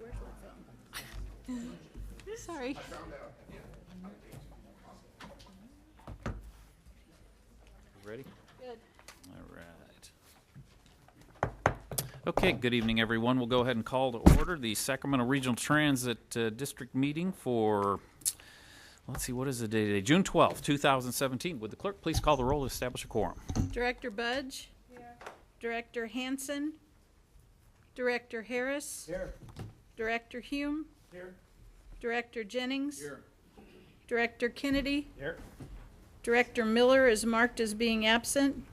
where's my phone? Sorry. Ready? Good. All right. Okay, good evening, everyone. We'll go ahead and call to order the Sacramento Regional Transit District meeting for, let's see, what is the date today? June 12th, 2017. Would the clerk please call the roll to establish a quorum? Director Budge? Here. Director Hanson? Director Harris? Here. Director Hume? Here. Director Jennings? Here. Director Kennedy? Here. Director Miller is marked as being absent.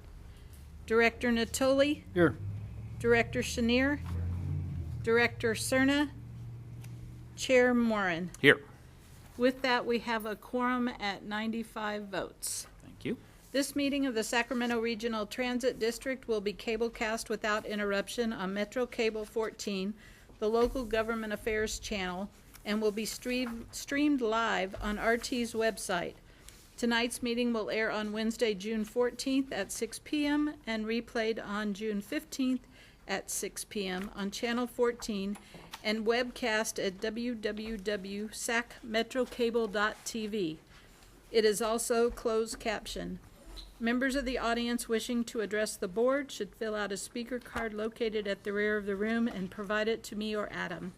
Director Natoli? Here. Director Chenier? Director Cerna? Chair Morin. Here. With that, we have a quorum at 95 votes. Thank you. This meeting of the Sacramento Regional Transit District will be cablecast without interruption on Metro Cable 14, the local government affairs channel, and will be streamed live on RT's website. Tonight's meeting will air on Wednesday, June 14th at 6 p.m. and replayed on June 15th at 6 p.m. on Channel 14 and webcast at www.sacmetrocable.tv. It is also closed caption. Members of the audience wishing to address the board should fill out a speaker card located at the rear of the room and provide it to me or Adam.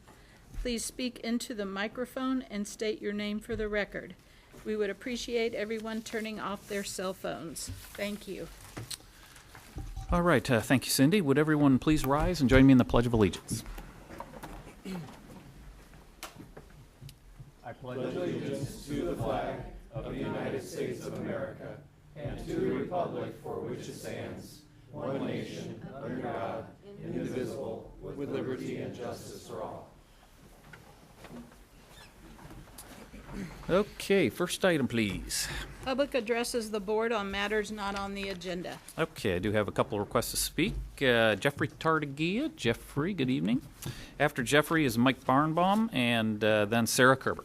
Please speak into the microphone and state your name for the record. We would appreciate everyone turning off their cell phones. Thank you. All right, thank you, Cindy. Would everyone please rise and join me in the Pledge of Allegiance? I pledge allegiance to the flag of the United States of America and to the republic for which it stands, one nation, under God, indivisible, with liberty and justice for all. Okay, first item, please. Public addresses the board on matters not on the agenda. Okay, I do have a couple of requests to speak. Jeffrey Tartagia. Jeffrey, good evening. After Jeffrey is Mike Barnbaum, and then Sarah Kerber.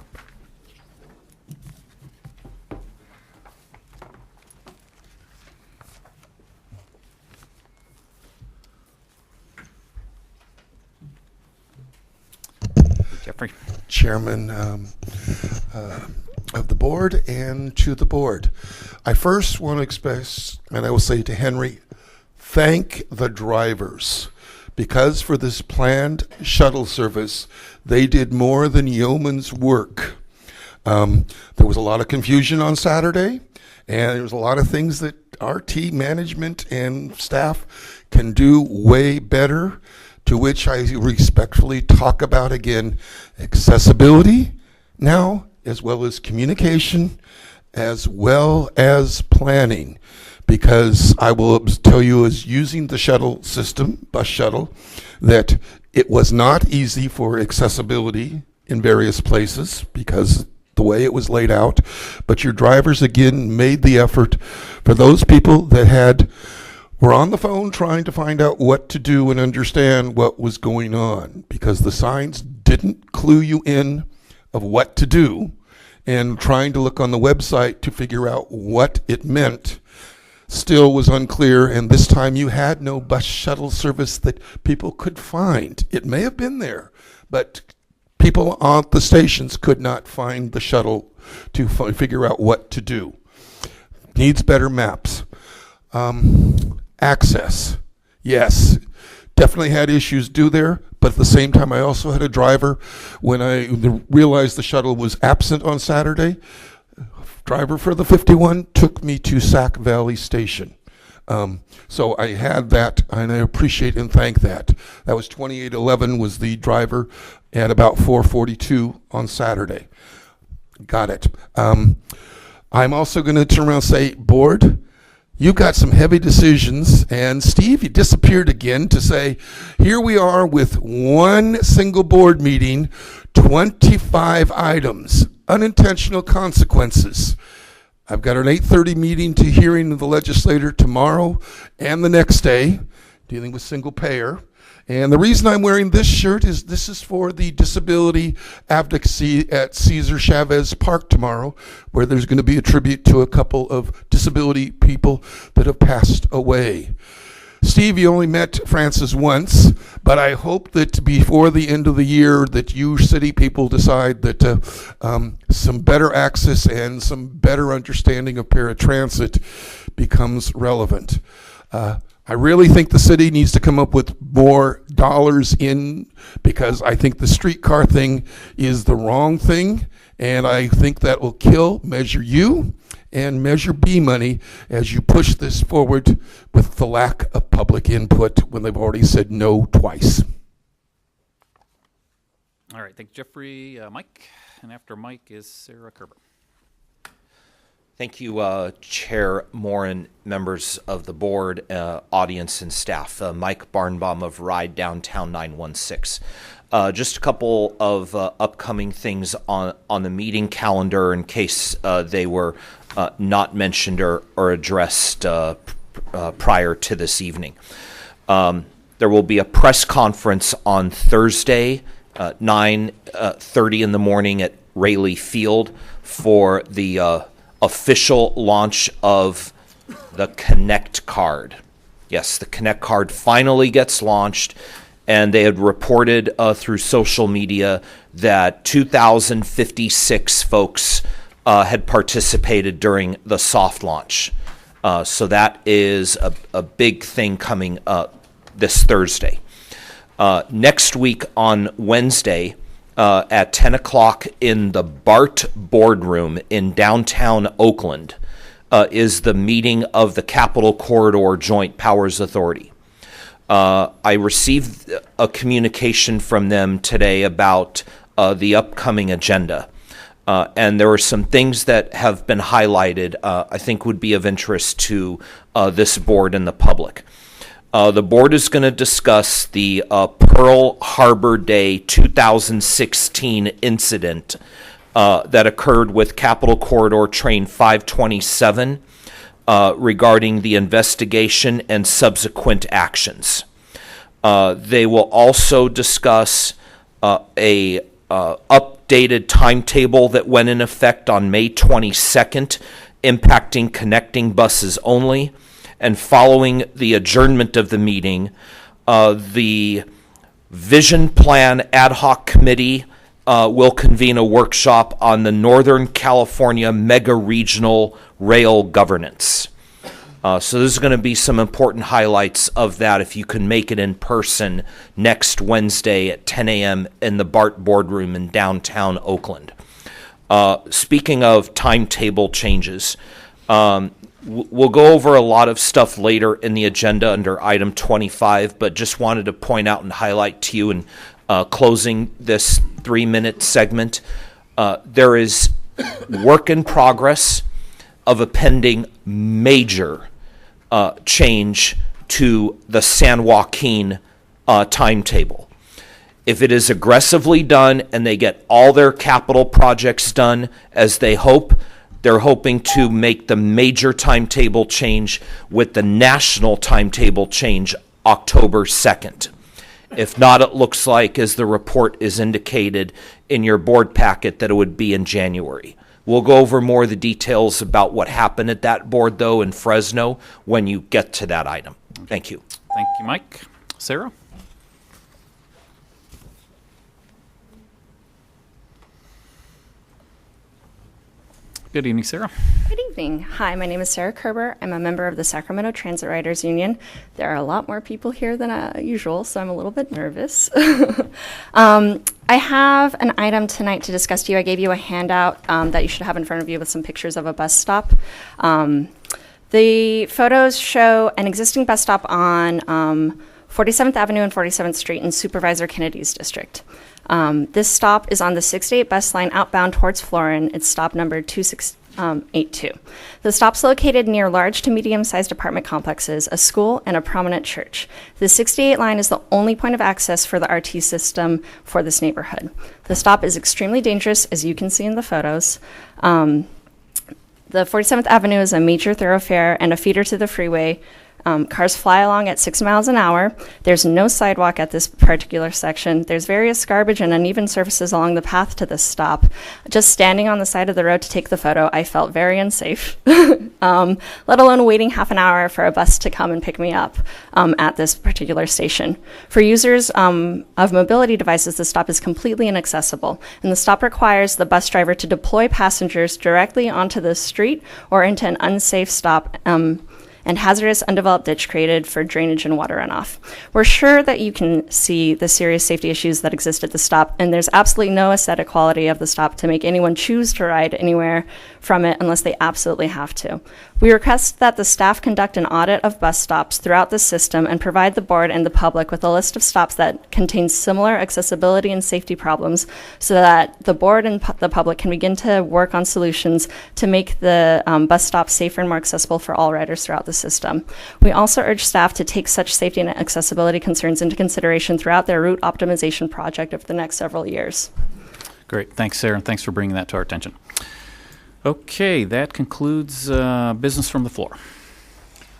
Jeffrey. Chairman of the board and to the board. I first want to express, and I will say to Henry, thank the drivers, because for this planned shuttle service, they did more than yeoman's work. There was a lot of confusion on Saturday, and there was a lot of things that RT management and staff can do way better, to which I respectfully talk about again, accessibility now, as well as communication, as well as planning. Because I will tell you, as using the shuttle system, bus shuttle, that it was not easy for accessibility in various places because the way it was laid out. But your drivers, again, made the effort for those people that were on the phone trying to find out what to do and understand what was going on, because the signs didn't clue you in of what to do, and trying to look on the website to figure out what it meant still was unclear. And this time you had no bus shuttle service that people could find. It may have been there, but people on the stations could not find the shuttle to figure out what to do. Needs better maps. Access, yes, definitely had issues due there, but at the same time I also had a driver, when I realized the shuttle was absent on Saturday, driver for the 51 took me to Sac Valley Station. So I had that, and I appreciate and thank that. That was 2811 was the driver at about 4:42 on Saturday. Got it. I'm also going to turn around and say, board, you've got some heavy decisions, and Steve, you disappeared again to say, here we are with one single board meeting, 25 items, unintentional consequences. I've got an 8:30 meeting to hearing of the legislator tomorrow and the next day, dealing with single payer. And the reason I'm wearing this shirt is this is for the disability advocacy at Cesar Chavez Park tomorrow, where there's going to be a tribute to a couple of disability people that have passed away. Steve, you only met Francis once, but I hope that before the end of the year that you city people decide that some better access and some better understanding of paratransit becomes relevant. I really think the city needs to come up with more dollars in, because I think the streetcar thing is the wrong thing, and I think that will kill Measure U and Measure B money as you push this forward with the lack of public input when they've already said no twice. All right, thank you, Jeffrey. Mike, and after Mike is Sarah Kerber. Thank you, Chair Moore and members of the board, audience, and staff. Mike Barnbaum of Ride Downtown 916. Just a couple of upcoming things on the meeting calendar in case they were not mentioned or addressed prior to this evening. There will be a press conference on Thursday, 9:30 in the morning at Rayleigh Field for the official launch of the Connect card. Yes, the Connect card finally gets launched, and they had reported through social media that 2,056 folks had participated during the soft launch. So that is a big thing coming this Thursday. Next week on Wednesday, at 10 o'clock in the BART boardroom in downtown Oakland is the meeting of the Capital Corridor Joint Powers Authority. I received a communication from them today about the upcoming agenda. And there are some things that have been highlighted I think would be of interest to this board and the public. The board is going to discuss the Pearl Harbor Day 2016 incident that occurred with Capital Corridor Train 527 regarding the investigation and subsequent actions. They will also discuss a updated timetable that went in effect on May 22nd, impacting connecting buses only. And following the adjournment of the meeting, the Vision Plan Ad Hoc Committee will convene a workshop on the Northern California Mega Regional Rail Governance. So there's going to be some important highlights of that if you can make it in person next Wednesday at 10 a.m. in the BART boardroom in downtown Oakland. Speaking of timetable changes, we'll go over a lot of stuff later in the agenda under item 25, but just wanted to point out and highlight to you in closing this 3-minute segment, there is work in progress of a pending major change to the San Joaquin timetable. If it is aggressively done and they get all their capital projects done as they hope, they're hoping to make the major timetable change with the national timetable change October 2nd. If not, it looks like, as the report is indicated in your board packet, that it would be in January. We'll go over more of the details about what happened at that board, though, in Fresno when you get to that item. Thank you. Thank you, Mike. Sarah? Good evening, Sarah. Good evening. Hi, my name is Sarah Kerber. I'm a member of the Sacramento Transit Riders Union. There are a lot more people here than usual, so I'm a little bit nervous. I have an item tonight to discuss to you. I gave you a handout that you should have in front of you with some pictures of a bus stop. The photos show an existing bus stop on 47th Avenue and 47th Street in Supervisor Kennedy's district. This stop is on the 6-8 bus line outbound towards Florin. It's stop number 2682. The stop's located near large to medium-sized apartment complexes, a school, and a prominent church. The 68 line is the only point of access for the RT system for this neighborhood. The stop is extremely dangerous, as you can see in the photos. The 47th Avenue is a major thoroughfare and a feeder to the freeway. Cars fly along at 6 miles an hour. There's no sidewalk at this particular section. There's various garbage and uneven surfaces along the path to this stop. Just standing on the side of the road to take the photo, I felt very unsafe, let alone waiting half an hour for a bus to come and pick me up at this particular station. For users of mobility devices, the stop is completely inaccessible, and the stop requires the bus driver to deploy passengers directly onto the street or into an unsafe stop and hazardous undeveloped ditch created for drainage and water runoff. We're sure that you can see the serious safety issues that exist at the stop, and there's absolutely no aesthetic quality of the stop to make anyone choose to ride anywhere from it unless they absolutely have to. We request that the staff conduct an audit of bus stops throughout the system and provide the board and the public with a list of stops that contain similar accessibility and safety problems so that the board and the public can begin to work on solutions to make the bus stops safer and more accessible for all riders throughout the system. We also urge staff to take such safety and accessibility concerns into consideration throughout their route optimization project over the next several years. Great. Thanks, Sarah, and thanks for bringing that to our attention. Okay, that concludes business from the floor.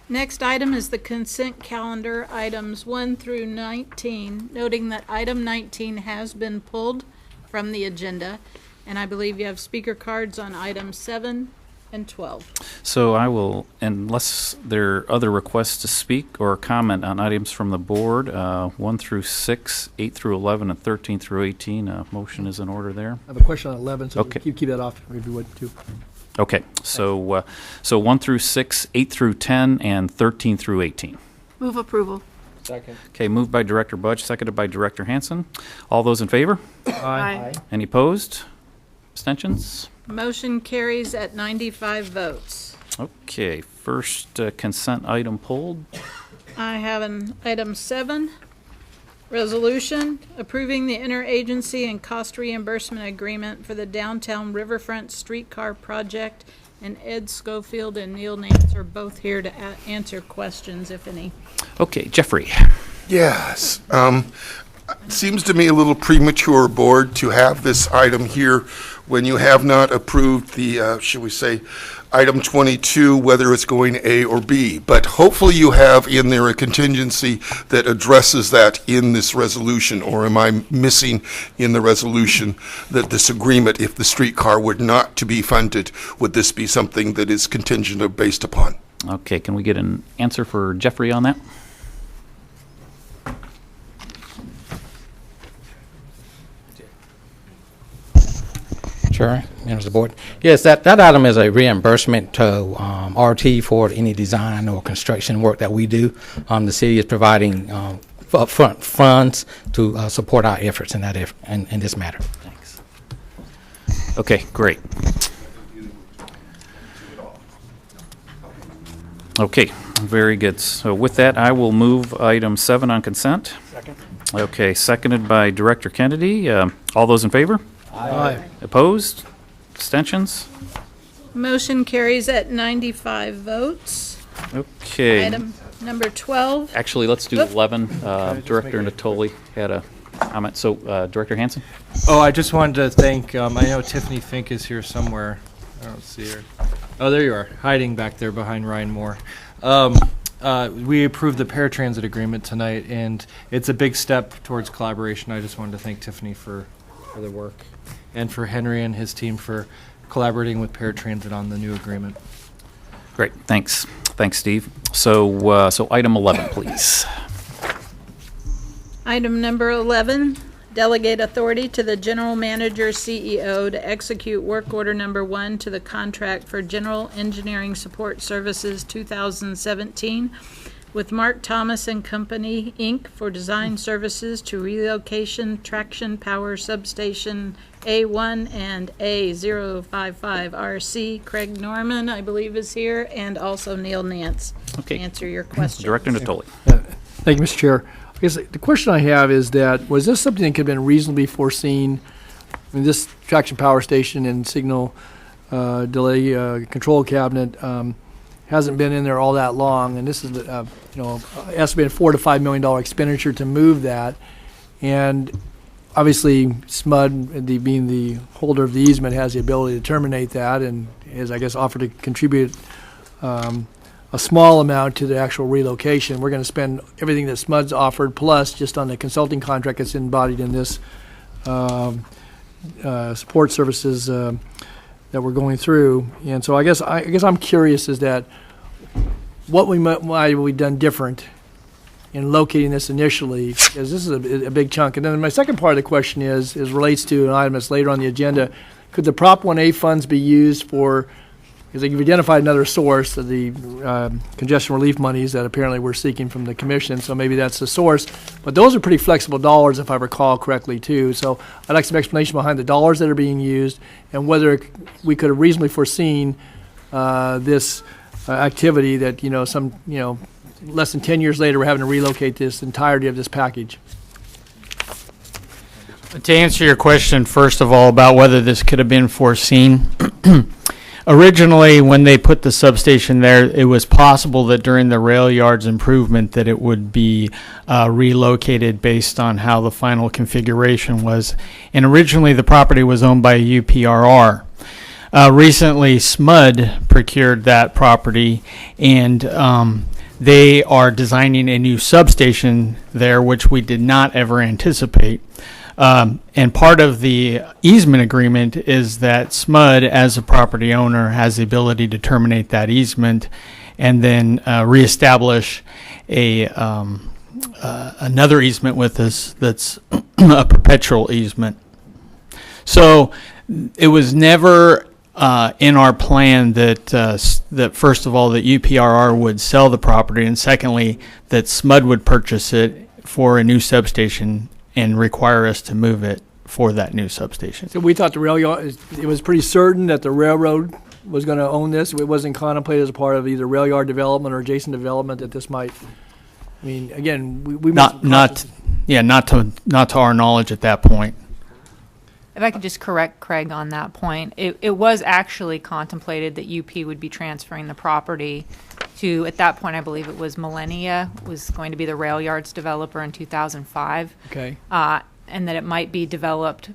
Next item is the consent calendar, items 1 through 19, noting that item 19 has been pulled from the agenda, and I believe you have speaker cards on items 7 and 12. So I will, unless there are other requests to speak or comment on items from the board, 1 through 6, 8 through 11, and 13 through 18, motion is in order there. I have a question on 11, so Okay. keep that off if you would, too. Okay, so 1 through 6, 8 through 10, and 13 through 18. Move approval. Second. Okay, moved by Director Budge, seconded by Director Hansen. All those in favor? Aye. Any opposed? Abstentions? Motion carries at 95 votes. Okay, first consent item pulled. I have an item 7, resolution approving the interagency and cost reimbursement agreement for the downtown riverfront streetcar project. And Ed Schofield and Neil Nance are both here to answer questions, if any. Okay, Jeffrey. Yes. It seems to me a little premature, Board, to have this item here when you have not approved the, should we say, item 22, whether it's going A or B. But hopefully you have in there a contingency that addresses that in this resolution, or am I missing in the resolution that this agreement, if the streetcar were not to be funded, would this be something that is contingent or based upon? Okay, can we get an answer for Jeffrey on that? Sure, members of the board. Yes, that item is a reimbursement to RT for any design or construction work that we do. The city is providing upfront funds to support our efforts in that in this matter. Thanks. Okay, great. Okay, very good. So with that, I will move item 7 on consent. Second. Okay, seconded by Director Kennedy. All those in favor? Aye. Opposed? Abstentions? Motion carries at 95 votes. Okay. Item number 12. Actually, let's do Oop. 11. just Director make it- Natoli had a comment. So, Director Hansen? Oh, I just wanted to thank, I know Tiffany Fink is here somewhere. I don't see her. Oh, there you are, hiding back there behind Ryan Moore. We approved the paratransit agreement tonight, and it's a big step towards collaboration. I just wanted to thank Tiffany for the work, and for Henry and his team for collaborating with paratransit on the new agreement. Great, thanks. Thanks, Steve. So, so item 11, please. Item number 11, delegate authority to the general manager CEO to execute work order number 1 to the contract for general engineering support services 2017 with Mark Thomas and Company, Inc. for design services to relocation traction power substation A1 and A055 RC. Craig Norman, I believe, is here, and also Neil Nance to Okay. answer your questions. Director Natoli. Thank you, Mr. Chair. I guess the question I have is that, was this something that could have been reasonably foreseen? I mean, this traction power station and signal delay control cabinet hasn't been in there all that long, and this is, estimated $4 to $5 million expenditure to move that. And obviously, SMUD, being the holder of the easement, has the ability to terminate that, and is, I guess, offered to contribute a small amount to the actual relocation. We're going to spend everything that SMUD's offered plus just on the consulting contract that's embodied in this support services that we're going through. And so I guess I'm curious is that why we done different in locating this initially, because this is a big chunk. And then my second part of the question is relates to an item that's later on the agenda. Could the Prop 1A funds be used for, because you've identified another source of the congestion relief monies that apparently we're seeking from the commission, so maybe that's the source. But those are pretty flexible dollars, if I recall correctly, too. So I'd like some explanation behind the dollars that are being used and whether we could have reasonably foreseen this activity that, less than 10 years later, we're having to relocate this entirety of this package. To answer your question, first of all, about whether this could have been foreseen, originally when they put the substation there, it was possible that during the rail yards improvement that it would be relocated based on how the final configuration was. And originally the property was owned by UPRR. Recently, SMUD procured that property, and they are designing a new substation there, which we did not ever anticipate. And part of the easement agreement is that SMUD, as a property owner, has the ability to terminate that easement and then reestablish another easement with us that's a perpetual easement. So it was never in our plan that first of all, that UPRR would sell the property, and secondly, that SMUD would purchase it for a new substation and require us to move it for that new substation. So we thought the rail yard, it was pretty certain that the railroad was going to own this. It wasn't contemplated as a part of either rail yard development or adjacent development that this might, again, we Not to our knowledge at that point. If I could just correct Craig on that point, it was actually contemplated that UP would be transferring the property to, at that point, I believe it was Millennia, was going to be the rail yards developer in 2005. Okay. And that it might be developed,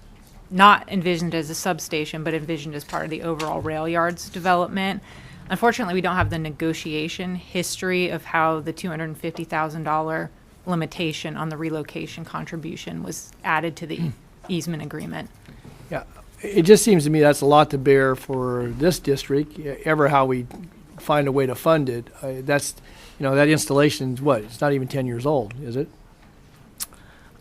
not envisioned as a substation, but envisioned as part of the overall rail yards development. Unfortunately, we don't have the negotiation history of how the $250,000 limitation on the relocation contribution was added to the easement agreement. Yeah, it just seems to me that's a lot to bear for this district, ever how we find a way to fund it. That installation's what? It's not even 10 years old, is it?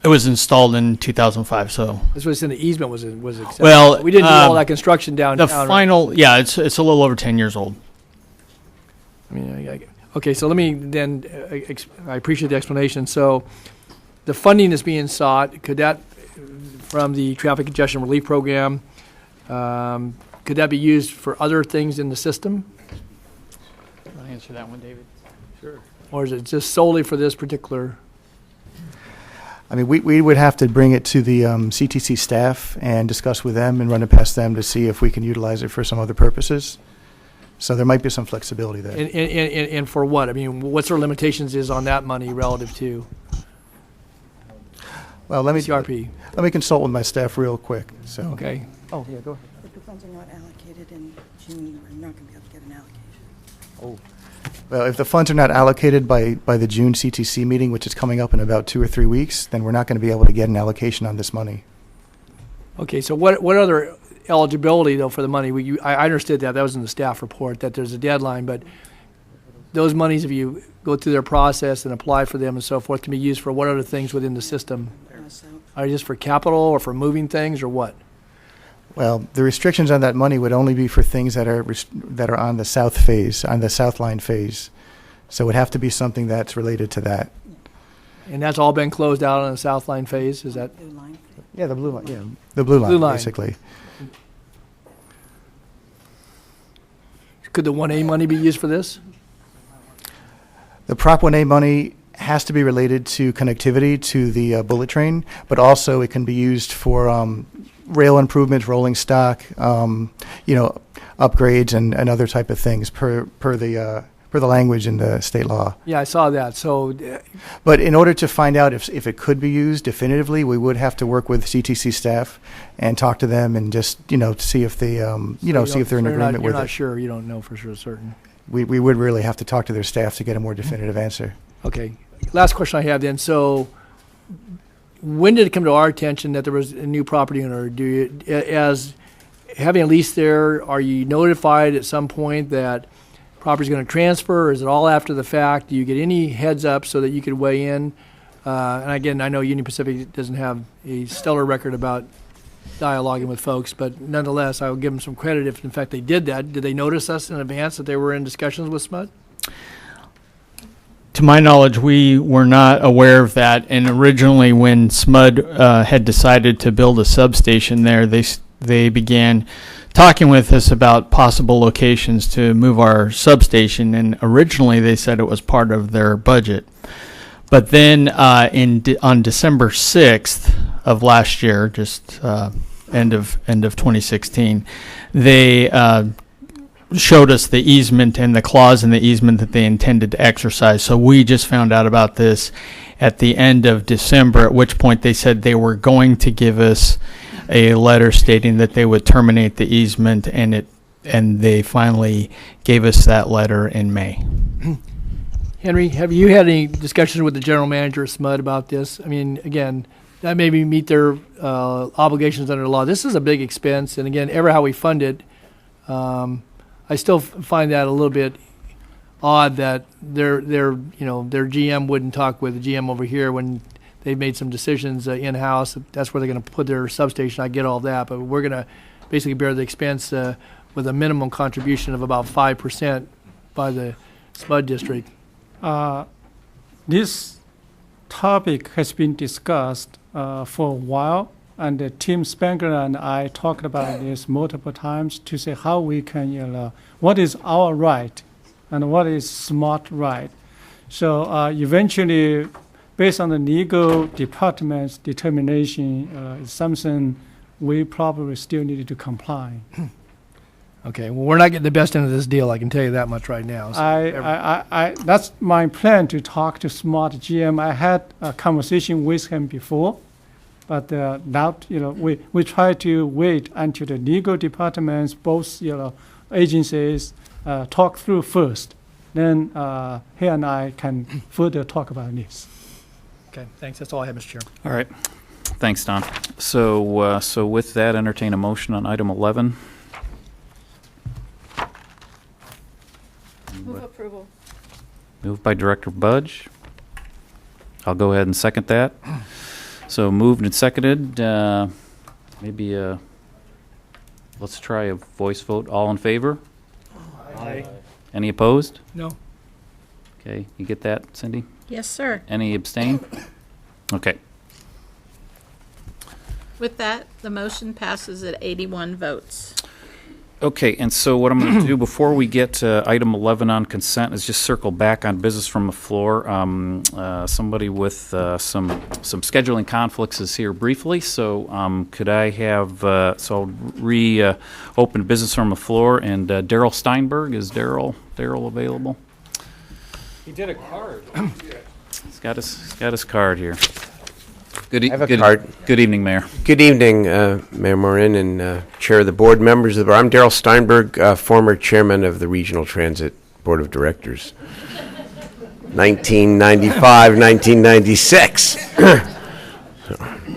It was installed in 2005, so. That's what it's in the easement was accepted. Well, we didn't do all that construction downtown. The final, yeah, it's a little over 10 years old. Okay, so let me then, I appreciate the explanation. So the funding that's being sought, could that, from the traffic congestion relief program, could that be used for other things in the system? I'll answer that one, David. Sure. Or is it just solely for this particular? We would have to bring it to the CTC staff and discuss with them and run it past them to see if we can utilize it for some other purposes. So there might be some flexibility there. And for what? What sort of limitations is on that money relative to? Well, let me consult with my staff real quick. So. Okay. Oh, yeah, go ahead. If the funds are not allocated in June, we're not going to be able to get an allocation. Oh. Well, if the funds are not allocated by the June CTC meeting, which is coming up in about 2 or 3 weeks, then we're not going to be able to get an allocation on this money. Okay, so what other eligibility, though, for the money? I understood that was in the staff report, that there's a deadline, but those monies, if you go through their process and apply for them and so forth, can be used for what other things within the system? Are they just for capital or for moving things or what? Well, the restrictions on that money would only be for things that are on the south phase, on the south line phase. So it would have to be something that's related to that. And that's all been closed out on the south line phase, is that? Blue line. Yeah, the blue line. Yeah, the blue line, basically. Could the 1A money be used for this? The Prop 1A money has to be related to connectivity to the bullet train, but also it can be used for rail improvements, rolling stock, upgrades and other type of things per the language in the state law. Yeah, I saw that. So, but in order to find out if it could be used definitively, we would have to work with CTC staff and talk to them and just see if they see if they're in agreement with it. You're not sure. You don't know for sure certain. we would really have to talk to their staff to get a more definitive answer. Okay. Last question I have then. So when did it come to our attention that there was a new property owner? Do you, as having a lease there, are you notified at some point that property's going to transfer, or is it all after the fact? Do you get any heads up so that you could weigh in? And again, I know Union Pacific doesn't have a stellar record about dialoguing with folks, but nonetheless, I will give them some credit if in fact they did that. Did they notice us in advance that they were in discussions with SMUD? To my knowledge, we were not aware of that. And originally, when SMUD had decided to build a substation there, they began talking with us about possible locations to move our substation. And originally, they said it was part of their budget. But then on December 6th of last year, just end of 2016, they showed us the easement and the clause in the easement that they intended to exercise. So we just found out about this at the end of December, at which point they said they were going to give us a letter stating that they would terminate the easement, and they finally gave us that letter in May. Henry, have you had any discussions with the general manager of SMUD about this? I mean, again, that maybe meet their obligations under law. This is a big expense, and again, ever how we fund it, I still find that a little bit odd that their GM wouldn't talk with the GM over here when they've made some decisions in-house. That's where they're going to put their substation. I get all that, but we're going to basically bear the expense with a minimum contribution of about 5% by the SMUD district. This topic has been discussed for a while, and Tim Spangler and I talked about this multiple times to say how we can, what is our right and what is smart right. So eventually, based on the legal department's determination, it's something we probably still needed to comply. Okay, well, we're not getting the best end of this deal, I can tell you that much right now. So that's my plan, to talk to Smart GM. I had a conversation with him before, but now, we try to wait until the legal departments, both, agencies, talk through first. Then he and I can further talk about this. Okay, thanks. That's all I have, Mr. Chair. All right. Thanks, Don. So with that, entertain a motion on item 11. Move approval. Moved by Director Budge. I'll go ahead and second that. So moved and seconded. Maybe let's try a voice vote. All in favor? Aye. Any opposed? No. Okay, you get that, Cindy? Yes, sir. Any abstain? Okay. With that, the motion passes at 81 votes. Okay, and so what I'm going to do before we get to item 11 on consent is just circle back on business from the floor. Somebody with some scheduling conflicts is here briefly, so could I have, so I'll reopen business from the floor, and Daryl Steinberg, is Daryl available? He did a card. He's got his card here. I have a card. Good evening, Mayor. Good evening, Mayor Morin and Chair of the Board, members of the Board. I'm Daryl Steinberg, former Chairman of the Regional Transit Board of Directors. 1995, 1996.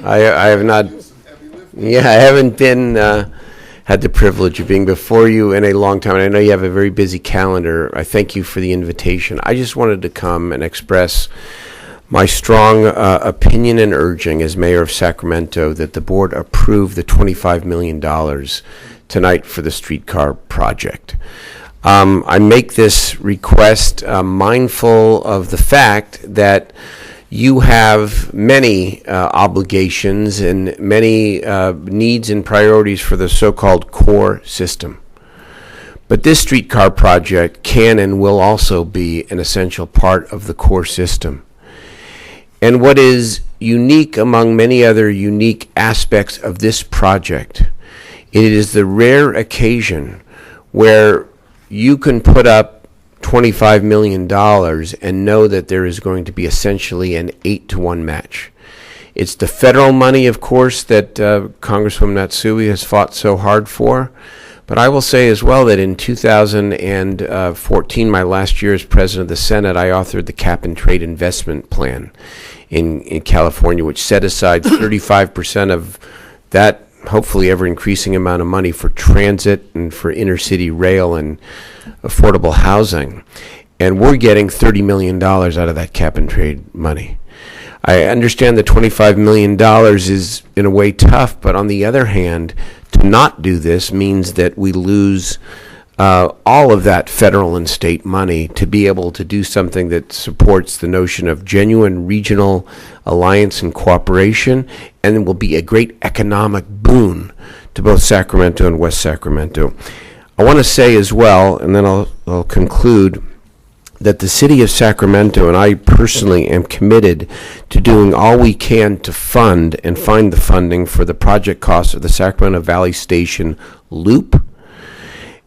I have not, I haven't been, had the privilege of being before you in a long time, and I know you have a very busy calendar. I thank you for the invitation. I just wanted to come and express my strong opinion and urging as mayor of Sacramento that the board approve the $25 million tonight for the streetcar project. I make this request mindful of the fact that you have many obligations and many needs and priorities for the so-called core system. But this streetcar project can and will also be an essential part of the core system. And what is unique among many other unique aspects of this project, it is the rare occasion where you can put up $25 million and know that there is going to be essentially an 8-to-1 match. It's the federal money, of course, that Congresswoman Natsui has fought so hard for, But I will say as well that in 2014, my last year as president of the Senate, I authored the Cap and Trade Investment Plan in California, which set aside 35% of that hopefully ever increasing amount of money for transit and for inner city rail and affordable housing. And we're getting $30 million out of that cap and trade money. I understand the $25 million is in a way tough, but on the other hand, to not do this means that we lose all of that federal and state money to be able to do something that supports the notion of genuine regional alliance and cooperation, and will be a great economic boon to both Sacramento and West Sacramento. I want to say as well, and then I'll conclude, that the city of Sacramento and I personally am committed to doing all we can to fund and find the funding for the project costs of the Sacramento Valley Station Loop,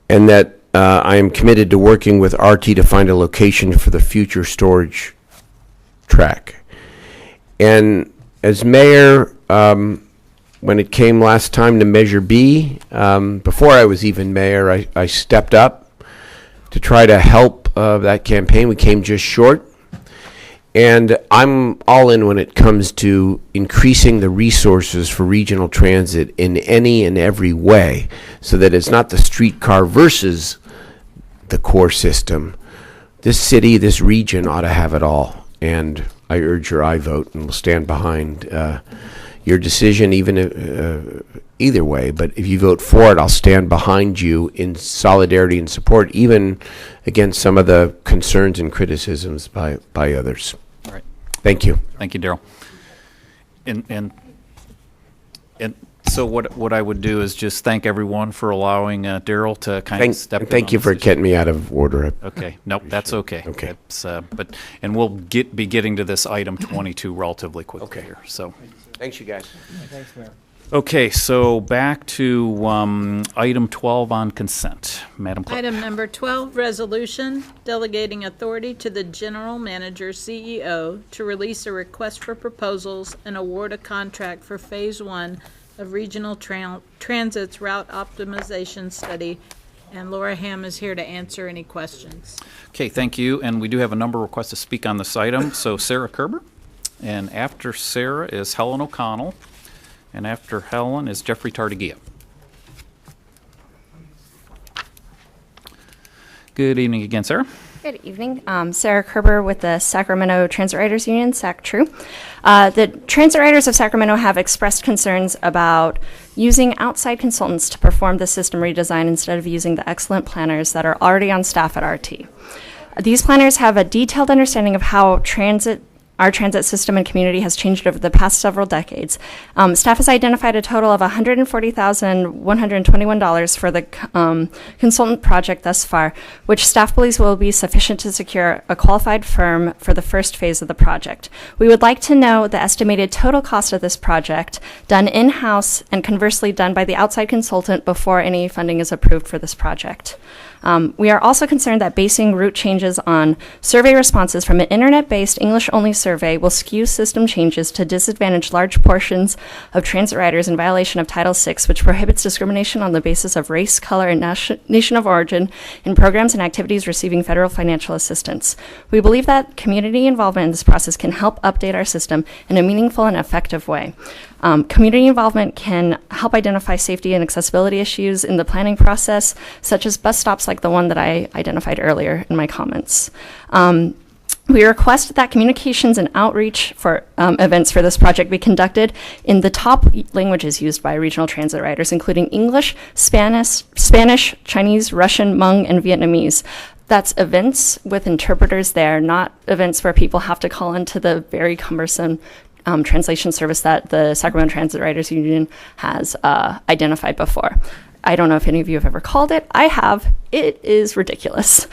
and that I am committed to working with RT to find a location for the future storage track. And as mayor, when it came last time to Measure B, before I was even mayor, I stepped up to try to help that campaign. We came just short. And I'm all in when it comes to increasing the resources for regional transit in any and every way, so that it's not the streetcar versus the core system. This city, this region ought to have it all. And I urge your aye vote, and we'll stand behind your decision even either way. But if you vote for it, I'll stand behind you in solidarity and support, even against some of the concerns and criticisms by others. All right. Thank you. Thank you, Daryl. And so what I would do is just thank everyone for allowing Daryl to kind of step in. Thank you for getting me out of order. Okay. Nope, that's okay. Okay. It's, and we'll be getting to this item 22 relatively quickly here. So. Thanks, you guys. Thanks, Mayor. Okay, so back to item 12 on consent. Madam Clerk. Item number 12, resolution delegating authority to the general manager, CEO, to release a request for proposals and award a contract for Phase 1 of Regional Transit's route optimization study. And Laura Ham is here to answer any questions. Okay, thank you. And we do have a number of requests to speak on this item. So Sarah Kerber, and after Sarah is Helen O'Connell. And after Helen is Jeffrey Tardigia. Good evening again, Sarah. Good evening. Sarah Kerber with the Sacramento Transit Riders Union, SAC-TRU. The Transit Riders of Sacramento have expressed concerns about using outside consultants to perform the system redesign instead of using the excellent planners that are already on staff at RT. These planners have a detailed understanding of how our transit system and community has changed over the past several decades. Staff has identified a total of $140,121 for the consultant project thus far, which staff believes will be sufficient to secure a qualified firm for the first phase of the project. We would like to know the estimated total cost of this project, done in-house and conversely done by the outside consultant before any funding is approved for this project. We are also concerned that basing route changes on survey responses from an internet-based English-only survey will skew system changes to disadvantage large portions of transit riders in violation of Title VI, which prohibits discrimination on the basis of race, color, and nation of origin in programs and activities receiving federal financial assistance. We believe that community involvement in this process can help update our system in a meaningful and effective way. Community involvement can help identify safety and accessibility issues in the planning process, such as bus stops like the one that I identified earlier in my comments. We request that communications and outreach for events for this project be conducted in the top languages used by regional transit riders, including English, Spanish, Chinese, Russian, Hmong, and Vietnamese. That's events with interpreters there, not events where people have to call into the very cumbersome translation service that the Sacramento Transit Riders Union has identified before. I don't know if any of you have ever called it. I have. It is ridiculous.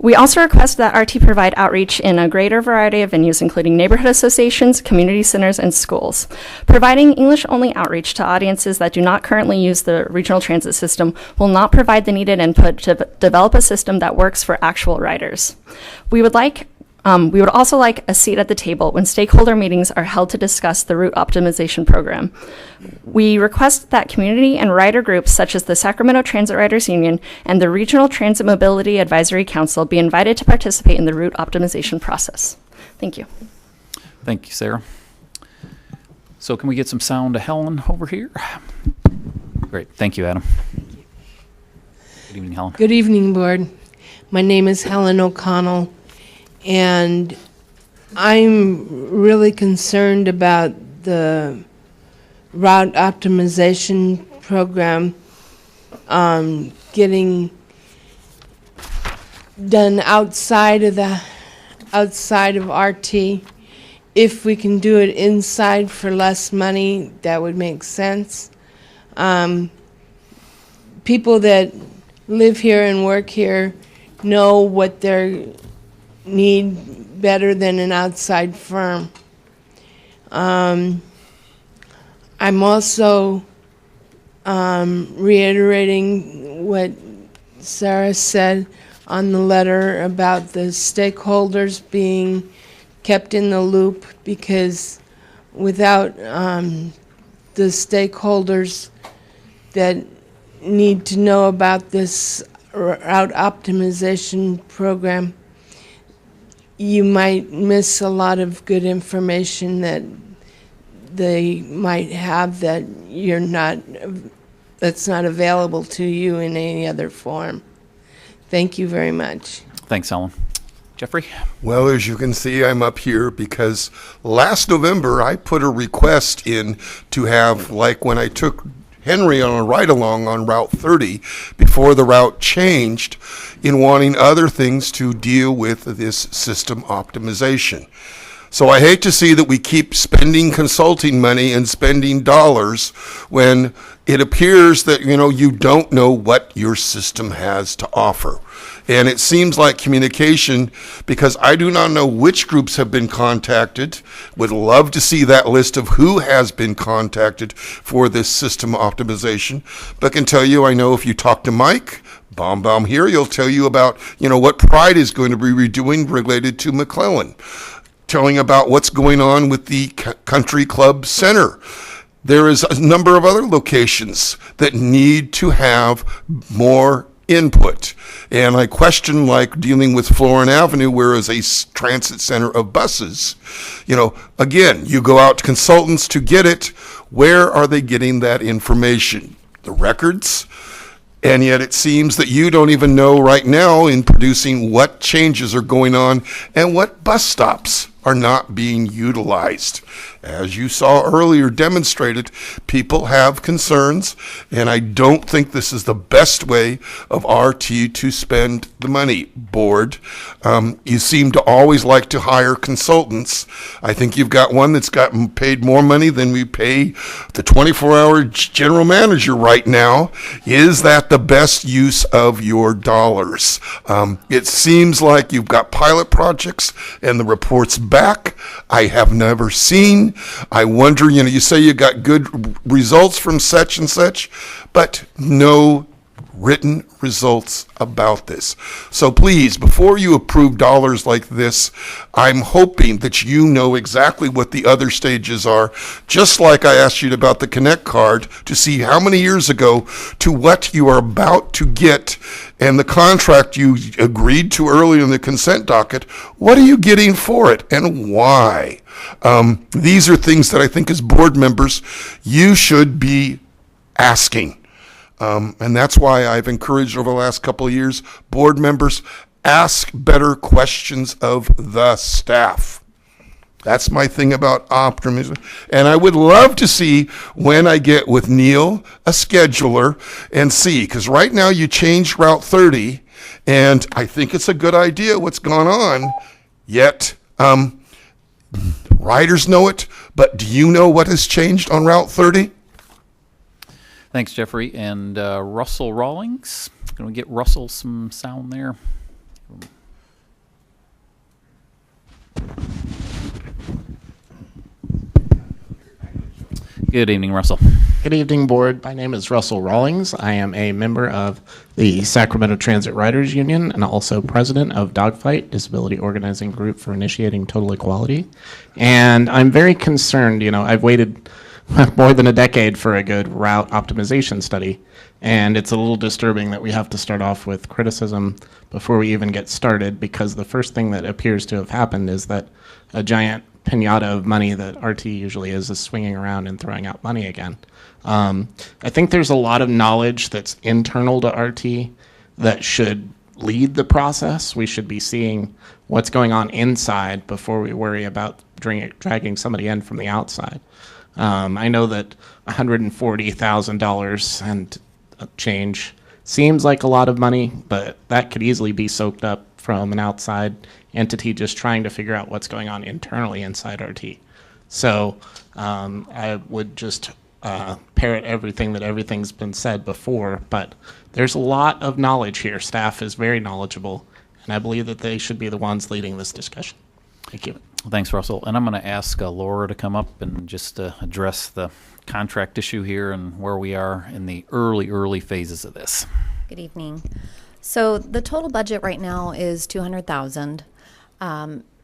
We also request that RT provide outreach in a greater variety of venues, including neighborhood associations, community centers, and schools. Providing English-only outreach to audiences that do not currently use the regional transit system will not provide the needed input to develop a system that works for actual riders. We would like We would also like a seat at the table when stakeholder meetings are held to discuss the route optimization program. We request that community and rider groups such as the Sacramento Transit Riders Union and the Regional Transit Mobility Advisory Council be invited to participate in the route optimization process. Thank you. Thank you, Sarah. So can we get some sound to Helen over here? Great. Thank you, Adam. Good evening, Helen. Good evening, Board. My name is Helen O'Connell, and I'm really concerned about the route optimization program getting done outside of RT. If we can do it inside for less money, that would make sense. People that live here and work here know what they need better than an outside firm. I'm also reiterating what Sarah said on the letter about the stakeholders being kept in the loop, because without the stakeholders that need to know about this route optimization program, you might miss a lot of good information that they might have that that's not available to you in any other form. Thank you very much. Thanks, Helen. Jeffrey? Well, as you can see, I'm up here because last November I put a request in to have, like when I took Henry on a ride-along on Route 30 before the route changed, in wanting other things to deal with this system optimization. So I hate to see that we keep spending consulting money and spending dollars when it appears that, you don't know what your system has to offer. And it seems like communication, because I do not know which groups have been contacted, would love to see that list of who has been contacted for this system optimization, but can tell you, I know if you talk to Mike Baum here, he'll tell you about, what Pride is going to be redoing related to McClellan, telling about what's going on with the Country Club Center. There is a number of other locations that need to have more input. And I question, like dealing with Florin Avenue, where is a transit center of buses. Again, you go out to consultants to get it. Where are they getting that information? The records? And yet it seems that you don't even know right now in producing what changes are going on and what bus stops are not being utilized. As you saw earlier demonstrated, people have concerns, and I don't think this is the best way of RT to spend the money. Board, you seem to always like to hire consultants. I think you've got one that's gotten paid more money than we pay the 24-hour general manager right now. Is that the best use of your dollars? It seems like you've got pilot projects and the reports back I have never seen. I wonder, you say you got good results from such and such, but no written results about this. So please, before you approve dollars like this, I'm hoping that you know exactly what the other stages are, just like I asked you about the Connect card, to see how many years ago to what you are about to get, and the contract you agreed to earlier in the consent docket, what are you getting for it and why? These are things that I think as board members you should be asking. And that's why I've encouraged over the last couple of years, board members, ask better questions of the staff. That's my thing about optimism. And I would love to see, when I get with Neil, a scheduler, and see, because right now you changed Route 30, and I think it's a good idea what's gone on, yet riders know it, but do you know what has changed on Route 30? Thanks, Jeffrey. And Russell Rawlings. Can we get Russell some sound there? Good evening, Russell. Good evening, Board. My name is Russell Rawlings. I am a member of the Sacramento Transit Riders Union and also president of Dogfight, Disability Organizing Group for Initiating Total Equality. And I'm very concerned, I've waited more than a decade for a good route optimization study. And it's a little disturbing that we have to start off with criticism before we even get started, because the first thing that appears to have happened is that a giant pinata of money that RT usually is swinging around and throwing out money again. I think there's a lot of knowledge that's internal to RT that should lead the process. We should be seeing what's going on inside before we worry about dragging somebody in from the outside. I know that $140,000 and change seems like a lot of money, but that could easily be soaked up from an outside entity just trying to figure out what's going on internally inside RT. So I would just parrot everything's been said before, but there's a lot of knowledge here. Staff is very knowledgeable, and I believe that they should be the ones leading this discussion. Thank you. Thanks, Russell. And I'm going to ask Laura to come up and just address the contract issue here and where we are in the early phases of this. Good evening. So the total budget right now is $200,000,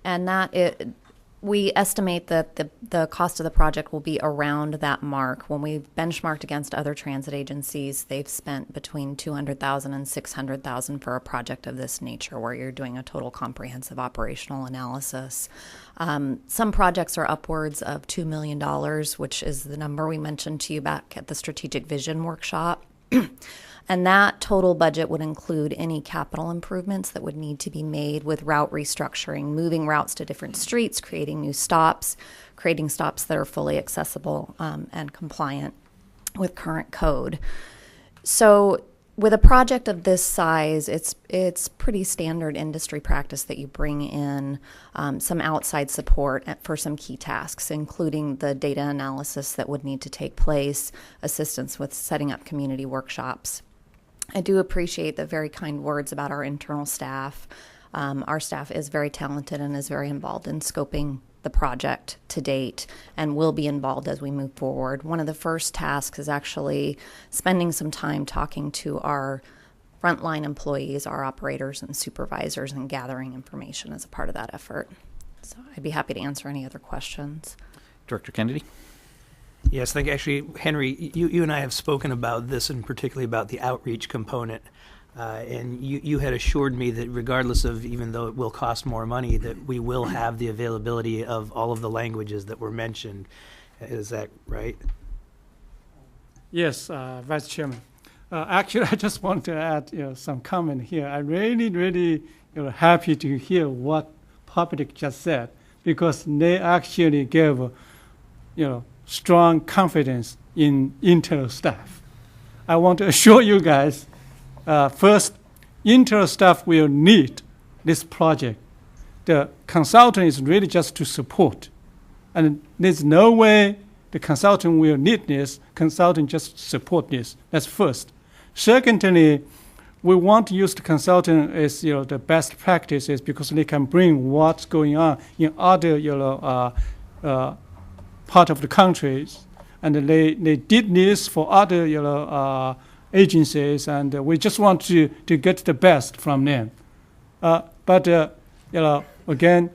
and we estimate that the cost of the project will be around that mark. When we've benchmarked against other transit agencies, they've spent between $200,000 and $600,000 for a project of this nature, where you're doing a total comprehensive operational analysis. Some projects are upwards of $2 million, which is the number we mentioned to you back at the Strategic Vision Workshop. And that total budget would include any capital improvements that would need to be made with route restructuring, moving routes to different streets, creating new stops, creating stops that are fully accessible and compliant with current code. So with a project of this size, it's pretty standard industry practice that you bring in some outside support for some key tasks, including the data analysis that would need to take place, assistance with setting up community workshops. I do appreciate the very kind words about our internal staff. Our staff is very talented and is very involved in scoping the project to date and will be involved as we move forward. One of the first tasks is actually spending some time talking to our frontline employees, our operators and supervisors, and gathering information as a part of that effort. So I'd be happy to answer any other questions. Director Kennedy? Yes, thank you. Actually, Henry, you and I have spoken about this, and particularly about the outreach component. And you had assured me that regardless of, even though it will cost more money, that we will have the availability of all of the languages that were mentioned. Is that right? Yes, Vice Chairman. Actually, I just want to add some comment here. I'm really happy to hear what Public just said, because they actually gave strong confidence in internal staff. I want to assure you guys, first, internal staff will need this project. The consultant is really just to support. And there's no way the consultant will need this, consultant just support this. That's first. Secondly, we want to use the consultant as the best practices, because they can bring what's going on in other part of the countries, and they did this for other agencies, and we just want to get the best from them. But again,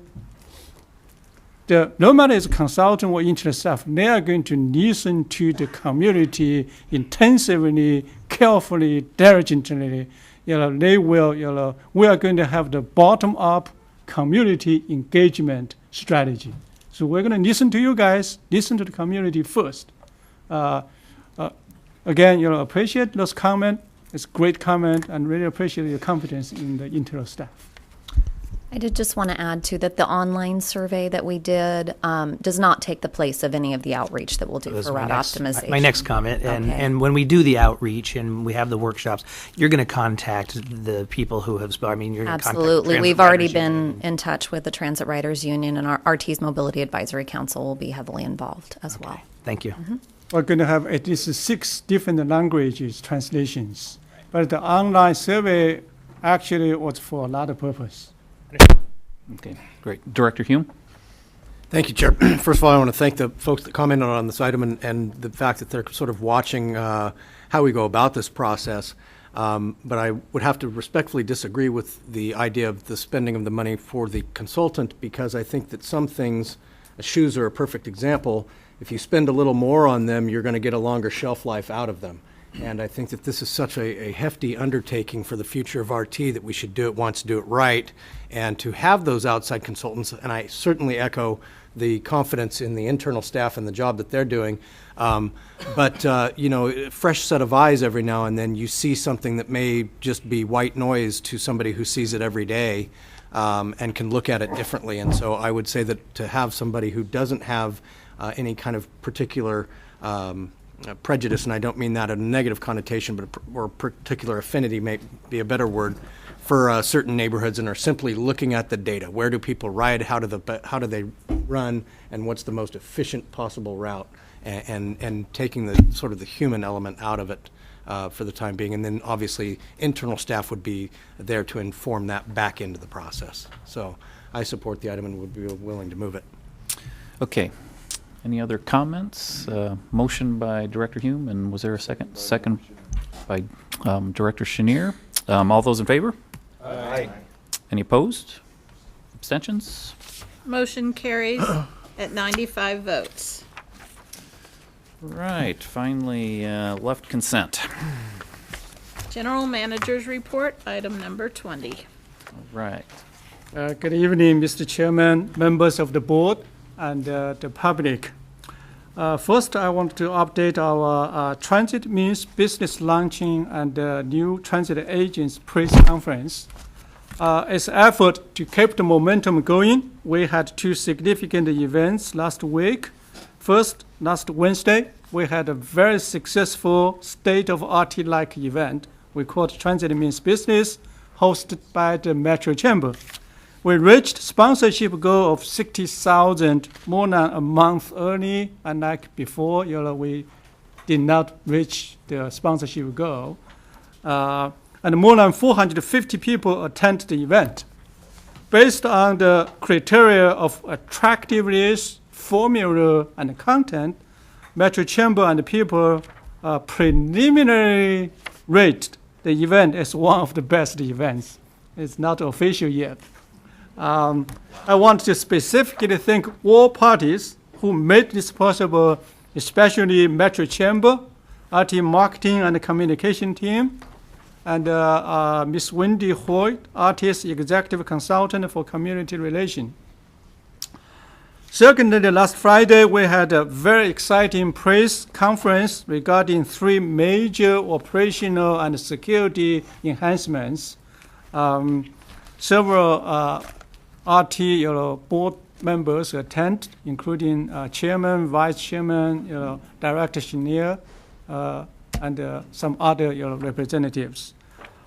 no matter it's consultant or internal staff, they are going to listen to the community intensively, carefully, diligently. They will. We are going to have the bottom-up community engagement strategy. So we're going to listen to you guys, listen to the community first. Again, appreciate those comments. It's a great comment, and really appreciate your confidence in the internal staff. I did just want to add, too, that the online survey that we did does not take the place of any of the outreach that we'll do for route optimization. My next comment, and when we do the outreach and we have the workshops, you're going to contact the people who have, you're going to contact Absolutely. We've already been in touch with the Transit Riders Union, and our RT's Mobility Advisory Council will be heavily involved as well. Thank you. Mm-hmm. We're going to have at least 6 different languages translations, but the online survey actually was for another purpose. Okay, great. Director Hume? Thank you, Chair. First of all, I want to thank the folks that commented on this item and the fact that they're sort of watching how we go about this process. But I would have to respectfully disagree with the idea of the spending of the money for the consultant, because I think that some things, shoes are a perfect example. If you spend a little more on them, you're going to get a longer shelf life out of them. And I think that this is such a hefty undertaking for the future of RT that we should want to do it right. And to have those outside consultants, and I certainly echo the confidence in the internal staff and the job that they're doing. But you know, fresh set of eyes every now and then, you see something that may just be white noise to somebody who sees it every day and can look at it differently. And so I would say that to have somebody who doesn't have any kind of particular prejudice, and I don't mean that in a negative connotation, but or particular affinity may be a better word, for certain neighborhoods, and are simply looking at the data. Where do people ride? How do they run? And what's the most efficient possible route? And taking the sort of the human element out of it for the time being. And then obviously internal staff would be there to inform that back into the process. So I support the item and would be willing to move it. Okay. Any other comments? Motion by Director Hume, and was there a second? Second by Director Chenier. All those in favor? Aye. Any opposed? Abstentions? Motion carries at 95 votes. Right, finally, left consent. General Manager's Report, item number 20. All right. Good evening, Mr. Chairman, members of the board, and the public. First, I want to update our Transit Means Business Launching and New Transit Agents Press Conference. As an effort to keep the momentum going, we had two significant events last week. First, last Wednesday, we had a very successful state-of-art-like event we called Transit Means Business, hosted by the Metro Chamber. We reached sponsorship goal of 60,000 more than a month early, unlike before, we did not reach the sponsorship goal. And more than 450 people attended the event. Based on the criteria of attractiveness, formula, and content, Metro Chamber and the people preliminarily rated the event as one of the best events. It's not official yet. I want to specifically thank all parties who made this possible, especially Metro Chamber, RT Marketing and Communication Team, and Ms. Wendy Hoyt, RT's Executive Consultant for Community Relations. Secondly, last Friday, we had a very exciting press conference regarding three major operational and security enhancements. Several RT board members attend, including chairman, vice chairman, Director Chenier, and some other representatives.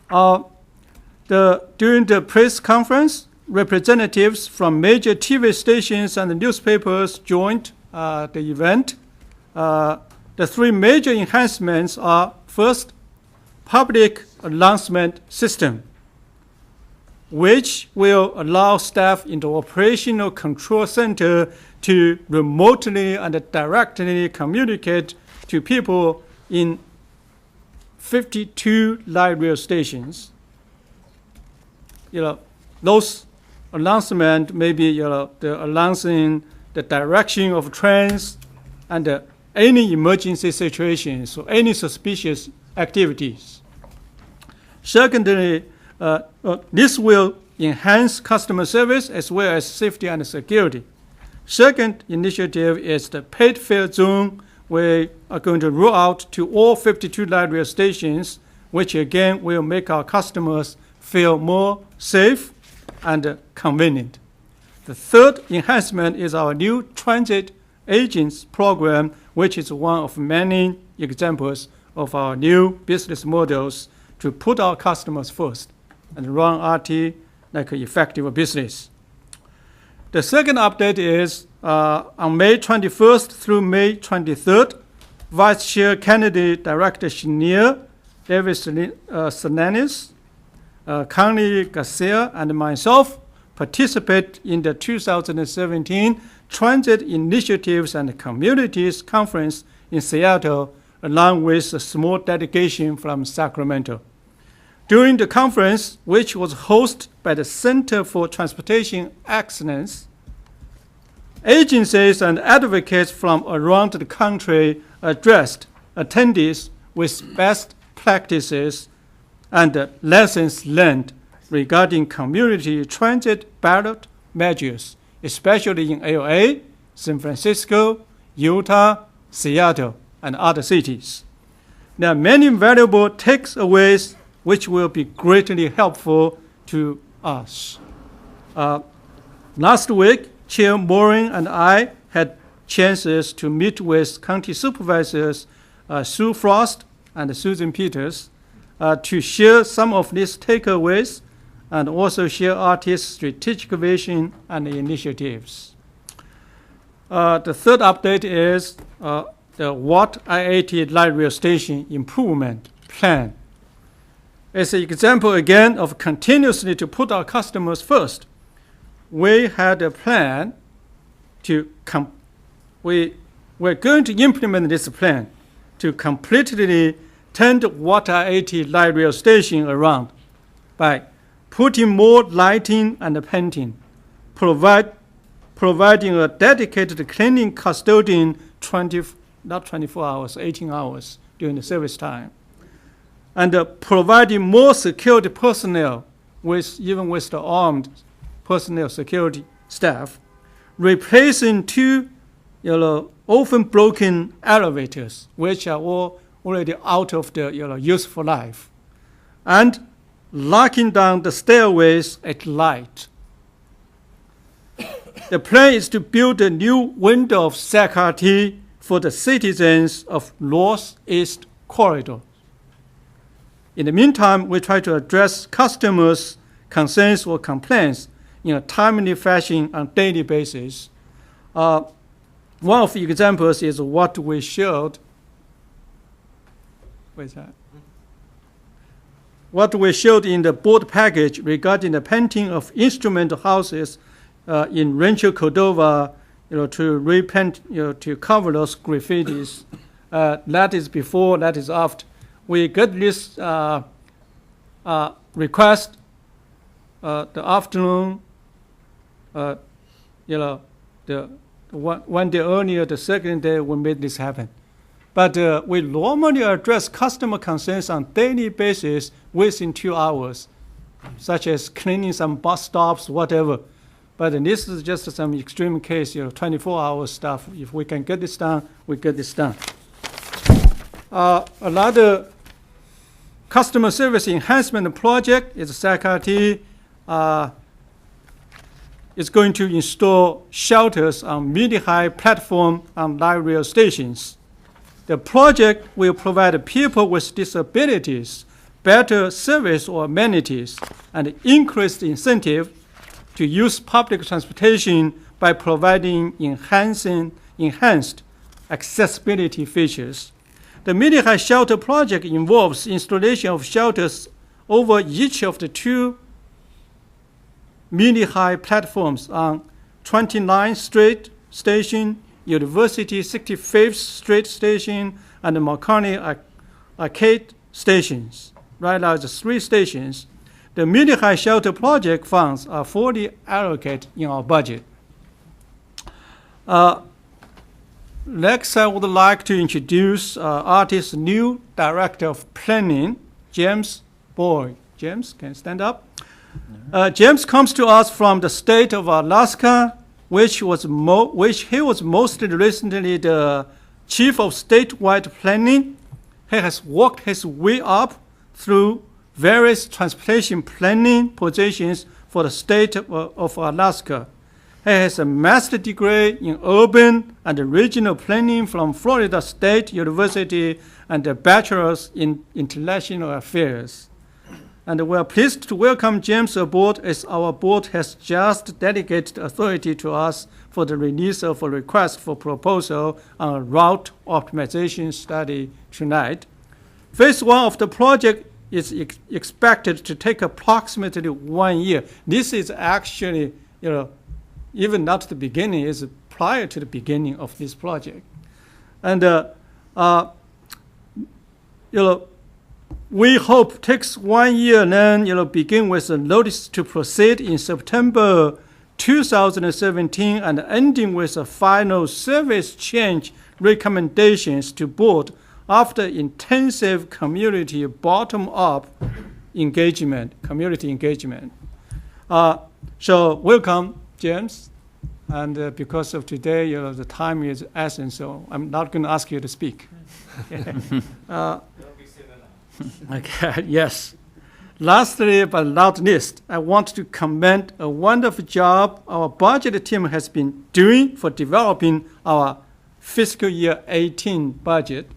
During the press conference, representatives from major TV stations and newspapers joined the event. The three major enhancements are, first, public announcement system, which will allow staff in the operational control center to remotely and directly communicate to people in 52 light rail stations. Those announcements may be the announcing the direction of trains and any emergency situations or any suspicious activities. Secondly, this will enhance customer service as well as safety and security. Second initiative is the paid fare zone. We are going to roll out to all 52 light rail stations, which again will make our customers feel more safe and convenient. The third enhancement is our new Transit Agents program, which is one of many examples of our new business models to put our customers first and run RT like an effective business. The second update is on May 21st through May 23rd, Vice Chair Kennedy, Director Chenier, David Sananis, Connie Garcia, and myself participate in the 2017 Transit Initiatives and Communities Conference in Seattle, along with a small delegation from Sacramento. During the conference, which was hosted by the Center for Transportation Excellence, agencies and advocates from around the country addressed attendees with best practices and lessons learned regarding community transit ballot measures, especially in LA, San Francisco, Utah, Seattle, and other cities. There are many valuable takeaways which will be greatly helpful to us. Last week, Chair Morin and I had chances to meet with county supervisors Sue Frost and Susan Peters to share some of these takeaways and also share artists' strategic vision and initiatives. The third update is the Watt I-80 Light Rail Station Improvement Plan. As an example, again, of continuously to put our customers first, we had a plan to we're going to implement this plan to completely turn the Watt I-80 Light Rail Station around by putting more lighting and painting, providing a dedicated cleaning custodian 24 hours, 18 hours during the service time, and providing more security personnel even with the armed personnel security staff, replacing two often broken elevators, which are all already out of the useful life, and locking down the stairways at night. The plan is to build a new window of security for the citizens of Northeast Corridor. In the meantime, we try to address customers' concerns or complaints in a timely fashion on a daily basis. One of the examples is what we showed. What is that? What we showed in the board package regarding the painting of instrument houses in Rancho Cordova, to repaint, to cover those graffitis. That is before, that is after. We got this request the afternoon, the one day earlier, the second day, we made this happen. But we normally address customer concerns on a daily basis within 2 hours, such as cleaning some bus stops, whatever. But this is just some extreme case, 24-hour stuff. If we can get this done, we get this done. Another customer service enhancement project is SACRT. Is going to install shelters on mid-high platform on light rail stations. The project will provide people with disabilities better service or amenities and increased incentive to use public transportation by providing enhanced accessibility features. The mid-high shelter project involves installation of shelters over each of the two mid-high platforms on 29th Street Station, University 65th Street Station, and the Marconi Arcade stations. Right now, the 3 stations. The mid-high shelter project funds are fully allocated in our budget. Next, I would like to introduce ARTIS's new Director of Planning, James Boyd. James, can you stand up? James comes to us from the state of Alaska, which he was most recently the chief of statewide planning. He has worked his way up through various transportation planning positions for the state of Alaska. He has a master's degree in urban and regional planning from Florida State University and a bachelor's in international affairs. And we are pleased to welcome James aboard, as our board has just delegated authority to us for the release of a request for proposal on a route optimization study tonight. Phase 1 of the project is expected to take approximately 1 year. This is actually, even not the beginning, is prior to the beginning of this project. And, we hope takes 1 year, then, begin with a notice to proceed in September 2017 and ending with a final service change recommendations to board after intensive community bottom-up engagement, community engagement. So welcome, James. And because of today, the time is essence, so I'm not going to ask you to speak. Okay, yes. Lastly, but not least, I want to commend a wonderful job our budget team has been doing for developing our fiscal year 18 budget.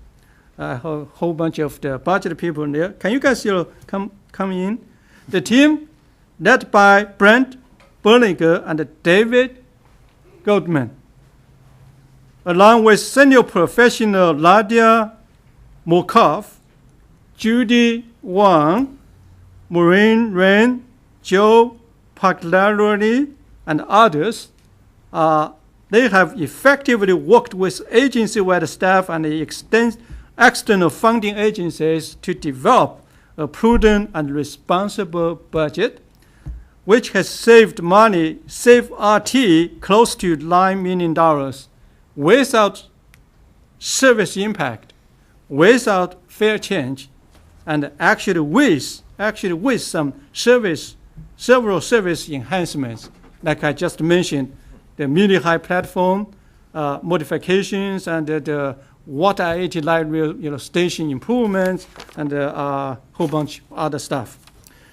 A whole bunch of the budget people there. Can you guys come in? The team, led by Brent Berlinger and David Goldman, along with senior professional Nadia Mokov, Judy Wang, Maureen Ren, Joe Pagliaroli, and others, they have effectively worked with agency-wide staff and external funding agencies to develop a prudent and responsible budget, which has saved RT close to $9 million without service impact, without fair change, and actually with some several service enhancements, like I just mentioned, the mini-high platform modifications and the water IAT light station improvements and a whole bunch of other stuff.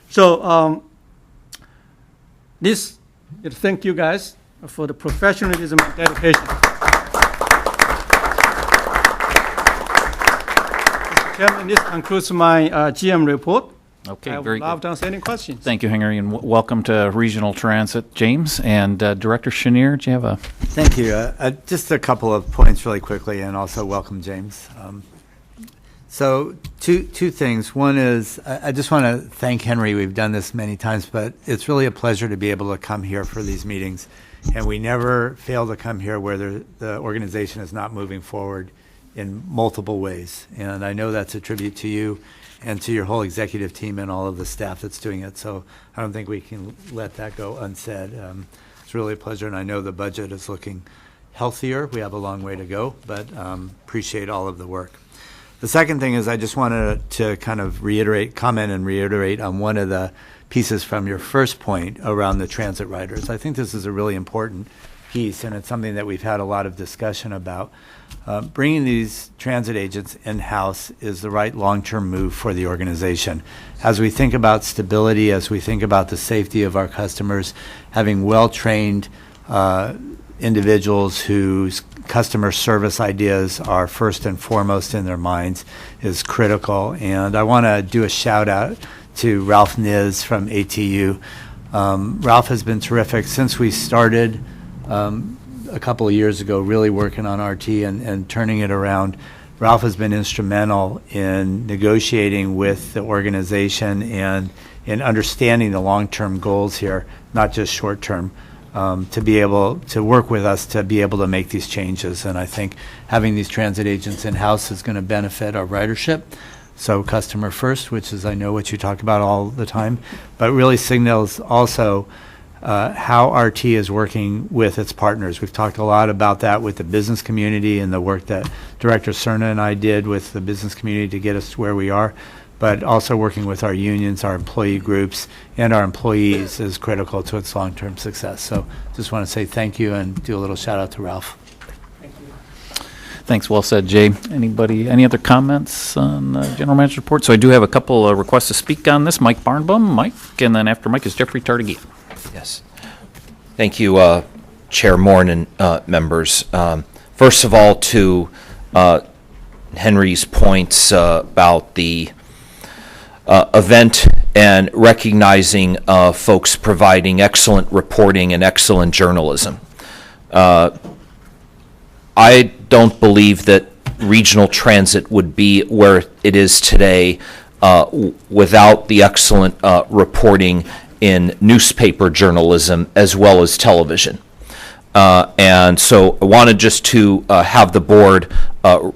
So thank you guys for the professionalism and dedication. Chairman, this concludes my GM report. Okay, I very would love good. to answer any questions. Thank you, Henry, and welcome to Regional Transit, James. And Director Chenier, do you have a... Thank you. Just a couple of points really quickly, and also welcome, James. So two things. One is I just want to thank Henry. We've done this many times, but it's really a pleasure to be able to come here for these meetings. And we never fail to come here where the organization is not moving forward in multiple ways. And I know that's a tribute to you and to your whole executive team and all of the staff that's doing it. So I don't think we can let that go unsaid. It's really a pleasure, and I know the budget is looking healthier. We have a long way to go, but appreciate all of the work. The second thing is I just wanted to kind of comment and reiterate on one of the pieces from your first point around the transit riders. I think this is a really important piece, and it's something that we've had a lot of discussion about. Bringing these transit agents in-house is the right long-term move for the organization. As we think about stability, as we think about the safety of our customers, having well-trained individuals whose customer service ideas are first and foremost in their minds is critical. And I want to do a shout out to Ralph Niz from ATU. Ralph has been terrific since we started a couple of years ago, really working on RT and turning it around. Ralph has been instrumental in negotiating with the organization and in understanding the long-term goals here, not just short-term, to be able to work with us to be able to make these changes. And I think having these transit agents in-house is going to benefit our ridership. So customer first, which is I know what you talk about all the time, but really signals also how RT is working with its partners. We've talked a lot about that with the business community and the work that Director Cerna and I did with the business community to get us to where we are, but also working with our unions, our employee groups, and our employees is critical to its long-term success. So just want to say thank you and do a little shout out to Ralph. Thanks, well said, Jay. Any other comments on the General Manager's report? So I do have a couple of requests to speak on this. Mike Barnbaum, Mike, and then after Mike is Jeffrey Tardigia. Yes. Thank you, Chair Moore and members. First of all, to Henry's points about the event and recognizing folks providing excellent reporting and excellent journalism. I don't believe that regional transit would be where it is today without the excellent reporting in newspaper journalism as well as television. And so I wanted just to have the board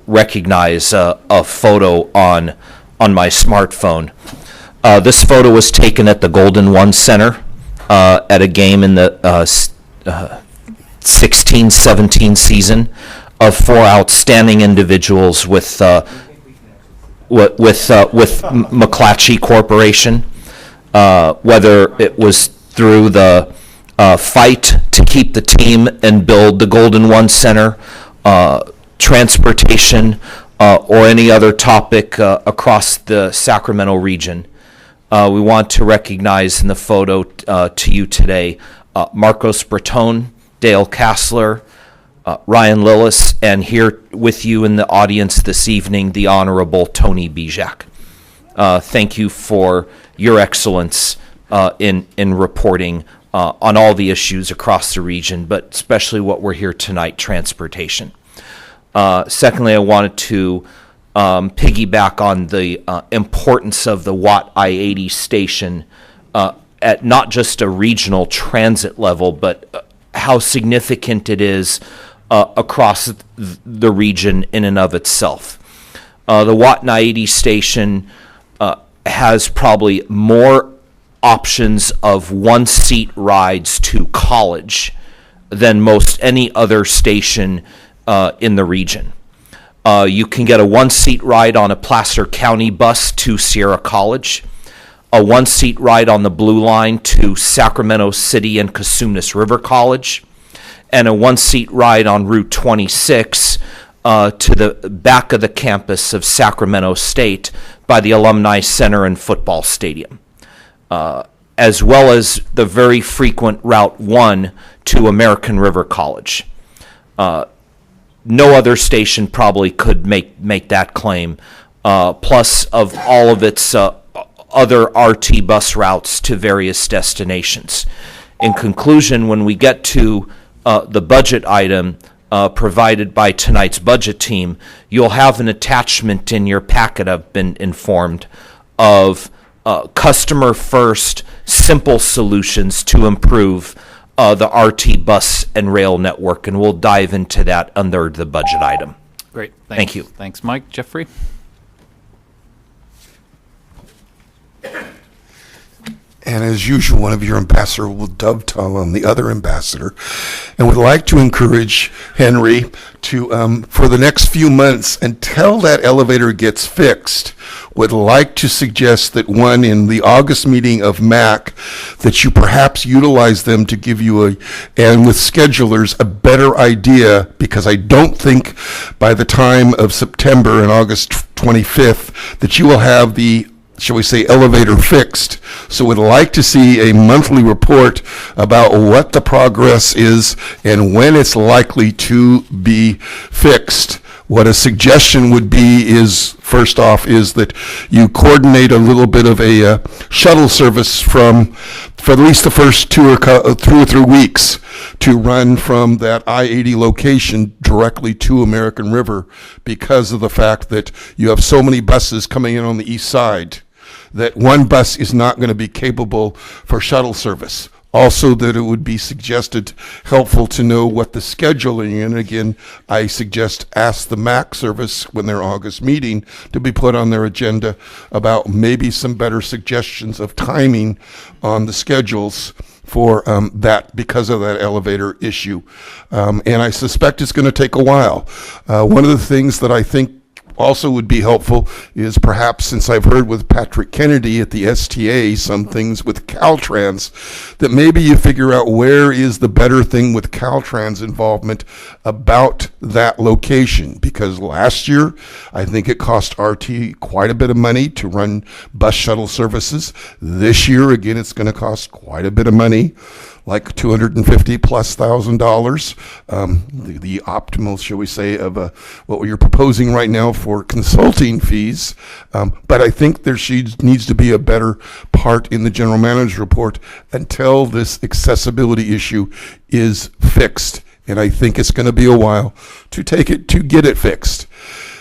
recognize a photo on my smartphone. This photo was taken at the Golden One Center at a game in the 16-17 season of 4 outstanding individuals with McClatchy Corporation, whether it was through the fight to keep the team and build the Golden One Center, transportation, or any other topic across the Sacramento region. We want to recognize in the photo to you today Marcos Bertone, Dale Kassler, Ryan Lillis, and here with you in the audience this evening, the Honorable Tony Bijak. Thank you for your excellence in reporting on all the issues across the region, but especially what we're here tonight, transportation. Secondly, I wanted to piggyback on the importance of the Watt I-80 station at not just a regional transit level, but how significant it is across the region in and of itself. The Watt I-80 station has probably more options of one-seat rides to college than most any other station in the region. You can get a one-seat ride on a Placer County bus to Sierra College, a one-seat ride on the Blue Line to Sacramento City and Cosumnes River College, and a one-seat ride on Route 26 to the back of the campus of Sacramento State by the Alumni Center and Football Stadium, as well as the very frequent Route 1 to American River College. No other station probably could make that claim, plus of all of its other RT bus routes to various destinations. In conclusion, when we get to the budget item provided by tonight's budget team, you'll have an attachment in your packet, I've been informed, of customer first, simple solutions to improve the RT bus and rail network, and we'll dive into that under the budget item. Great. Thank you. Thanks, Mike. Jeffrey? And as usual, one of your ambassador will dovetail on the other ambassador, and would like to encourage Henry to, for the next few months, until that elevator gets fixed, would like to suggest that one in the August meeting of MAC, that you perhaps utilize them to give you and with schedulers, a better idea, because I don't think by the time of September and August 25th that you will have the, shall we say, elevator fixed. So would like to see a monthly report about what the progress is and when it's likely to be fixed. What a suggestion would be is, first off, is that you coordinate a little bit of a shuttle service for at least the first 2 or 3 weeks to run from that I-80 location directly to American River, because of the fact that you have so many buses coming in on the east side that one bus is not going to be capable for shuttle service. Also, that it would be helpful to know what the scheduling, and again, I suggest ask the MAC service when their August meeting to be put on their agenda about maybe some better suggestions of timing on the schedules for that, because of that elevator issue. And I suspect it's going to take a while. One of the things that I think also would be helpful is perhaps, since I've heard with Patrick Kennedy at the STA some things with Caltrans, that maybe you figure out where is the better thing with Caltrans involvement about that location. Because last year, I think it cost RT quite a bit of money to run bus shuttle services. This year, again, it's going to cost quite a bit of money, like $250,000+. The optimal, shall we say, of what you're proposing right now for consulting fees. But I think there needs to be a better part in the general manager's report until this accessibility issue is fixed. And I think it's going to be a while to get it fixed.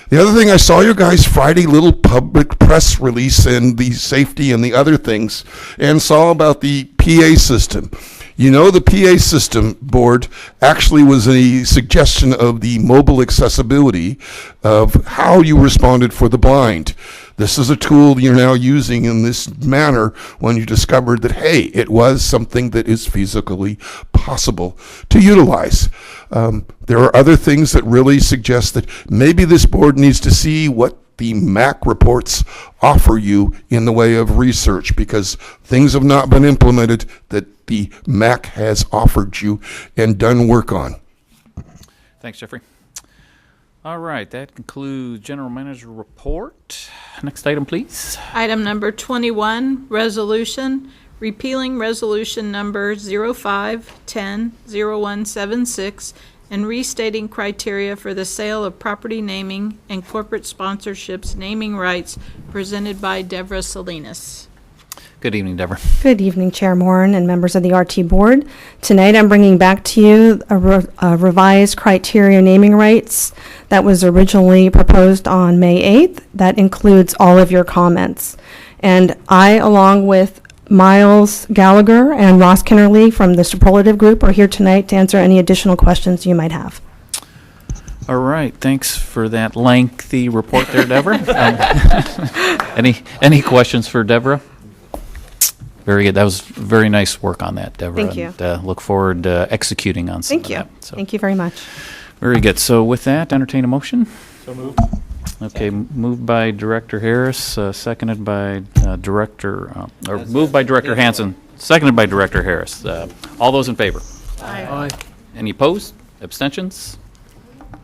The other thing, I saw your guys' Friday little public press release and the safety and the other things, and saw about the PA system. You know, the PA system board actually was a suggestion of the mobile accessibility of how you responded for the blind. This is a tool you're now using in this manner when you discovered that, hey, it was something that is feasibly possible to utilize. There are other things that really suggest that maybe this board needs to see what the MAC reports offer you in the way of research, because things have not been implemented that the MAC has offered you and done work on. Thanks, Jeffrey. All right, that concludes General Manager report. Next item, please. Item number 21, resolution, repealing resolution number 0510-0176 and restating criteria for the sale of property naming and corporate sponsorships naming rights presented by Deborah Salinas. Good evening, Deborah. Good evening, Chair Moran and members of the RT Board. Tonight I'm bringing back to you a revised criteria naming rights that was originally proposed on May 8th. That includes all of your comments. And I, along with Miles Gallagher and Ross Kennerly from the Superlative Group, are here tonight to answer any additional questions you might have. All right, thanks for that lengthy report there, Deborah. Any questions for Deborah? Very good. That was very nice work on that, Deborah. Thank you. And, look forward to executing on some Thank you. of that. So, Thank you very much. very good. So with that, entertain a motion. So moved. Okay, moved by Director Harris, seconded by moved by Director Hanson, seconded by Director Harris. All those in favor? Aye. Any opposed? Abstentions?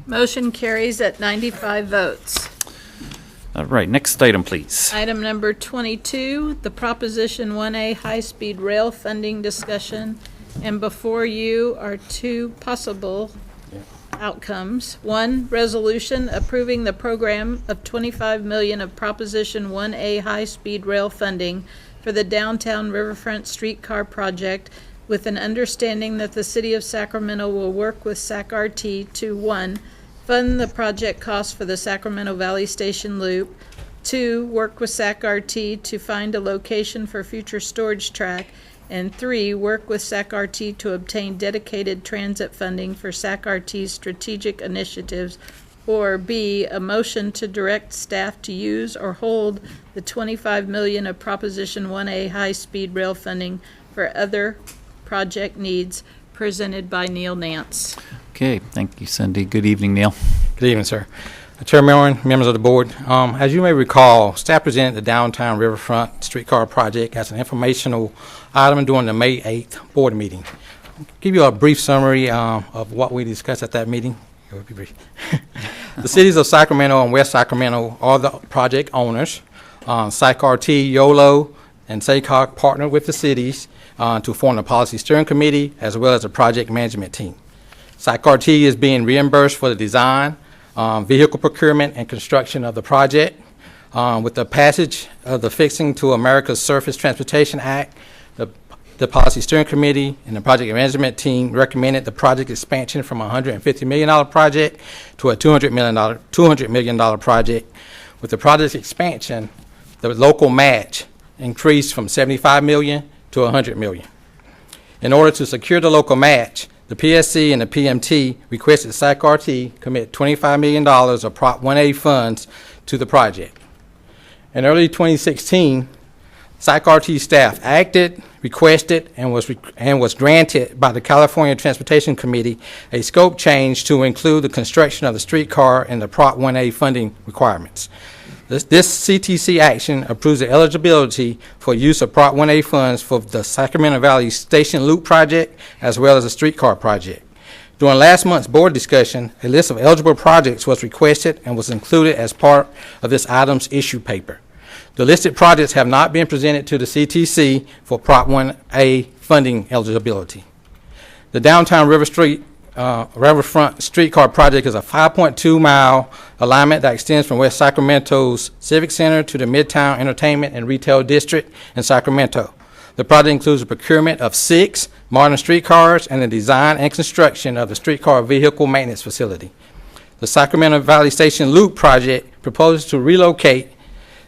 Motion carries at 95 votes. All right, next item, please. Item number 22, the Proposition 1A high-speed rail funding discussion. And before you are two possible outcomes. One, resolution approving the program of $25 million of Proposition 1A high-speed rail funding for the downtown riverfront streetcar project, with an understanding that the City of Sacramento will work with SAC-RT to, 1, fund the project costs for the Sacramento Valley Station Loop, 2, work with SAC-RT to find a location for future storage track, and 3, work with SAC-RT to obtain dedicated transit funding for SAC-RT's strategic initiatives, or B, a motion to direct staff to use or hold the $25 million of Proposition 1A high-speed rail funding for other project needs, presented by Neil Nance. Okay, thank you, Cindy. Good evening, Neil. Good evening, sir. Chair Moran, members of the board. As you may recall, staff presented the downtown riverfront streetcar project as an informational item during the May 8th board meeting. I'll give you a brief summary of what we discussed at that meeting. It will be brief. The cities of Sacramento and West Sacramento are the project owners. SAC-RT, YOLO, and SACOG partnered with the cities to form the policy steering committee as well as the project management team. SAC-RT is being reimbursed for the design, vehicle procurement, and construction of the project. With the passage of the Fixing to America's Surface Transportation Act, the Policy Steering Committee and the project management team recommended the project expansion from a $150 million project to a $200 million project. With the project expansion, the local match increased from $75 million to $100 million. In order to secure the local match, the PSC and the PMT requested SAC-RT commit $25 million of Prop 1A funds to the project. In early 2016, SAC-RT staff acted, requested, and was granted by the California Transportation Committee a scope change to include the construction of the streetcar and the Prop 1A funding requirements. This CTC action approves the eligibility for use of Prop 1A funds for the Sacramento Valley Station Loop project as well as the streetcar project. During last month's board discussion, a list of eligible projects was requested and was included as part of this item's issue paper. The listed projects have not been presented to the CTC for Prop 1A funding eligibility. The downtown riverfront streetcar project is a 5.2-mile alignment that extends from West Sacramento's Civic Center to the Midtown Entertainment and Retail District in Sacramento. The project includes the procurement of 6 modern streetcars and the design and construction of the streetcar vehicle maintenance facility. The Sacramento Valley Station Loop project proposes to relocate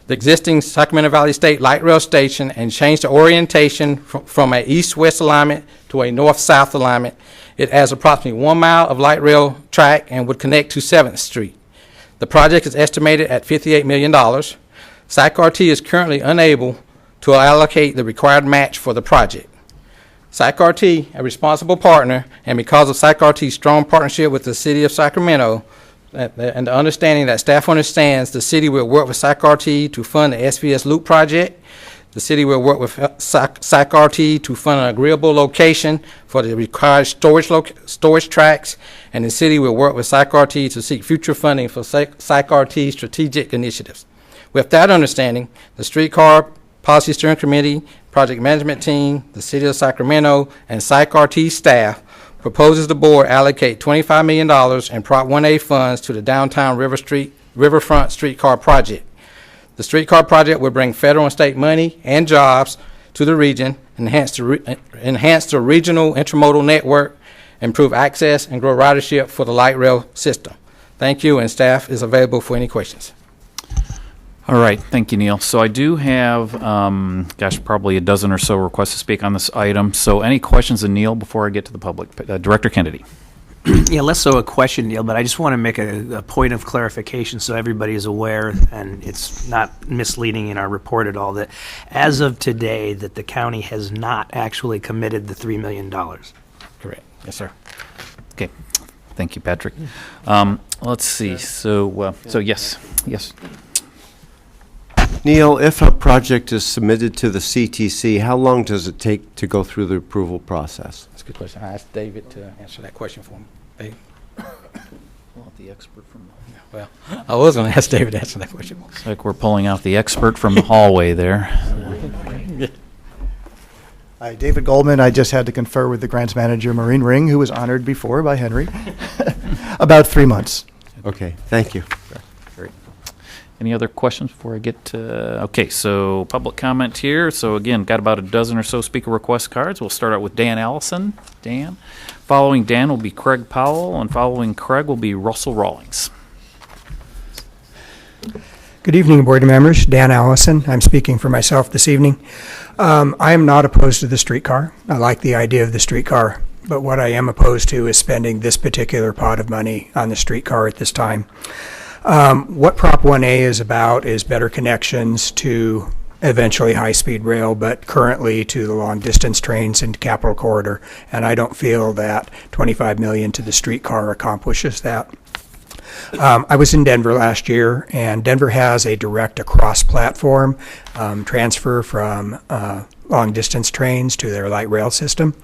the existing Sacramento Valley State Light Rail Station and change the orientation from a east-west alignment to a north-south alignment. It adds approximately 1 mile of light rail track and would connect to 7th Street. The project is estimated at $58 million. SAC-RT is currently unable to allocate the required match for the project. SAC-RT, a responsible partner, and because of SAC-RT's strong partnership with the City of Sacramento, and the understanding that staff understands, the city will work with SAC-RT to fund the SVS Loop project. The city will work with SAC-RT to fund an agreeable location for the required storage tracks, and the city will work with SAC-RT to seek future funding for SAC-RT strategic initiatives. With that understanding, the Streetcar Policy Steering Committee, Project Management Team, the City of Sacramento, and SAC-RT staff proposes the board allocate $25 million in Prop 1A funds to the downtown Riverfront Streetcar Project. The streetcar project will bring federal and state money and jobs to the region, enhance the regional intermodal network, improve access, and grow ridership for the light rail system. Thank you, and staff is available for any questions. All right, thank you, Neil. So I do have, probably a dozen or so requests to speak on this item. So any questions of Neil before I get to the public? Director Kennedy. Yeah, less so a question, Neil, but I just want to make a point of clarification so everybody is aware, and it's not misleading in our report at all, that as of today, that the county has not actually committed the $3 million. Correct. Yes, sir. Okay. Thank you, Patrick. Let's see. So yes. Neil, if a project is submitted to the CTC, how long does it take to go through the approval process? That's a good question. I asked David to answer that question for me. Dave? The expert from Well, I was going to ask David to answer that question. Looks like we're pulling out the expert from the hallway there. Hi, David Goldman. I just had to confer with the grants manager, Maureen Ring, who was honored before by Henry. About 3 months. Okay, thank you. Great. Any other questions before I get to, okay, so public comment here. So again, got about a dozen or so speaker request cards. We'll start out with Dan Allison. Dan. Following Dan will be Craig Powell, and following Craig will be Russell Rawlings. Good evening, board members. Dan Allison. I'm speaking for myself this evening. I am not opposed to the streetcar. I like the idea of the streetcar, but what I am opposed to is spending this particular pot of money on the streetcar at this time. What Prop 1A is about is better connections to eventually high-speed rail, but currently to the long-distance trains into Capital Corridor, and I don't feel that $25 million to the streetcar accomplishes that. I was in Denver last year, and Denver has a direct across platform transfer from long-distance trains to their light rail system.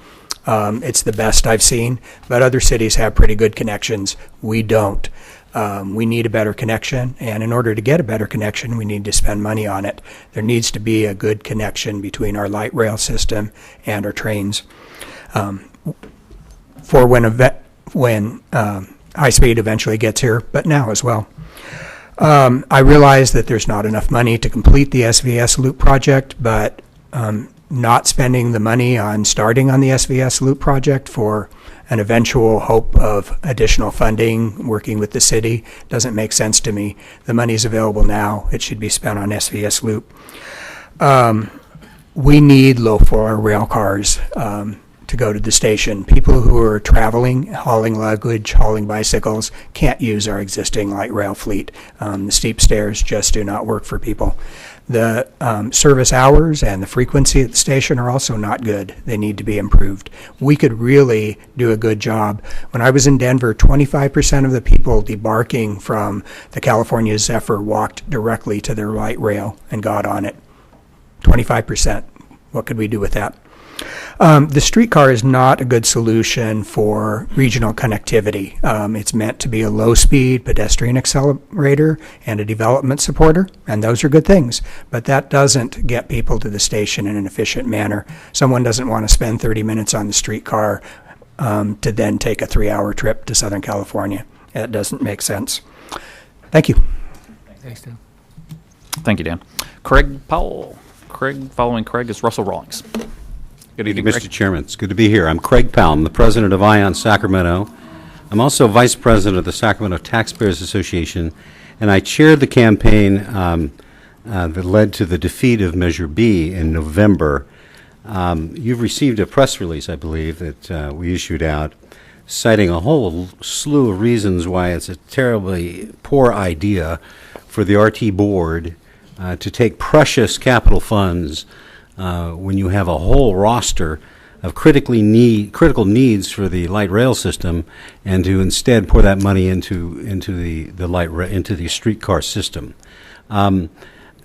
It's the best I've seen, but other cities have pretty good connections. We don't. We need a better connection, and in order to get a better connection, we need to spend money on it. There needs to be a good connection between our light rail system and our trains for when high speed eventually gets here, but now as well. I realize that there's not enough money to complete the SVS Loop project, but not spending the money on starting on the SVS Loop project for an eventual hope of additional funding, working with the city, doesn't make sense to me. The money is available now. It should be spent on SVS Loop. We need low-floor rail cars to go to the station. People who are traveling, hauling luggage, hauling bicycles, can't use our existing light rail fleet. The steep stairs just do not work for people. The service hours and the frequency at the station are also not good. They need to be improved. We could really do a good job. When I was in Denver, 25% of the people debarking from the California Zephyr walked directly to their light rail and got on it. 25%. What could we do with that? The streetcar is not a good solution for regional connectivity. It's meant to be a low-speed pedestrian accelerator and a development supporter, and those are good things. But that doesn't get people to the station in an efficient manner. Someone doesn't want to spend 30 minutes on the streetcar to then take a 3-hour trip to Southern California. It doesn't make sense. Thank you. Thanks, Dan. Thank you, Dan. Craig Powell. Following Craig is Russell Rawlings. Good evening, Mr. Chairman. It's good to be here. I'm Craig Powell. I'm the president of ION Sacramento. I'm also vice president of the Sacramento Taxpayers Association, and I chaired the campaign that led to the defeat of Measure B in November. You've received a press release, I believe, that we issued out, citing a whole slew of reasons why it's a terribly poor idea for the RT board to take precious capital funds when you have a whole roster of critical needs for the light rail system, and to instead pour that money into the streetcar system.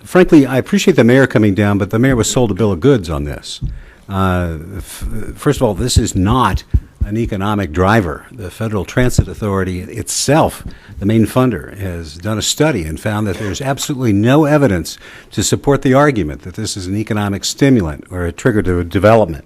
Frankly, I appreciate the mayor coming down, but the mayor was sold a bill of goods on this. First of all, this is not an economic driver. The Federal Transit Authority itself, the main funder, has done a study and found that there's absolutely no evidence to support the argument that this is an economic stimulant or a trigger to development.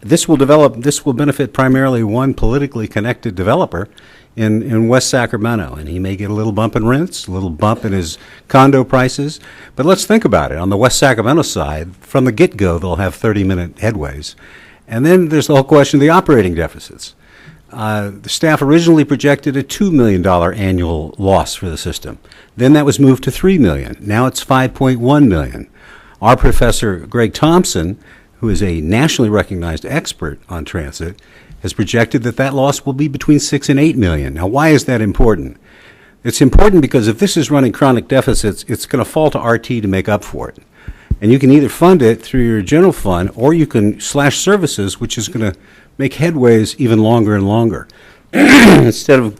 This will benefit primarily one politically connected developer in West Sacramento, and he may get a little bump in rents, a little bump in his condo prices. But let's think about it. On the West Sacramento side, from the get-go, they'll have 30-minute headways. And then there's the whole question of the operating deficits. The staff originally projected a $2 million annual loss for the system. Then that was moved to $3 million. Now it's $5.1 million. Our professor, Greg Thompson, who is a nationally recognized expert on transit, has projected that that loss will be between $6 and $8 million. Now, why is that important? It's important because if this is running chronic deficits, it's going to fall to RT to make up for it. And you can either fund it through your general fund, or you can slash services, which is going to make headways even longer and longer. Instead of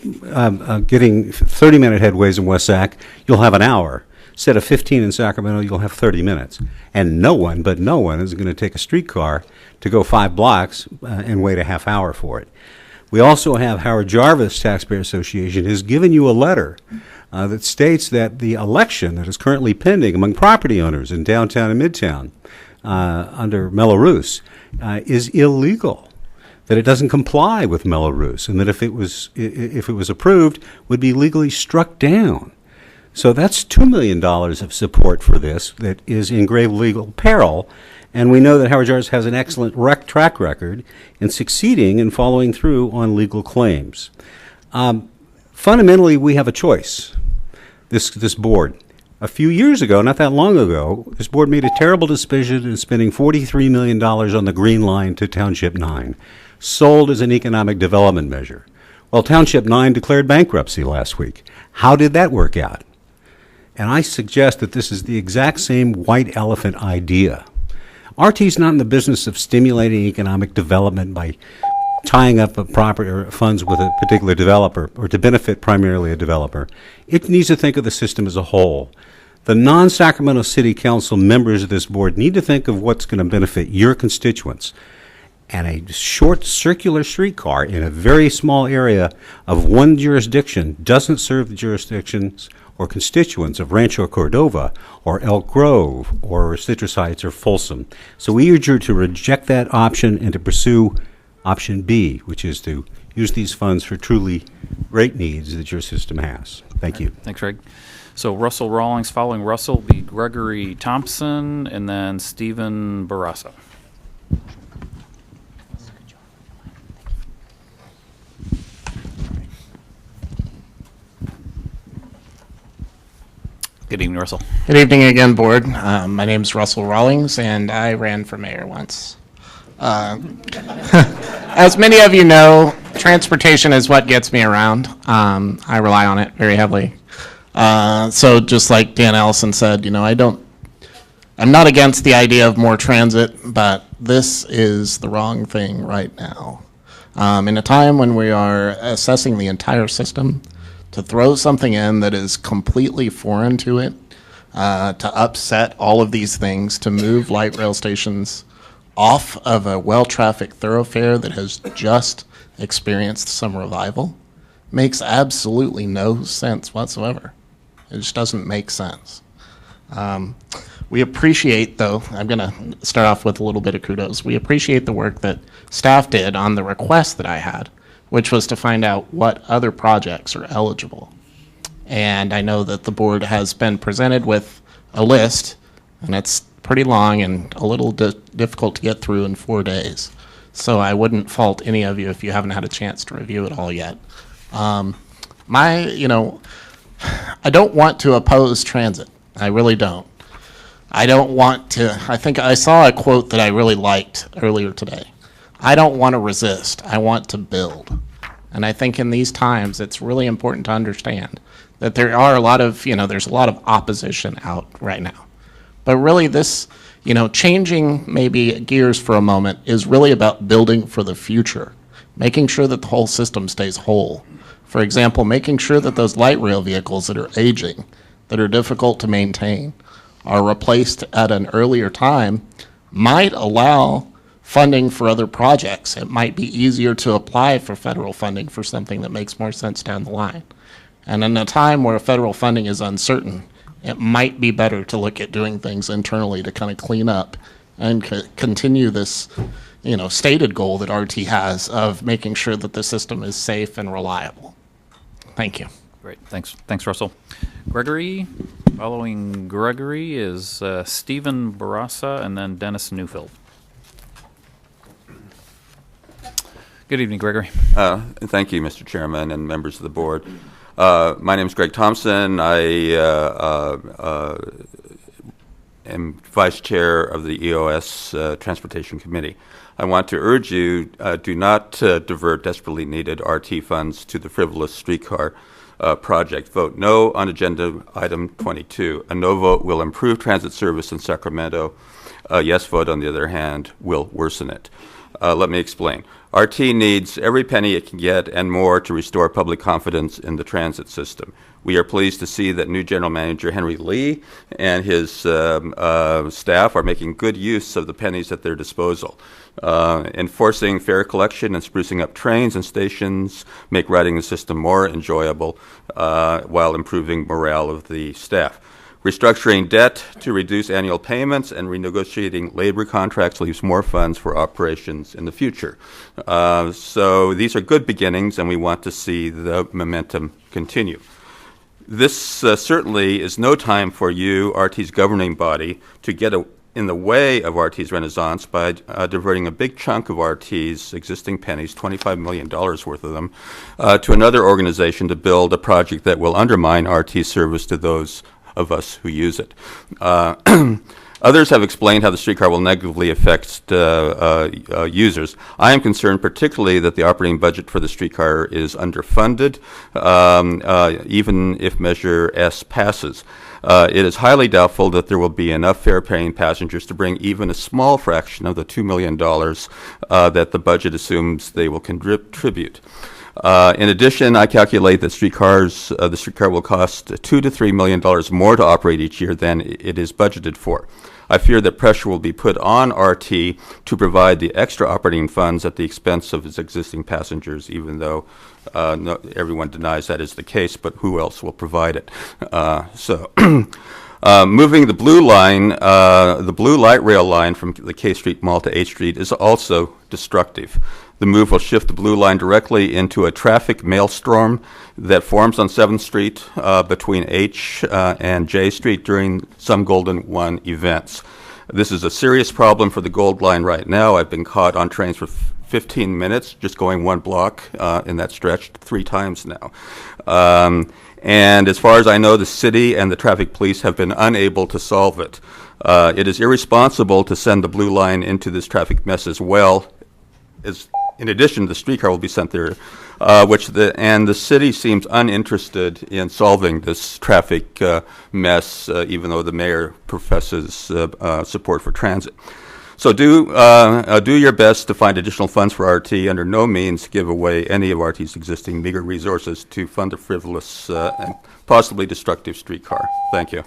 getting 30-minute headways in West Sac, you'll have an hour. Instead of 15 in Sacramento, you'll have 30 minutes. And no one is going to take a streetcar to go 5 blocks and wait a half hour for it. We also have Howard Jarvis Taxpayer Association has given you a letter that states that the election that is currently pending among property owners in downtown and midtown under Mello-Roos is illegal, that it doesn't comply with Mello-Roos, and that if it was approved, would be legally struck down. So that's $2 million of support for this that is in grave legal peril, and we know that Howard Jarvis has an excellent track record in succeeding in following through on legal claims. Fundamentally, we have a choice, this board. A few years ago, not that long ago, this board made a terrible decision in spending $43 million on the Green Line to Township 9, sold as an economic development measure. Well, Township 9 declared bankruptcy last week. How did that work out? And I suggest that this is the exact same white elephant idea. RT's not in the business of stimulating economic development by tying up funds with a particular developer, or to benefit primarily a developer. It needs to think of the system as a whole. The non-Sacramento City Council members of this board need to think of what's going to benefit your constituents. And a short circular streetcar in a very small area of one jurisdiction doesn't serve the jurisdictions or constituents of Rancho Cordova or Elk Grove or Citrus Heights or Folsom. So we urge you to reject that option and to pursue option B, which is to use these funds for truly great needs that your system has. Thank you. Thanks, Greg. So Russell Rawlings, following Russell will be Gregory Thompson and then Stephen Barrasso. Good evening, Russell. Good evening again, board. My name's Russell Rawlings, and I ran for mayor once. As many of you know, transportation is what gets me around. I rely on it very heavily. So just like Dan Ellison said, I'm not against the idea of more transit, but this is the wrong thing right now. In a time when we are assessing the entire system, to throw something in that is completely foreign to it, to upset all of these things, to move light rail stations off of a well-trafficked thoroughfare that has just experienced some revival, makes absolutely no sense whatsoever. It just doesn't make sense. We appreciate, though, I'm going to start off with a little bit of kudos. We appreciate the work that staff did on the request that I had, which was to find out what other projects are eligible. And I know that the board has been presented with a list, and it's pretty long and a little difficult to get through in 4 days. So I wouldn't fault any of you if you haven't had a chance to review it all yet. I don't want to oppose transit. I really don't. I don't want to, I think I saw a quote that I really liked earlier today. I don't want to resist, I want to build. And I think in these times, it's really important to understand that there are a lot of, there's a lot of opposition out right now. But really this, changing maybe gears for a moment is really about building for the future, making sure that the whole system stays whole. For example, making sure that those light rail vehicles that are aging, that are difficult to maintain, are replaced at an earlier time might allow funding for other projects. It might be easier to apply for federal funding for something that makes more sense down the line. And in a time where federal funding is uncertain, it might be better to look at doing things internally to kind of clean up and continue this, stated goal that RT has of making sure that the system is safe and reliable. Thank you. Great. Thanks, Russell. Gregory, following Gregory is Stephen Barassa and then Dennis Newfield. Good evening, Gregory. Thank you, Mr. Chairman and members of the board. My name is Greg Thompson. I am vice chair of the EOS Transportation Committee. I want to urge you, do not divert desperately needed RT funds to the frivolous streetcar project. Vote no on agenda item 22. A no vote will improve transit service in Sacramento. A yes vote, on the other hand, will worsen it. Let me explain. RT needs every penny it can get and more to restore public confidence in the transit system. We are pleased to see that new General Manager Henry Lee and his staff are making good use of the pennies at their disposal. Enforcing fare collection and sprucing up trains and stations make riding the system more enjoyable while improving morale of the staff. Restructuring debt to reduce annual payments and renegotiating labor contracts leaves more funds for operations in the future. So these are good beginnings, and we want to see the momentum continue. This certainly is no time for you, RT's governing body, to get in the way of RT's renaissance by diverting a big chunk of RT's existing pennies, $25 million worth of them, to another organization to build a project that will undermine RT's service to those of us who use it. Others have explained how the streetcar will negatively affect users. I am concerned particularly that the operating budget for the streetcar is underfunded, even if Measure S passes. It is highly doubtful that there will be enough fare-paying passengers to bring even a small fraction of the $2 million that the budget assumes they will contribute. In addition, I calculate that the streetcar will cost $2 to $3 million more to operate each year than it is budgeted for. I fear that pressure will be put on RT to provide the extra operating funds at the expense of its existing passengers, even though everyone denies that is the case, but who else will provide it? Moving the blue line, the blue light rail line from the K Street Mall to H Street is also destructive. The move will shift the blue line directly into a traffic maelstrom that forms on 7th Street between H and J Street during some Golden 1 events. This is a serious problem for the Gold Line right now. I've been caught on trains for 15 minutes just going one block in that stretch 3 times now. And as far as I know, the city and the traffic police have been unable to solve it. It is irresponsible to send the blue line into this traffic mess as well. In addition, the streetcar will be sent there, and the city seems uninterested in solving this traffic mess, even though the mayor professes support for transit. So do your best to find additional funds for RT. Under no means give away any of RT's existing meager resources to fund a frivolous and possibly destructive streetcar. Thank you.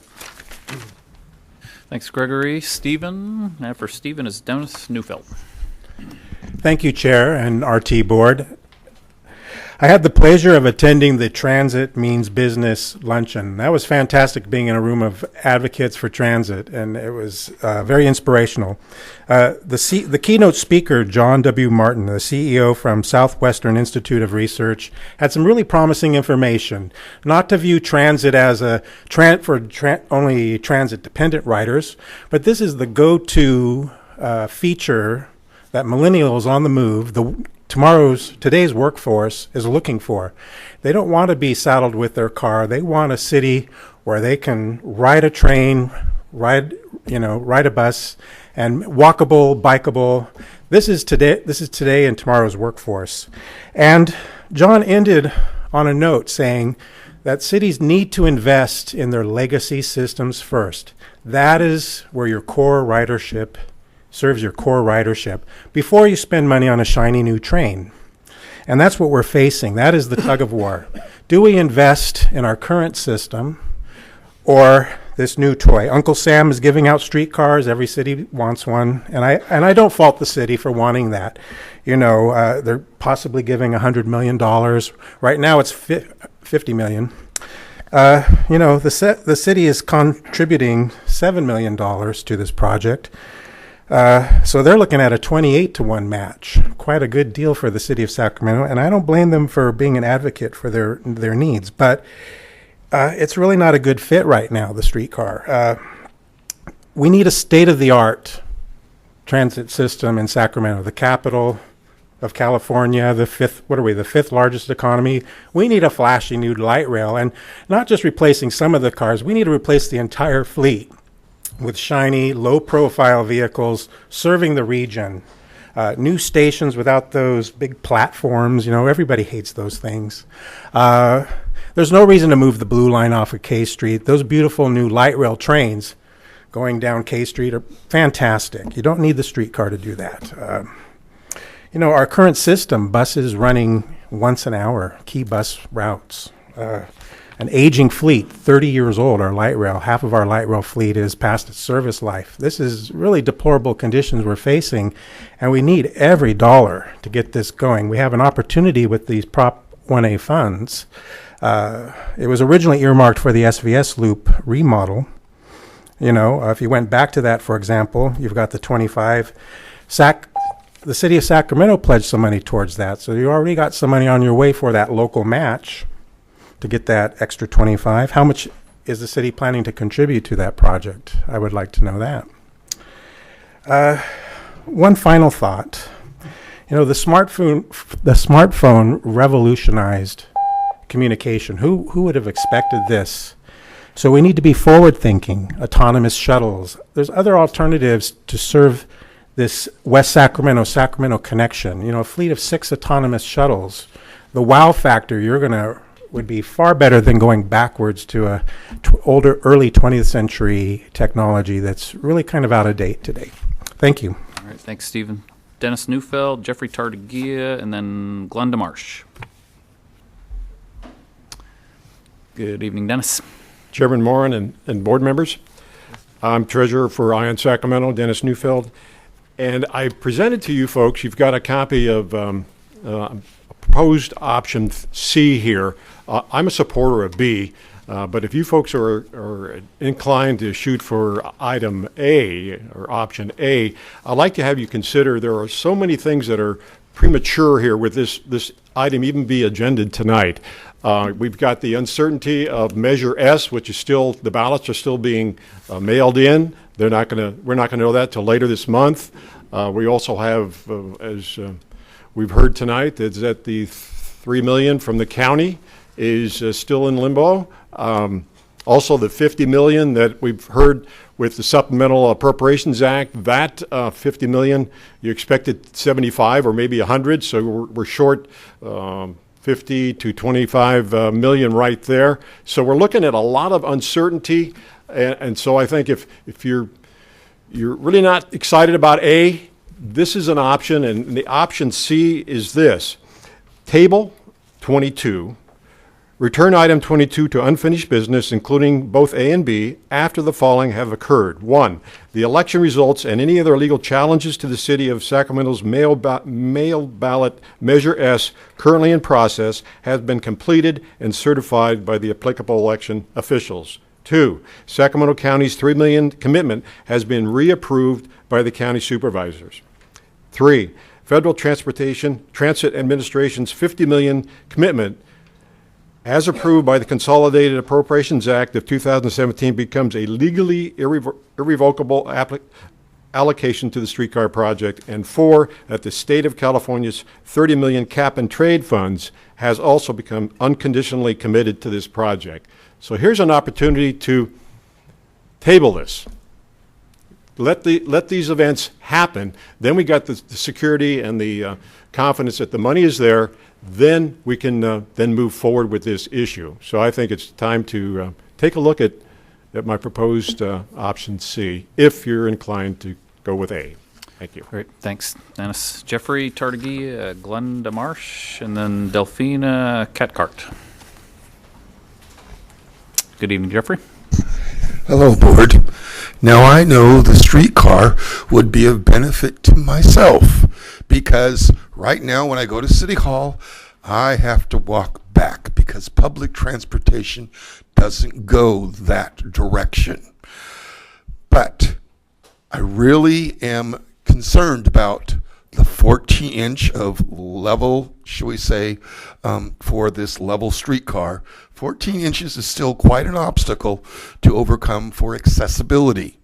Thanks, Gregory. Stephen, after Stephen is Dennis Newfield. Thank you, Chair and RT Board. I had the pleasure of attending the Transit Means Business luncheon. That was fantastic, being in a room of advocates for transit, and it was very inspirational. The keynote speaker, John W. Martin, the CEO from Southwestern Institute of Research, had some really promising information. Not to view transit as only transit-dependent riders, but this is the go-to feature that millennials on the move, today's workforce is looking for. They don't want to be saddled with their car. They want a city where they can ride a train, ride ride a bus, and walkable, bikeable. This is today and tomorrow's workforce. And John ended on a note saying that cities need to invest in their legacy systems first. That is where your core ridership serves your core ridership before you spend money on a shiny new train. And that's what we're facing. That is the tug of war. Do we invest in our current system or this new toy? Uncle Sam is giving out streetcars. Every city wants one. And I don't fault the city for wanting that. They're possibly giving $100 million. Right now it's $50 million. The city is contributing $7 million to this project. So they're looking at a 28-to-1 match. Quite a good deal for the city of Sacramento, and I don't blame them for being an advocate for their needs. But it's really not a good fit right now, the streetcar. We need a state-of-the-art transit system in Sacramento, the capital of California, the fifth largest economy. We need a flashy new light rail, and not just replacing some of the cars. We need to replace the entire fleet with shiny, low-profile vehicles serving the region. New stations without those big platforms. Everybody hates those things. There's no reason to move the blue line off of K Street. Those beautiful new light rail trains going down K Street are fantastic. You don't need the streetcar to do that. Our current system, buses running once an hour, key bus routes. An aging fleet, 30 years old, our light rail. Half of our light rail fleet is past its service life. This is really deplorable conditions we're facing, and we need every dollar to get this going. We have an opportunity with these Prop 1A funds. It was originally earmarked for the SVS loop remodel. If you went back to that, for example, you've got the 25. The city of Sacramento pledged some money towards that, so you already got some money on your way for that local match to get that extra 25. How much is the city planning to contribute to that project? I would like to know that. One final thought. The smartphone revolutionized communication. Who would have expected this? So we need to be forward-thinking. Autonomous shuttles. There's other alternatives to serve this West Sacramento connection. A fleet of 6 autonomous shuttles. The wow factor would be far better than going backwards to a early 20th century technology that's really kind of out of date today. Thank you. All right, thanks, Stephen. Dennis Neufeld, Jeffrey Tartagia, and then Glenda Marsh. Good evening, Dennis. Chairman Moran and board members. I'm treasurer for Ion Sacramento, Dennis Neufeld. And I presented to you folks, you've got a copy of proposed option C here. I'm a supporter of B, but if you folks are inclined to shoot for item A or option A, I'd like to have you consider there are so many things that are premature here with this item even be agended tonight. We've got the uncertainty of Measure S, which is still, the ballots are still being mailed in. We're not going to know that till later this month. We also have, as we've heard tonight, is that the $3 million from the county is still in limbo. Also, the $50 million that we've heard with the Supplemental Appropriations Act, that $50 million, you expected 75 or maybe 100, so we're short 50 to 25 million right there. So we're looking at a lot of uncertainty, and so I think if you're really not excited about A, this is an option, and the option C is this. Table 22, return item 22 to unfinished business, including both A and B, after the following have occurred. 1, the election results and any other legal challenges to the city of Sacramento's mail ballot Measure S currently in process has been completed and certified by the applicable election officials. 2, Sacramento County's $3 million commitment has been reapproved by the county supervisors. 3, Federal Transit Administration's $50 million commitment, as approved by the Consolidated Appropriations Act of 2017, becomes a legally irrevocable allocation to the streetcar project. And 4, that the state of California's $30 million cap and trade funds has also become unconditionally committed to this project. So here's an opportunity to table this. let these events happen. Then we got the security and the confidence that the money is there. Then we can then move forward with this issue. So I think it's time to take a look at my proposed option C, if you're inclined to go with A. Thank you. Great, thanks, Dennis. Jeffrey, Tardigui, Glenda Marsh, and then Delphina Cathcart. Good evening, Jeffrey. Hello, Board. Now, I know the streetcar would be of benefit to myself because right now when I go to City Hall, I have to walk back because public transportation doesn't go that direction. But I really am concerned about the 14-inch of level, shall we say, for this level streetcar. 14 inches is still quite an obstacle to overcome for accessibility,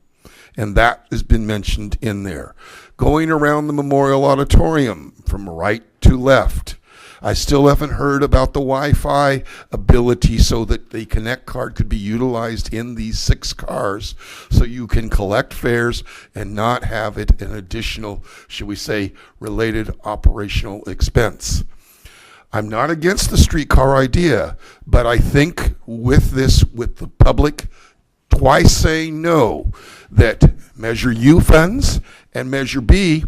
and that has been mentioned in there. Going around the Memorial Auditorium from right to left, I still haven't heard about the Wi-Fi ability so that the Connect card could be utilized in these 6 cars so you can collect fares and not have it an additional, should we say, related operational expense. I'm not against the streetcar idea, but I think with the public twice saying no, that Measure U funds and Measure B,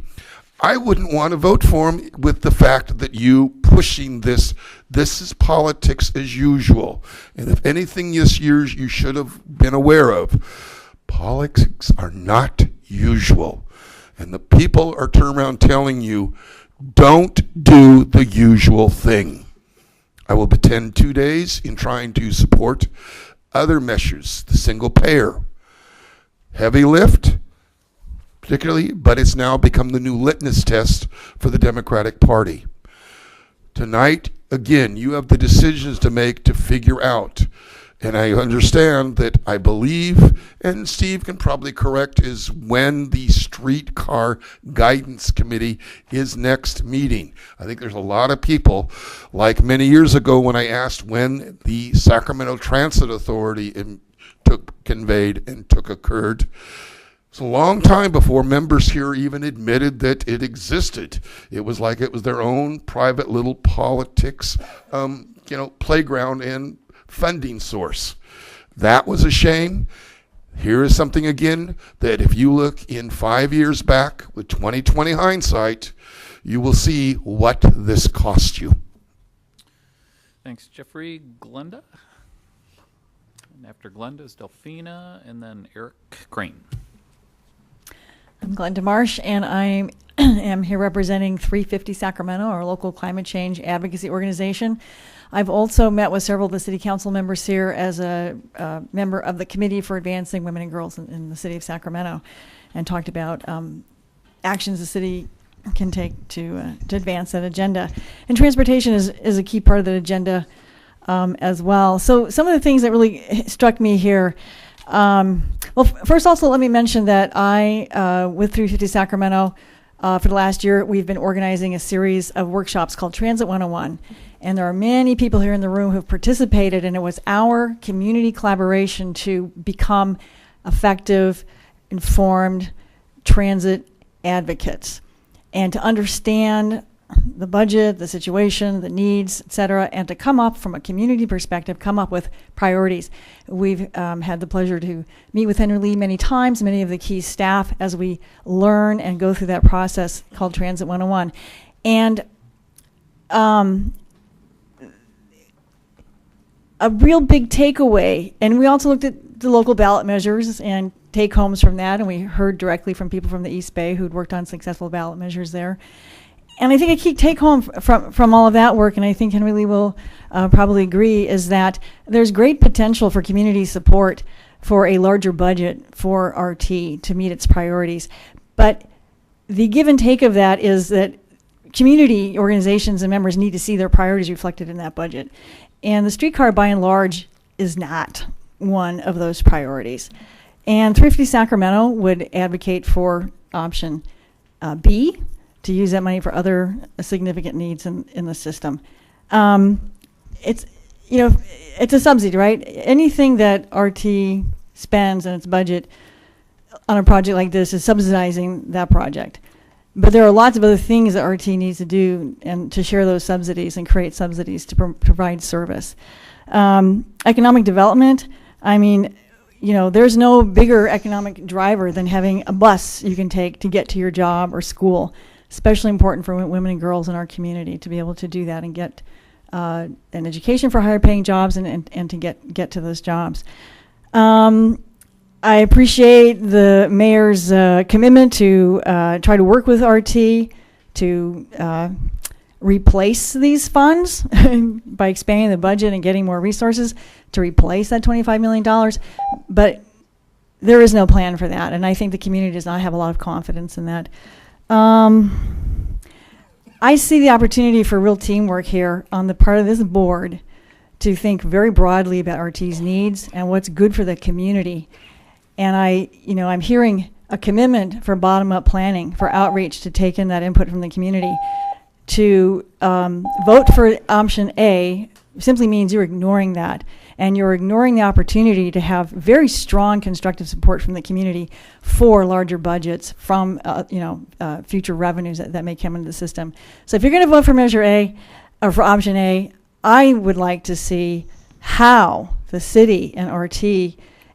I wouldn't want to vote for them with the fact that you pushing this is politics as usual. And if anything this year you should have been aware of, politics are not usual. And the people are turning around telling you, don't do the usual thing. I will attend 2 days in trying to support other measures, the single payer, heavy lift, particularly, but it's now become the new litmus test for the Democratic Party. Tonight, again, you have the decisions to make to figure out, and I understand that I believe, and Steve can probably correct, is when the Streetcar Guidance Committee is next meeting. I think there's a lot of people, like many years ago when I asked when the Sacramento Transit Authority occurred. It's a long time before members here even admitted that it existed. It was like it was their own private little politics, playground and funding source. That was a shame. Here is something again that if you look in 5 years back with 20/20 hindsight, you will see what this cost you. Thanks, Jeffrey. Glenda? And after Glenda is Delphina, and then Eric Crane. I'm Glenda Marsh, and I am here representing 350 Sacramento, our local climate change advocacy organization. I've also met with several of the city council members here as a member of the Committee for Advancing Women and Girls in the city of Sacramento, and talked about actions the city can take to advance that agenda. And transportation is a key part of that agenda as well. So some of the things that really struck me here. First, also, let me mention that I, with 350 Sacramento, for the last year, we've been organizing a series of workshops called Transit 101. And there are many people here in the room who've participated, and it was our community collaboration to become effective, informed transit advocates and to understand the budget, the situation, the needs, et cetera, and to come up from a community perspective, come up with priorities. We've had the pleasure to meet with Henry Lee many times, many of the key staff, as we learn and go through that process called Transit 101. And a real big takeaway, and we also looked at the local ballot measures and take homes from that, and we heard directly from people from the East Bay who'd worked on successful ballot measures there. And I think a key take home from all of that work, and I think Henry Lee will probably agree, is that there's great potential for community support for a larger budget for RT to meet its priorities. But the give and take of that is that community organizations and members need to see their priorities reflected in that budget. And the streetcar, by and large, is not one of those priorities. And 350 Sacramento would advocate for option B, to use that money for other significant needs in the system. It's a subsidy, right? Anything that RT spends in its budget, on a project like this is subsidizing that project. But there are lots of other things that RT needs to do and to share those subsidies and create subsidies to provide service. Economic development, I mean, you know, there's no bigger economic driver than having a bus you can take to get to your job or school. Especially important for women and girls in our community to be able to do that and get an education for higher paying jobs and to get to those jobs. I appreciate the mayor's commitment to try to work with RT to replace these funds by expanding the budget and getting more resources to replace that $25 million. But there is no plan for that, and I think the community does not have a lot of confidence in that. I see the opportunity for real teamwork here on the part of this board to think very broadly about RT's needs and what's good for the community. And I'm hearing a commitment for bottom-up planning, for outreach to take in that input from the community. To vote for option A simply means you're ignoring that, and you're ignoring the opportunity to have very strong constructive support from the community for larger budgets from future revenues that may come into the system. So if you're going to vote for measure A or for option A, I would like to see how the city and RT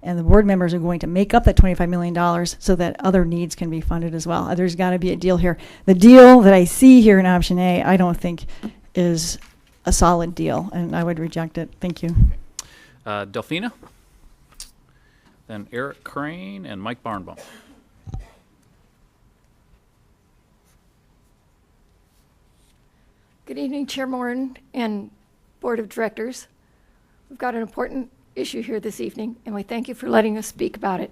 and the board members are going to make up that $25 million so that other needs can be funded as well. There's got to be a deal here. The deal that I see here in option A, I don't think is a solid deal, and I would reject it. Thank you. Delphina, then Eric Crane and Mike Barnbaum. Good evening, Chair Moran and Board of Directors. We've got an important issue here this evening, and we thank you for letting us speak about it.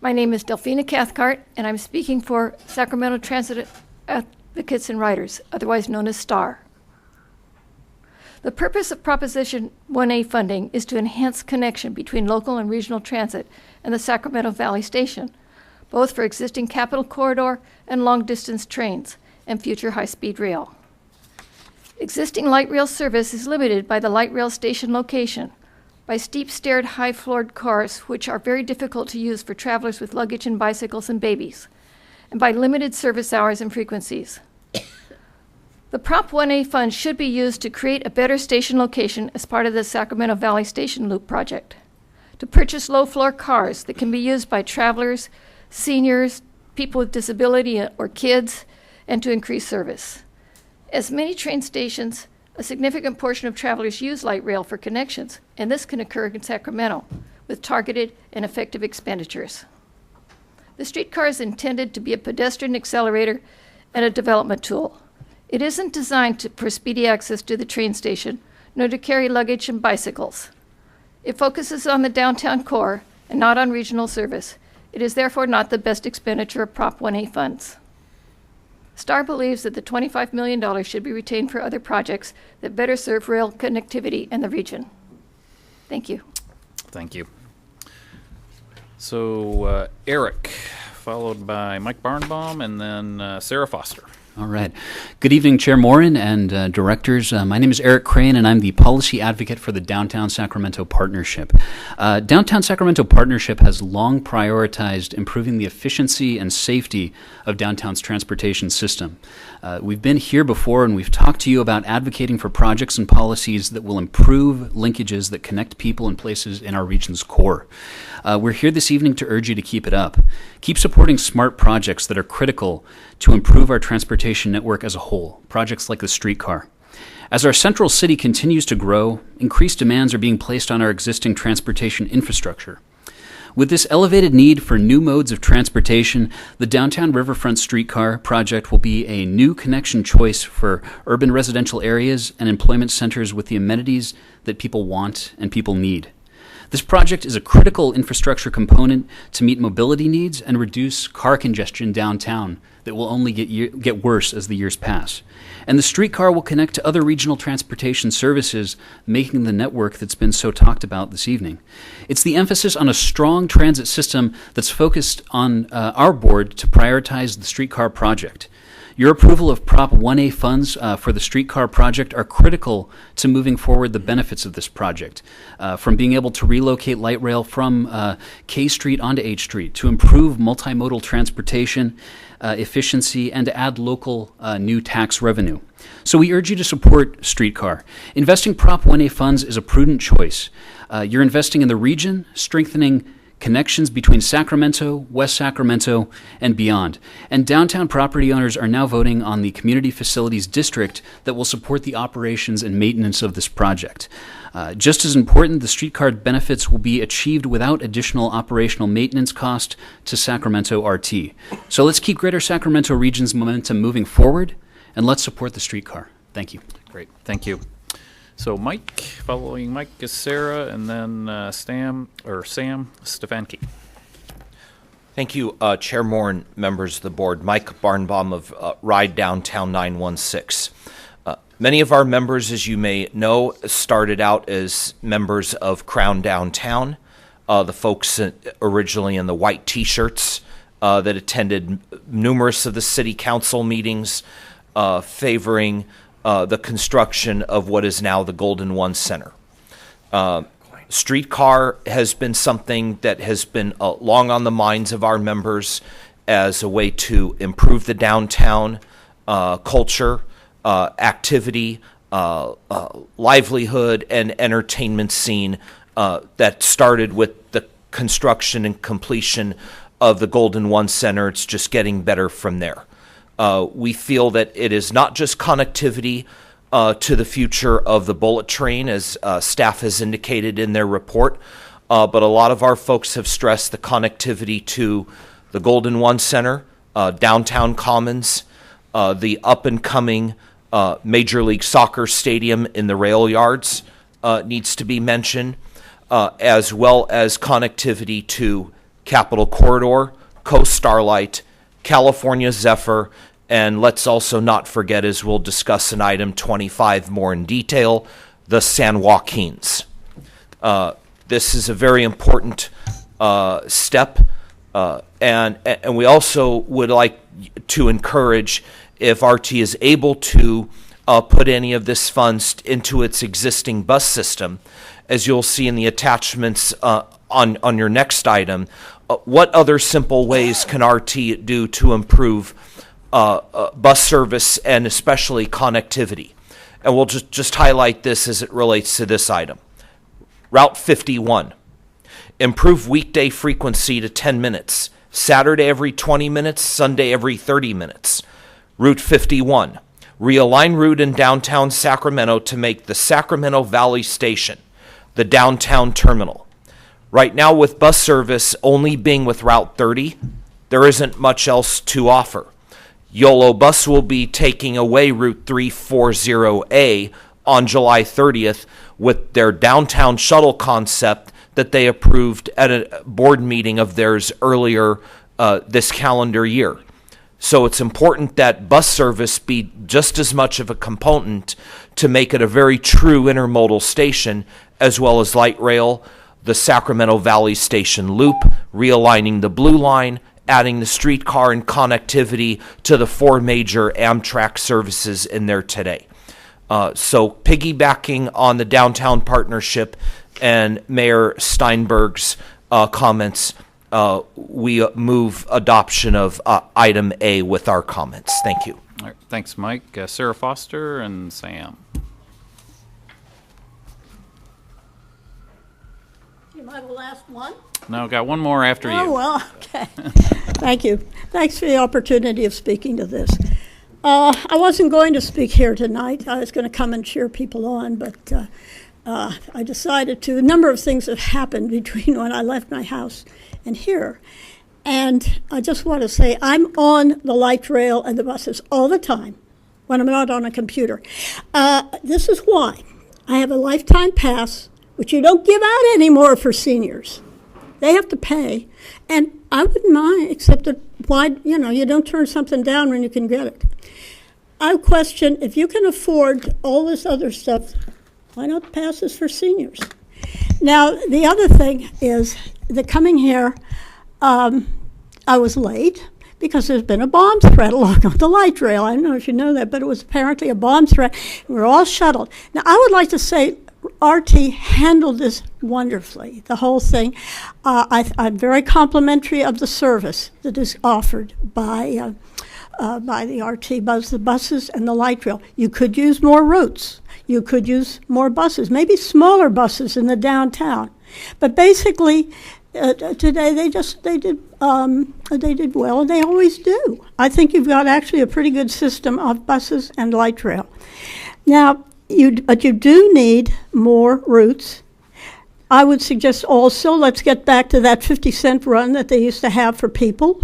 My name is Delphina Cathcart, and I'm speaking for Sacramento Transit Advocates and Riders, otherwise known as STAR. The purpose of Proposition 1A funding is to enhance connection between local and regional transit and the Sacramento Valley Station, both for existing Capital Corridor and long-distance trains and future high-speed rail. Existing light rail service is limited by the light rail station location, by steep-staired, high-floored cars, which are very difficult to use for travelers with luggage and bicycles and babies, and by limited service hours and frequencies. The Prop 1A fund should be used to create a better station location as part of the Sacramento Valley Station Loop project, to purchase low-floor cars that can be used by travelers, seniors, people with disability or kids, and to increase service. As many train stations, a significant portion of travelers use light rail for connections, and this can occur in Sacramento with targeted and effective expenditures. The streetcar is intended to be a pedestrian accelerator and a development tool. It isn't designed for speedy access to the train station, nor to carry luggage and bicycles. It focuses on the downtown core and not on regional service. It is therefore not the best expenditure of Prop 1A funds. STAR believes that the $25 million should be retained for other projects that better serve rail connectivity in the region. Thank you. Thank you. So Eric, followed by Mike Barnbaum, and then Sarah Foster. All right. Good evening, Chair Moran and directors. My name is Eric Crane, and I'm the policy advocate for the Downtown Sacramento Partnership. Downtown Sacramento Partnership has long prioritized improving the efficiency and safety of downtown's transportation system. We've been here before, and we've talked to you about advocating for projects and policies that will improve linkages that connect people and places in our region's core. We're here this evening to urge you to keep it up. Keep supporting smart projects that are critical to improve our transportation network as a whole, projects like the streetcar. As our central city continues to grow, increased demands are being placed on our existing transportation infrastructure. With this elevated need for new modes of transportation, the Downtown Riverfront Streetcar project will be a new connection choice for urban residential areas and employment centers with the amenities that people want and people need. This project is a critical infrastructure component to meet mobility needs and reduce car congestion downtown that will only get worse as the years pass. And the streetcar will connect to other regional transportation services, making the network that's been so talked about this evening. It's the emphasis on a strong transit system that's focused on our board to prioritize the streetcar project. Your approval of Prop 1A funds for the streetcar project are critical to moving forward the benefits of this project, from being able to relocate light rail from K Street onto H Street, to improve multimodal transportation efficiency, and to add local new tax revenue. So we urge you to support streetcar. Investing Prop 1A funds is a prudent choice. You're investing in the region, strengthening connections between Sacramento, West Sacramento, and beyond. And downtown property owners are now voting on the Community Facilities District that will support the operations and maintenance of this project. Just as important, the streetcar benefits will be achieved without additional operational maintenance cost to Sacramento RT. So let's keep Greater Sacramento region's momentum moving forward, and let's support the streetcar. Thank you. Great, thank you. So Mike, following Mike is Sarah, and then Sam Stefanski. Thank you, Chair Moore and members of the board. Mike Barnbaum of Ride Downtown 916. Many of our members, as you may know, started out as members of Crown Downtown, the folks originally in the white T-shirts that attended numerous of the city council meetings favoring the construction of what is now the Golden One Center. Streetcar has been something that has been long on the minds of our members as a way to improve the downtown culture, activity, livelihood, and entertainment scene that started with the construction and completion of the Golden One Center. It's just getting better from there. We feel that it is not just connectivity to the future of the bullet train, as staff has indicated in their report, but a lot of our folks have stressed the connectivity to the Golden One Center, downtown Commons, the up-and-coming Major League Soccer stadium in the rail yards needs to be mentioned, as well as connectivity to Capitol Corridor, Coast Starlight, California Zephyr, and let's also not forget, as we'll discuss in item 25 more in detail, the San Joaquins. This is a very important step, and we also would like to encourage, if RT is able to put any of this funds into its existing bus system, as you'll see in the attachments on your next item, what other simple ways can RT do to improve bus service and especially connectivity? And we'll just highlight this as it relates to this item. Route 51, improve weekday frequency to 10 minutes, Saturday every 20 minutes, Sunday every 30 minutes. Route 51, realign route in downtown Sacramento to make the Sacramento Valley Station the downtown terminal. Right now, with bus service only being with Route 30, there isn't much else to offer. YOLO Bus will be taking away Route 340A on July 30th with their downtown shuttle concept that they approved at a board meeting of theirs earlier this calendar year. So it's important that bus service be just as much of a component to make it a very true intermodal station, as well as light rail, the Sacramento Valley Station loop, realigning the Blue Line, adding the streetcar and connectivity to the 4 major Amtrak services in there today. So piggybacking on the downtown partnership and Mayor Steinberg's comments, we move adoption of item A with our comments. Thank you. All right, thanks, Mike. Sarah Foster and Sam. Am I the last one? No, got one more after you. Oh, well, okay. Thank you. Thanks for the opportunity of speaking to this. I wasn't going to speak here tonight. I was going to come and cheer people on, but I decided to. A number of things have happened between when I left my house and here. And I just want to say I'm on the light rail and the buses all the time when I'm not on a computer. This is why. I have a lifetime pass, which you don't give out anymore for seniors. They have to pay. And I wouldn't mind, except that why, you don't turn something down when you can get it. I question, if you can afford all this other stuff, why not passes for seniors? Now, the other thing is that coming here, I was late because there's been a bomb threat along the light rail. I don't know if you know that, but it was apparently a bomb threat. We're all shuttled. Now, I would like to say RT handled this wonderfully, the whole thing. I'm very complimentary of the service that is offered by the RT bus, the buses and the light rail. You could use more routes. You could use more buses, maybe smaller buses in the downtown. But basically, today they did well, and they always do. I think you've got actually a pretty good system of buses and light rail. Now, but you do need more routes. I would suggest also, let's get back to that 50-cent run that they used to have for people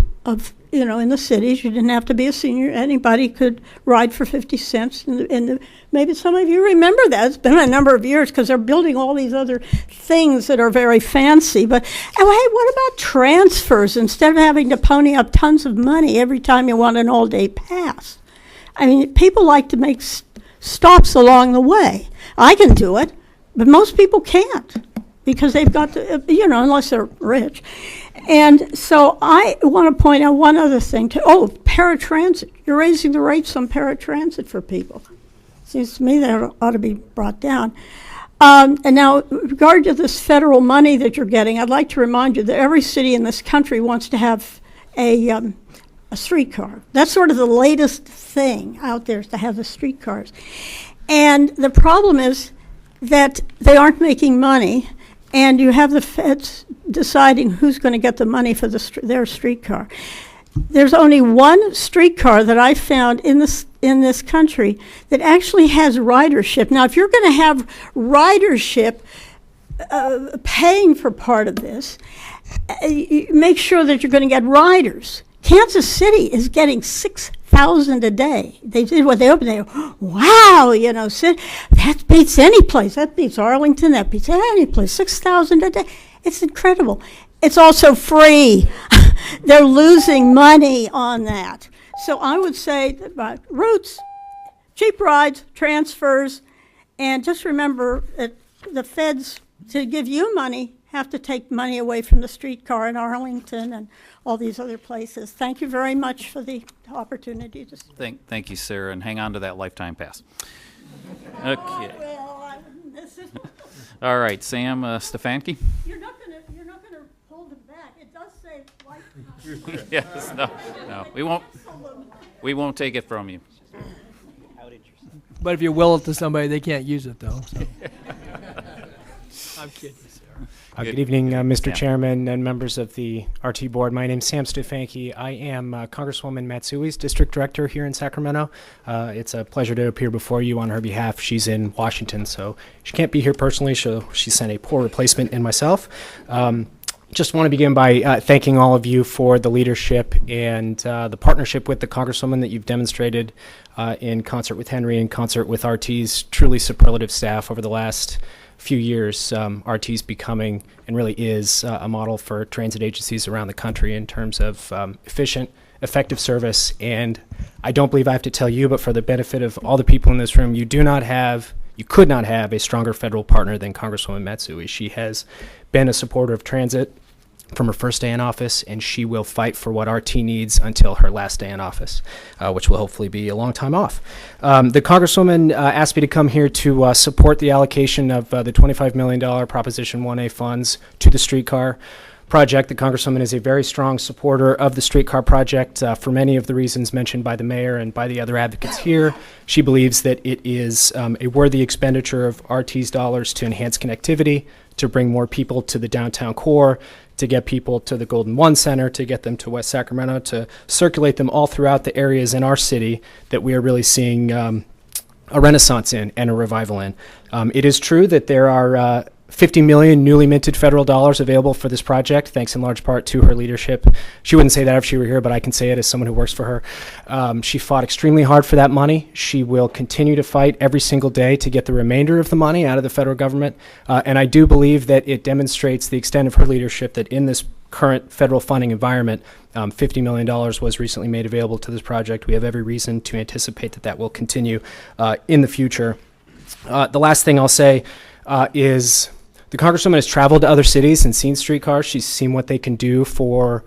in the cities. You didn't have to be a senior. Anybody could ride for 50 cents. Maybe some of you remember that. It's been a number of years because they're building all these other things that are very fancy. But hey, what about transfers instead of having to pony up tons of money every time you want an all-day pass? I mean, people like to make stops along the way. I can do it, but most people can't because they've got to, unless they're rich. And so I want to point out one other thing too. Oh, paratransit. You're raising the rates on paratransit for people. Seems to me that ought to be brought down. And now, with regard to this federal money that you're getting, I'd like to remind you that every city in this country wants to have a streetcar. That's sort of the latest thing out there, is to have the streetcars. And the problem is that they aren't making money, and you have the feds deciding who's going to get the money for their streetcar. There's only one streetcar that I found in this country that actually has ridership. Now, if you're going to have ridership paying for part of this, make sure that you're going to get riders. Kansas City is getting 6,000 a day. They did what they opened. They go, wow, that beats any place. That beats Arlington. That beats any place. 6,000 a day. It's incredible. It's also free. They're losing money on that. So I would say that routes, cheap rides, transfers, and just remember that the feds, to give you money, have to take money away from the streetcar in Arlington and all these other places. Thank you very much for the opportunity to speak. Thank you, Sarah, and hang on to that lifetime pass. Okay. All right, Sam Stefanski. You're not gonna hold it back. It does say lifetime. Yes, no, we won't take it from you. But if you will it to somebody, they can't use it though. So. I'm kidding. Good evening, Mr. Chairman and members of the RT Board. My name is Sam Stefanki. I am Congresswoman Matsui's District Director here in Sacramento. It's a pleasure to appear before you on her behalf. She's in Washington, so she can't be here personally, so she sent a poor replacement in myself. Just want to begin by thanking all of you for the leadership and the partnership with the Congresswoman that you've demonstrated in concert with Henry, in concert with RT's truly superlative staff over the last few years. RT's becoming and really is a model for transit agencies around the country in terms of efficient, effective service. And I don't believe I have to tell you, but for the benefit of all the people in this room, you could not have a stronger federal partner than Congresswoman Matsui. She has been a supporter of transit from her first day in office, and she will fight for what RT needs until her last day in office, which will hopefully be a long time off. The Congresswoman asked me to come here to support the allocation of the $25 million Proposition 1A funds to the streetcar project. The Congresswoman is a very strong supporter of the streetcar project for many of the reasons mentioned by the mayor and by the other advocates here. She believes that it is a worthy expenditure of RT's dollars to enhance connectivity, to bring more people to the downtown core, to get people to the Golden One Center, to get them to West Sacramento, to circulate them all throughout the areas in our city that we are really seeing a renaissance in and a revival in. It is true that there are $50 million newly minted federal dollars available for this project, thanks in large part to her leadership. She wouldn't say that if she were here, but I can say it as someone who works for her. She fought extremely hard for that money. She will continue to fight every single day to get the remainder of the money out of the federal government. And I do believe that it demonstrates the extent of her leadership that in this current federal funding environment, $50 million was recently made available to this project. We have every reason to anticipate that that will continue in the future. The last thing I'll say is the Congresswoman has traveled to other cities and seen streetcars. She's seen what they can do for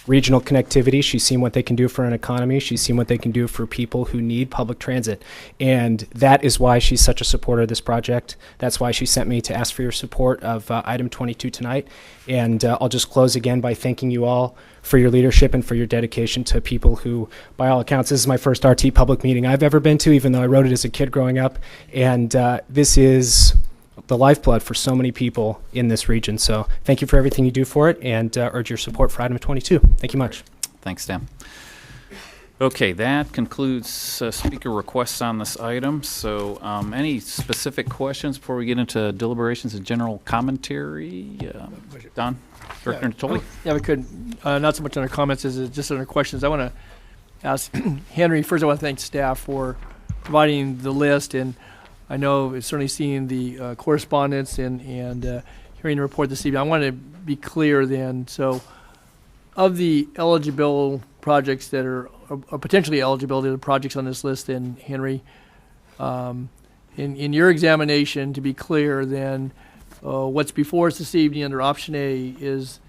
regional connectivity. She's seen what they can do for an economy. She's seen what they can do for people who need public transit. And that is why she's such a supporter of this project. That's why she sent me to ask for your support of item 22 tonight. And I'll just close again by thanking you all for your leadership and for your dedication to people who, by all accounts, this is my first RT public meeting I've ever been to, even though I wrote it as a kid growing up. And this is the lifeblood for so many people in this region. So thank you for everything you do for it, and urge your support for item 22. Thank you much. Thanks, Dan. Okay, that concludes speaker requests on this item. So any specific questions before we get into deliberations and general commentary? Don? Director Natoli? Yeah, we could. Not so much under comments as just under questions. I want to ask Henry, first I want to thank staff for providing the list, and I know it's certainly seeing the correspondence and hearing the report this evening. I want to be clear then. So of the eligible projects that are potentially eligible to the projects on this list, then, Henry, in your examination, to be clear, then what's before us this evening under option A is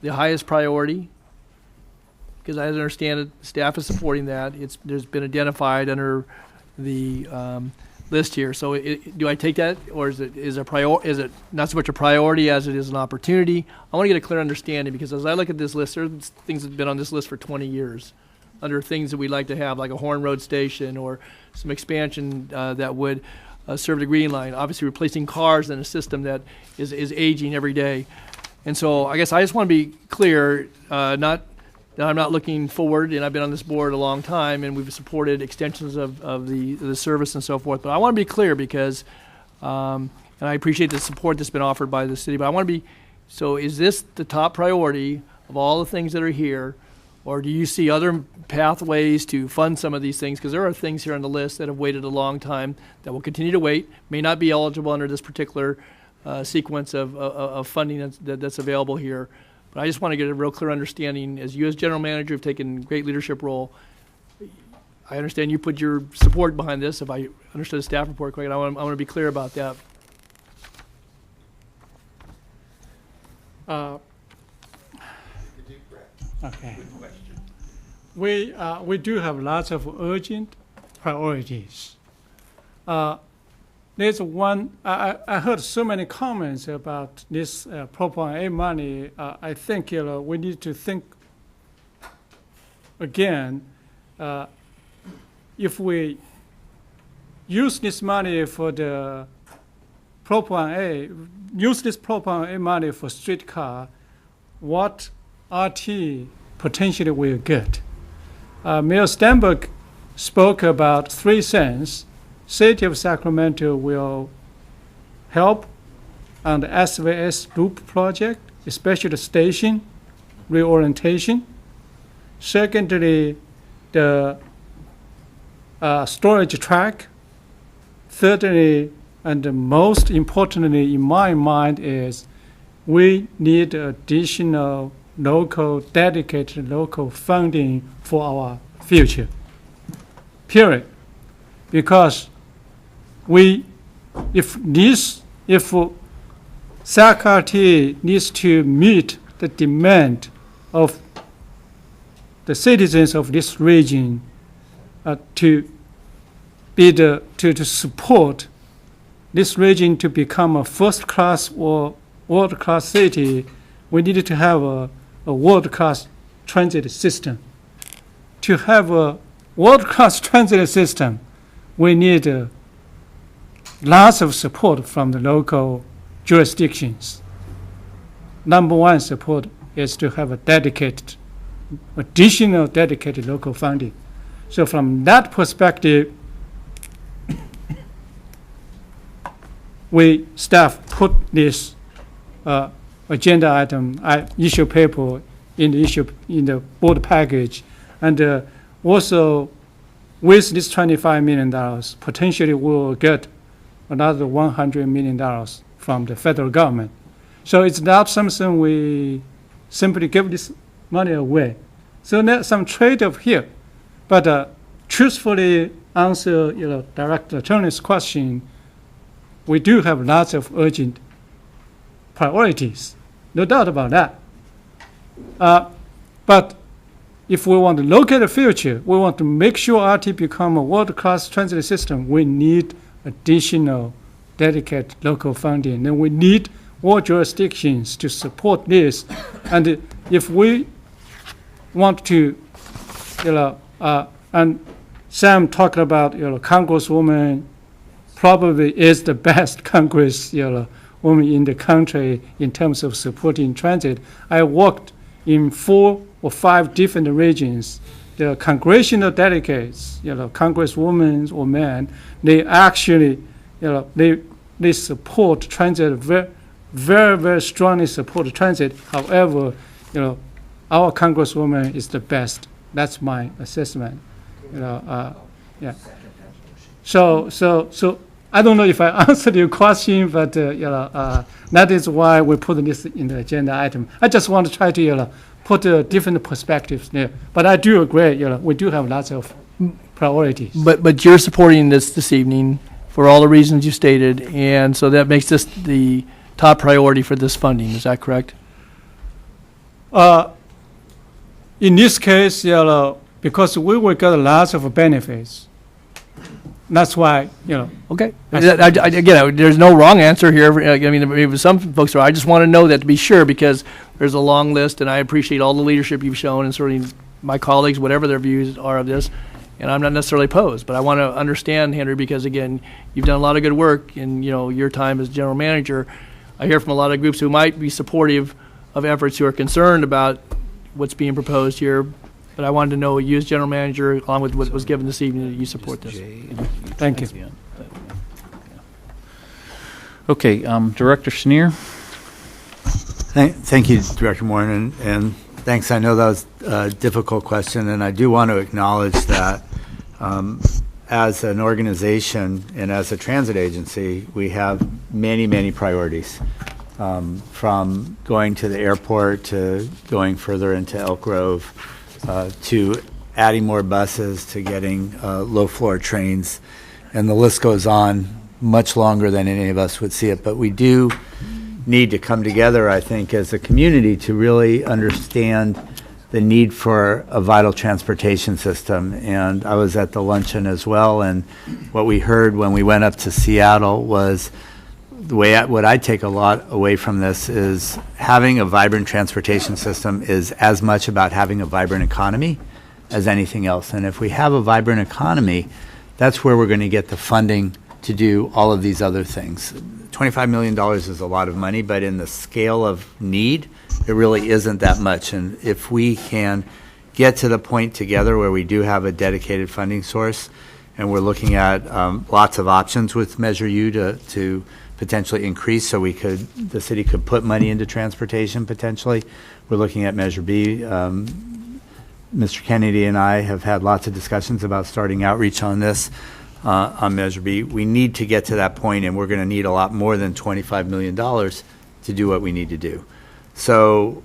the highest priority, because I understand it, staff is supporting that. There's been identified under the list here. So do I take that, or is it not so much a priority as it is an opportunity? I want to get a clear understanding, because as I look at this list, there are things that have been on this list for 20 years under things that we'd like to have, like a Horn Road station or some expansion that would serve the Green Line. Obviously replacing cars in a system that is aging every day. And so I guess I just want to be clear, not that I'm not looking forward, and I've been on this board a long time, and we've supported extensions of the service and so forth. But I want to be clear because, and I appreciate the support that's been offered by the city, but I want to be, so is this the top priority of all the things that are here, or do you see other pathways to fund some of these things? Because there are things here on the list that have waited a long time, that will continue to wait, may not be eligible under this particular sequence of funding that's available here. But I just want to get a real clear understanding, as you as general manager have taken a great leadership role. I understand you put your support behind this. If I understood the staff report correctly, I want to be clear about that. Okay. We do have lots of urgent priorities. There's one, I heard so many comments about this Prop 1A money. I think we need to think again. If we use this money for the Prop 1A, use this Prop 1A money for streetcar, what RT potentially will get? Mayor Stenberg spoke about 3 cents. City of Sacramento will help on the SVS loop project, especially the station reorientation. Secondly, the storage track. Thirdly, and most importantly in my mind, is we need additional dedicated local funding for our future, period. Because if SAC-RT needs to meet the demand of the citizens of this region to support this region to become a first-class or world-class city, we need to have a world-class transit system. To have a world-class transit system, we need lots of support from the local jurisdictions. Number one support is to have a additional dedicated local funding. So from that perspective, staff put this agenda item, issue paper in the board package, and also with this $25 million, potentially we will get another $100 million from the federal government. So it's not something we simply give this money away. So there's some trade-off here. But truthfully answer Director Attorney's question, we do have lots of urgent priorities, no doubt about that. But if we want to look at the future, we want to make sure RT become a world-class transit system, we need additional dedicated local funding. And we need all jurisdictions to support this. And if we want to, and Sam talked about, Congresswoman probably is the best Congresswoman in the country in terms of supporting transit. I worked in 4 or 5 different regions. The congressional delegates, congresswomen or men, they actually, they support transit very, very, very strongly support transit. However, our congresswoman is the best. That's my assessment. Yeah. So I don't know if I answered your question, but that is why we put this in the agenda item. I just want to try to put different perspectives there. But I do agree, we do have lots of priorities. But you're supporting this evening for all the reasons you stated, and so that makes this the top priority for this funding. Is that correct? In this case, because we will get lots of benefits. That's why, Okay. Again, there's no wrong answer here. I mean, maybe some folks are. I just want to know that to be sure, because there's a long list, and I appreciate all the leadership you've shown, and certainly my colleagues, whatever their views are of this. And I'm not necessarily opposed, but I want to understand, Henry, because again, you've done a lot of good work in your time as general manager. I hear from a lot of groups who might be supportive of efforts who are concerned about what's being proposed here. But I wanted to know, you as general manager, along with what was given this evening, that you support this. Thank you. Okay, Director Schneer. Thank you, Director Moore, and thanks. I know that was a difficult question, and I do want to acknowledge that as an organization and as a transit agency, we have many, many priorities, from going to the airport to going further into Elk Grove, to adding more buses, to getting low-floor trains, and the list goes on much longer than any of us would see it. But we do need to come together, I think, as a community to really understand the need for a vital transportation system. And I was at the luncheon as well, and what we heard when we went up to Seattle was what I take a lot away from this is having a vibrant transportation system is as much about having a vibrant economy as anything else. And if we have a vibrant economy, that's where we're going to get the funding to do all of these other things. $25 million is a lot of money, but in the scale of need, it really isn't that much. And if we can get to the point together where we do have a dedicated funding source, and we're looking at lots of options with Measure U to potentially increase, so the city could put money into transportation potentially. We're looking at Measure B. Mr. Kennedy and I have had lots of discussions about starting outreach on this, on Measure B. We need to get to that point, and we're going to need a lot more than $25 million to do what we need to do. So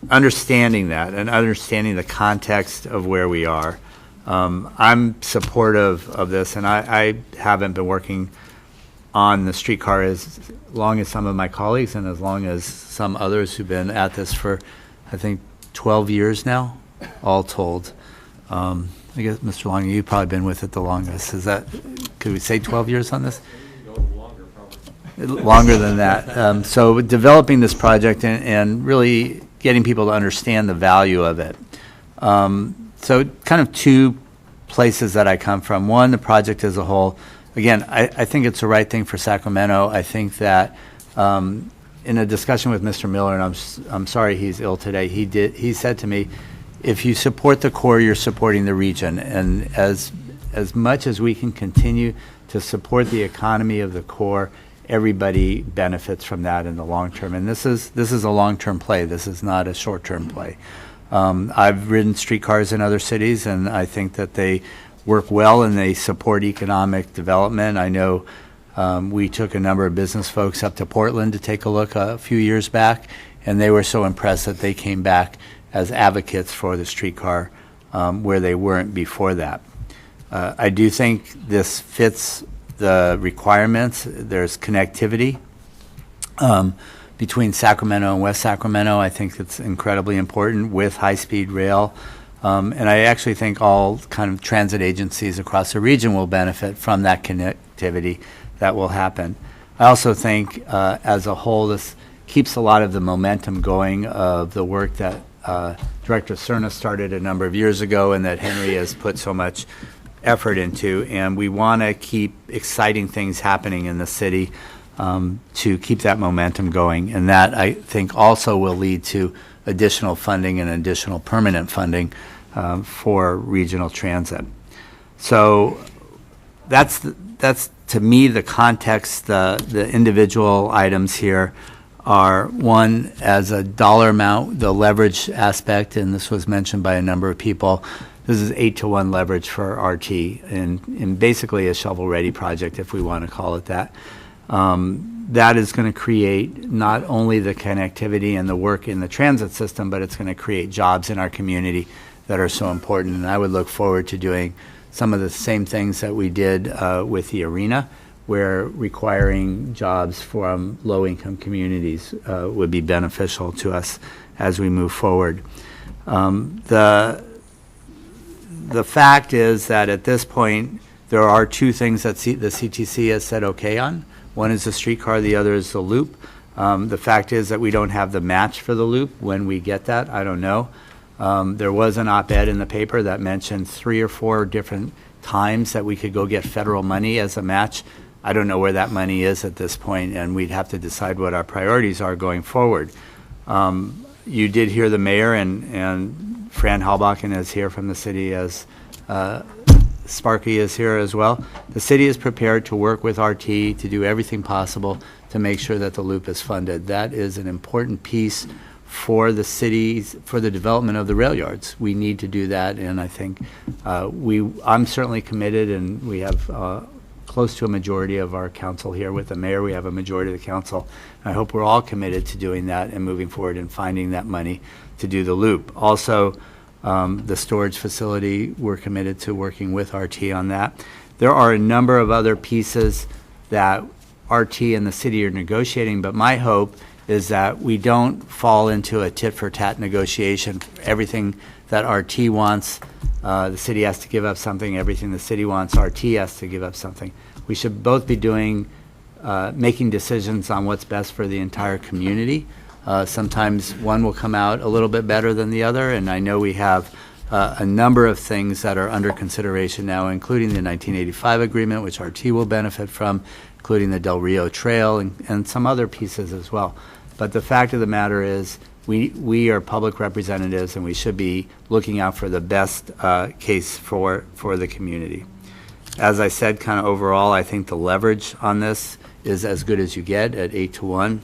understanding that and understanding the context of where we are, I'm supportive of this, and I haven't been working on the streetcar as long as some of my colleagues and as long as some others who've been at this for, I think, 12 years now, all told. I guess, Mr. Long, you've probably been with it the longest. Could we say 12 years on this? Longer than that. So developing this project and really getting people to understand the value of it. So kind of 2 places that I come from. One, the project as a whole. Again, I think it's the right thing for Sacramento. I think that in a discussion with Mr. Miller, and I'm sorry he's ill today, he said to me, if you support the core, you're supporting the region. And as much as we can continue to support the economy of the core, everybody benefits from that in the long term. And this is a long-term play. This is not a short-term play. I've ridden streetcars in other cities, and I think that they work well and they support economic development. I know we took a number of business folks up to Portland to take a look a few years back, and they were so impressed that they came back as advocates for the streetcar where they weren't before that. I do think this fits the requirements. There's connectivity. between Sacramento and West Sacramento. I think it's incredibly important with high-speed rail. And I actually think all kind of transit agencies across the region will benefit from that connectivity that will happen. I also think as a whole, this keeps a lot of the momentum going of the work that Director Cerna started a number of years ago and that Henry has put so much effort into. And we want to keep exciting things happening in the city to keep that momentum going. And that, I think, also will lead to additional funding and additional permanent funding for regional transit. So that's to me the context. The individual items here are, one, as a dollar amount, the leverage aspect, and this was mentioned by a number of people. This is 8-to-1 leverage for RT, and basically a shovel-ready project, if we want to call it that. That is going to create not only the connectivity and the work in the transit system, but it's going to create jobs in our community that are so important. And I would look forward to doing some of the same things that we did with the arena, where requiring jobs from low-income communities would be beneficial to us as we move forward. The fact is that at this point, there are two things that the CTC has said okay on. One is the streetcar, the other is the loop. The fact is that we don't have the match for the loop. When we get that, I don't know. There was an op-ed in the paper that mentioned 3 or 4 different times that we could go get federal money as a match. I don't know where that money is at this point, and we'd have to decide what our priorities are going forward. You did hear the mayor, and Fran Halbachen is here from the city, as Sparky is here as well. The city is prepared to work with RT to do everything possible to make sure that the loop is funded. That is an important piece for the cities, for the development of the rail yards. We need to do that, and I think I'm certainly committed, and we have close to a majority of our council here. With the mayor, we have a majority of the council. I hope we're all committed to doing that and moving forward and finding that money to do the loop. Also, the storage facility, we're committed to working with RT on that. There are a number of other pieces that RT and the city are negotiating, but my hope is that we don't fall into a tit-for-tat negotiation. Everything that RT wants, the city has to give up something. Everything the city wants, RT has to give up something. We should both be doing, making decisions on what's best for the entire community. Sometimes one will come out a little bit better than the other, and I know we have a number of things that are under consideration now, including the 1985 agreement, which RT will benefit from, including the Del Rio Trail and some other pieces as well. But the fact of the matter is we are public representatives, and we should be looking out for the best case for the community. As I said, kind of overall, I think the leverage on this is as good as you get at 8-to-1.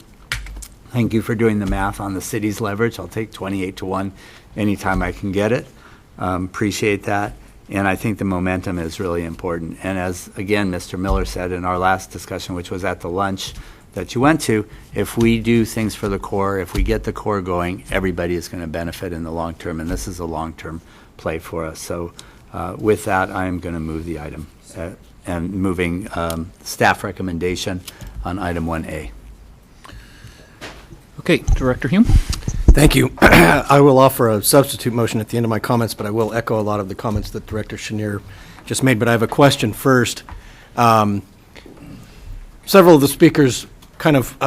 Thank you for doing the math on the city's leverage. I'll take 28-to-1 anytime I can get it. Appreciate that. And I think the momentum is really important. And as, again, Mr. Miller said in our last discussion, which was at the lunch that you went to, if we do things for the core, if we get the core going, everybody is going to benefit in the long term. And this is a long-term play for us. So with that, I am going to move the item and moving staff recommendation on item 1A. Okay, Director Hume. Thank you. I will offer a substitute motion at the end of my comments, but I will echo a lot of the comments that Director Chenier just made. But I have a question first. Several of the speakers kind of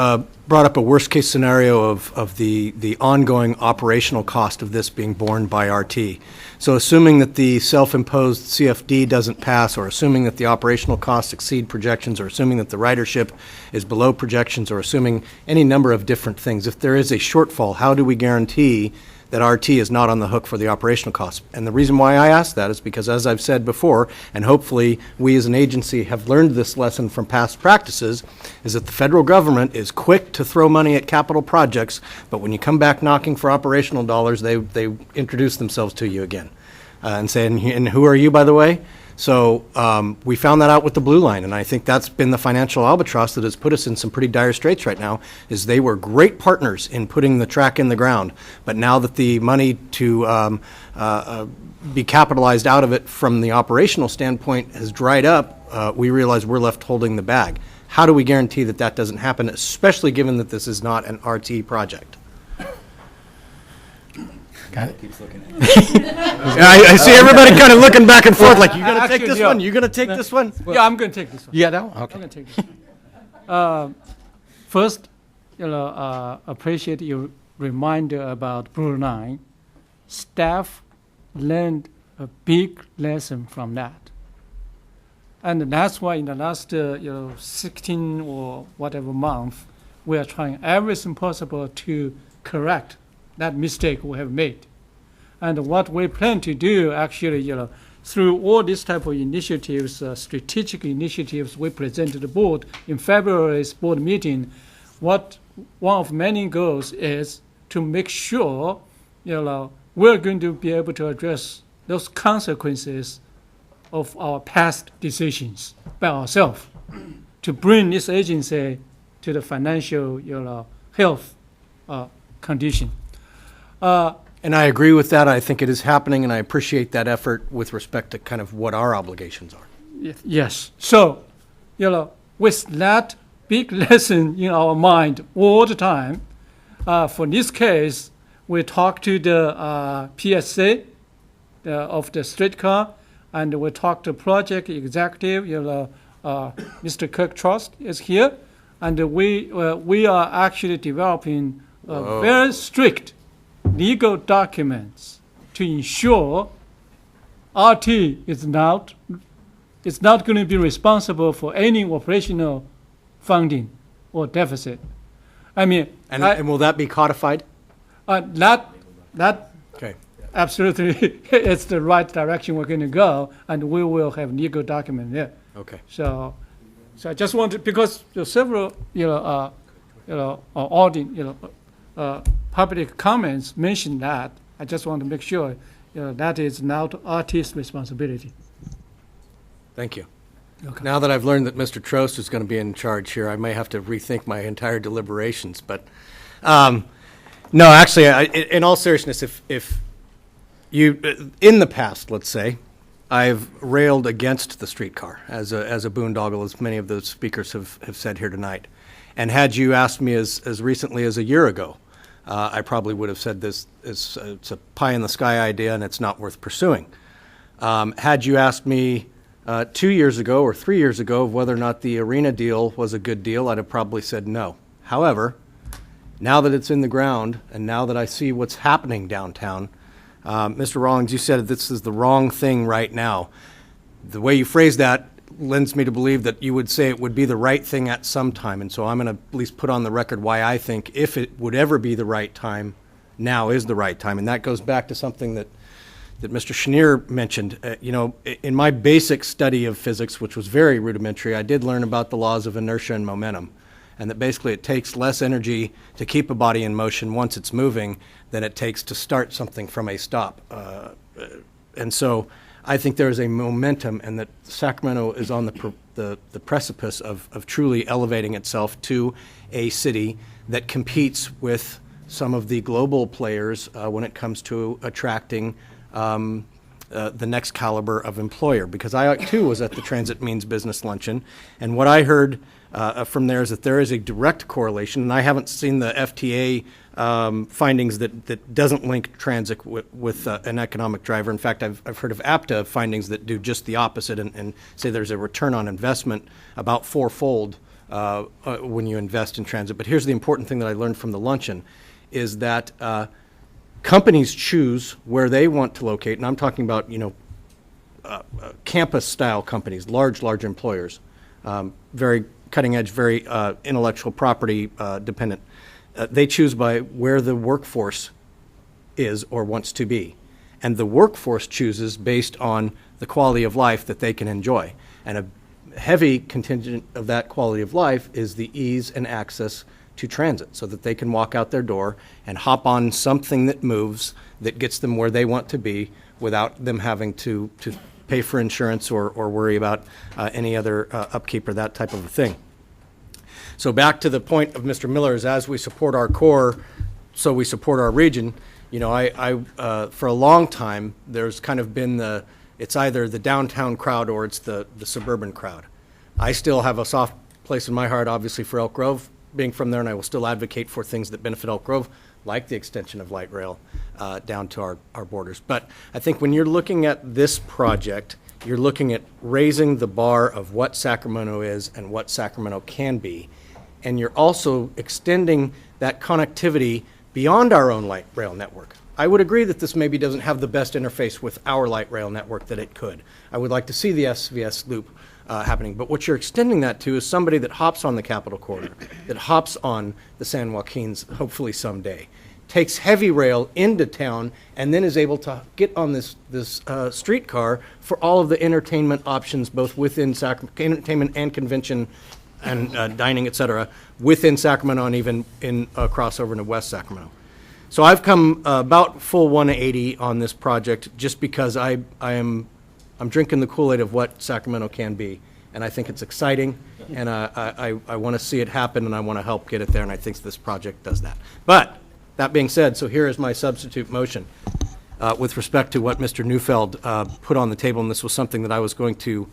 brought up a worst-case scenario of the ongoing operational cost of this being borne by RT. So assuming that the self-imposed CFD doesn't pass, or assuming that the operational costs exceed projections, or assuming that the ridership is below projections, or assuming any number of different things, if there is a shortfall, how do we guarantee that RT is not on the hook for the operational costs? And the reason why I ask that is because, as I've said before, and hopefully we as an agency have learned this lesson from past practices, is that the federal government is quick to throw money at capital projects, but when you come back knocking for operational dollars, they introduce themselves to you again and say, and who are you, by the way? So we found that out with the Blue Line, and I think that's been the financial albatross that has put us in some pretty dire straits right now, is they were great partners in putting the track in the ground, but now that the money to be capitalized out of it from the operational standpoint has dried up, we realize we're left holding the bag. How do we guarantee that that doesn't happen, especially given that this is not an RT project? Got it. Keeps looking at I see everybody kind of looking back and forth like, you going to take this one? You going to take this one? Yeah, I'm going to take this one. Yeah, that one? I'm Okay. going to take this one. First, appreciate your reminder about Blue Line. Staff learned a big lesson from that. And that's why in the last 16 or whatever month, we are trying everything possible to correct that mistake we have made. And what we plan to do actually, through all these type of initiatives, strategic initiatives we present to the board in February's board meeting, one of many goals is to make sure, we're going to be able to address those consequences of our past decisions by ourselves to bring this agency to the financial, health condition. And I agree with that. I think it is happening, and I appreciate that effort with respect to kind of what our obligations are. Yes. So, with that big lesson in our mind all the time, for this case, we talked to the PSA of the streetcar, and we talked to project executive, Mr. Kirk Trost is here, and we are actually developing very strict legal documents to ensure RT is not going to be responsible for any operational funding or deficit. I mean, and will that be codified? That okay. Absolutely, it's the right direction we're going to go, and we will have legal document there. Okay. So I just wanted, because there's several audience, public comments mentioned that. I just want to make sure that is not RT's responsibility. Thank you. Okay. Now that I've learned that Mr. Trost is going to be in charge here, I may have to rethink my entire deliberations. But no, actually, in all seriousness, if you, in the past, let's say, I've railed against the streetcar as a boondoggle, as many of the speakers have said here tonight. And had you asked me as recently as a year ago, I probably would have said this is it's a pie-in-the-sky idea and it's not worth pursuing. Had you asked me 2 years ago or 3 years ago of whether or not the arena deal was a good deal, I'd have probably said no. However, now that it's in the ground and now that I see what's happening downtown, Mr. Rawlings, you said this is the wrong thing right now. The way you phrased that lends me to believe that you would say it would be the right thing at some time. And so I'm going to at least put on the record why I think if it would ever be the right time, now is the right time. And that goes back to something that Mr. Schneer mentioned. In my basic study of physics, which was very rudimentary, I did learn about the laws of inertia and momentum. And that basically it takes less energy to keep a body in motion once it's moving than it takes to start something from a stop. And so I think there is a momentum, and that Sacramento is on the precipice of truly elevating itself to a city that competes with some of the global players when it comes to attracting the next caliber of employer. Because I, too, was at the Transit Means Business Luncheon, and what I heard from there is that there is a direct correlation, and I haven't seen the FTA findings that doesn't link transit with an economic driver. In fact, I've heard of APTA findings that do just the opposite and say there's a return on investment about fourfold when you invest in transit. But here's the important thing that I learned from the luncheon is that companies choose where they want to locate, and I'm talking about campus-style companies, large employers, very cutting-edge, very intellectual property dependent. They choose by where the workforce is or wants to be. And the workforce chooses based on the quality of life that they can enjoy. And a heavy contingent of that quality of life is the ease and access to transit so that they can walk out their door and hop on something that moves, that gets them where they want to be without them having to pay for insurance or worry about any other upkeep or that type of a thing. So back to the point of Mr. Miller's, as we support our core, so we support our region. I for a long time, there's kind of been it's either the downtown crowd or it's the suburban crowd. I still have a soft place in my heart, obviously, for Elk Grove, being from there, and I will still advocate for things that benefit Elk Grove, like the extension of light rail down to our borders. But I think when you're looking at this project, you're looking at raising the bar of what Sacramento is and what Sacramento can be. And you're also extending that connectivity beyond our own light rail network. I would agree that this maybe doesn't have the best interface with our light rail network that it could. I would like to see the SVS loop happening. But what you're extending that to is somebody that hops on the Capitol Corridor, that hops on the San Joaquins, hopefully someday, takes heavy rail into town, and then is able to get on this streetcar for all of the entertainment options, both within entertainment and convention and dining, et cetera, within Sacramento and even in crossover into West Sacramento. So I've come about full 180 on this project just because I'm drinking the Kool-Aid of what Sacramento can be, and I think it's exciting, and I want to see it happen, and I want to help get it there, and I think this project does that. But that being said, so here is my substitute motion with respect to what Mr. Neufeld put on the table, and this was something that I was going to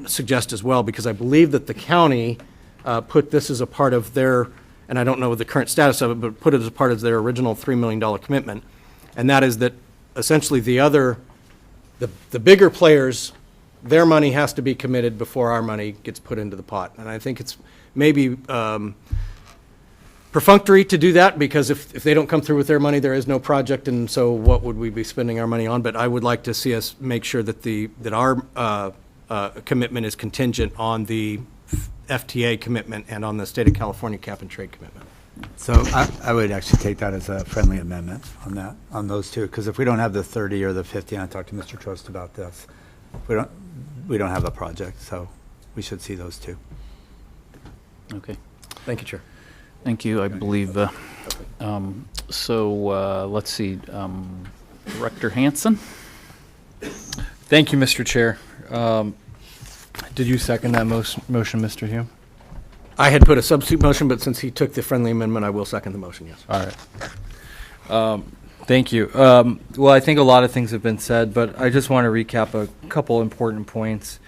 suggest as well, because I believe that the county put this as a part of their, and I don't know the current status of it, but put it as a part of their original $3 million commitment, and that is that essentially the bigger players, their money has to be committed before our money gets put into the pot. And I think it's maybe perfunctory to do that, because if they don't come through with their money, there is no project, and so what would we be spending our money on? But I would like to see us make sure that our commitment is contingent on the FTA commitment and on the state of California cap and trade commitment. So I would actually take that as a friendly amendment on those two, because if we don't have the 30 or the 50, and I talked to Mr. Trost about this, we don't have a project, so we should see those two. Okay. Thank you, Chair. Thank you. I believe, let's see, Director Hanson? Thank you, Mr. Chair. Did you second that motion, Mr. Hume? I had put a substitute motion, but since he took the friendly amendment, I will second the motion, yes. All right. Thank you. Well, I think a lot of things have been said, but I just want to recap a couple important points.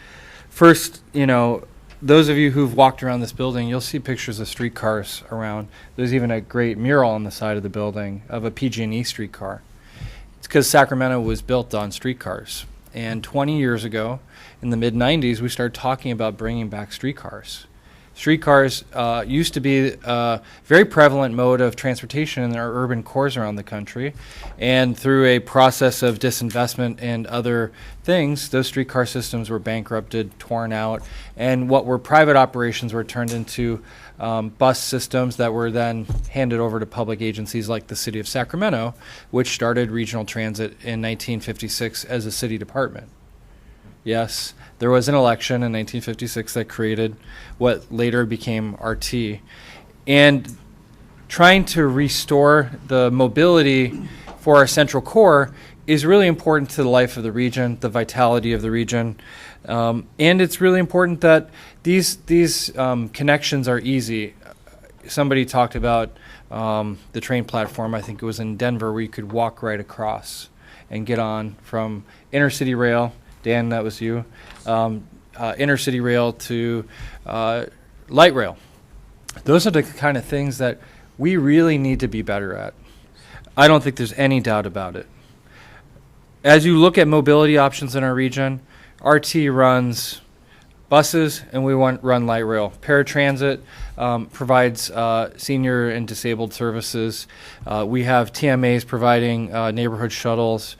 First, those of you who've walked around this building, you'll see pictures of streetcars around. There's even a great mural on the side of the building of a PG&E streetcar. It's because Sacramento was built on streetcars. And 20 years ago, in the mid-'90s, we started talking about bringing back streetcars. Streetcars used to be a very prevalent mode of transportation in our urban cores around the country. And through a process of disinvestment and other things, those streetcar systems were bankrupted, torn out, and what were private operations were turned into bus systems that were then handed over to public agencies like the City of Sacramento, which started regional transit in 1956 as a city department. Yes, there was an election in 1956 that created what later became RT. And trying to restore the mobility for our central core is really important to the life of the region, the vitality of the region. And it's really important that these connections are easy. Somebody talked about the train platform, I think it was in Denver, where you could walk right across and get on from intercity rail. Dan, that was you. Intercity rail to light rail. Those are the kind of things that we really need to be better at. I don't think there's any doubt about it. As you look at mobility options in our region, RT runs buses and we run light rail. Paratransit provides senior and disabled services. We have TMAs providing neighborhood shuttles.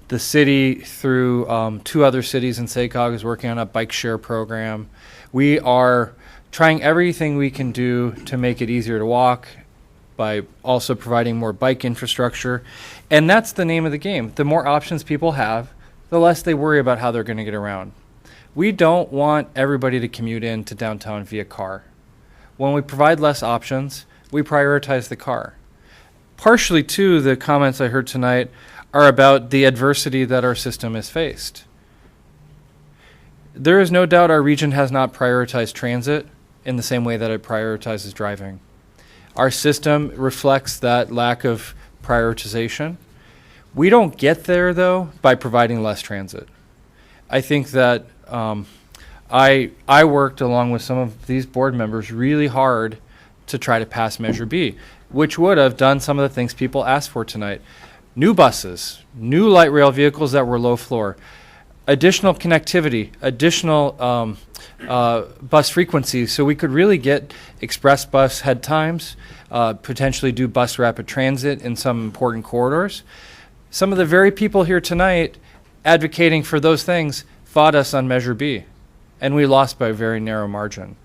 The city, through 2 other cities in SACOG, is working on a bike share program. We are trying everything we can do to make it easier to walk by also providing more bike infrastructure. And that's the name of the game. The more options people have, the less they worry about how they're going to get around. We don't want everybody to commute into downtown via car. When we provide less options, we prioritize the car. Partially, too, the comments I heard tonight are about the adversity that our system has faced. There is no doubt our region has not prioritized transit in the same way that it prioritizes driving. Our system reflects that lack of prioritization. We don't get there, though, by providing less transit. I think that I worked along with some of these board members really hard to try to pass Measure B, which would have done some of the things people asked for tonight. New buses, new light rail vehicles that were low floor, additional connectivity, additional bus frequencies, so we could really get express bus head times, potentially do bus rapid transit in some important corridors. Some of the very people here tonight advocating for those things fought us on Measure B, and we lost by a very narrow margin.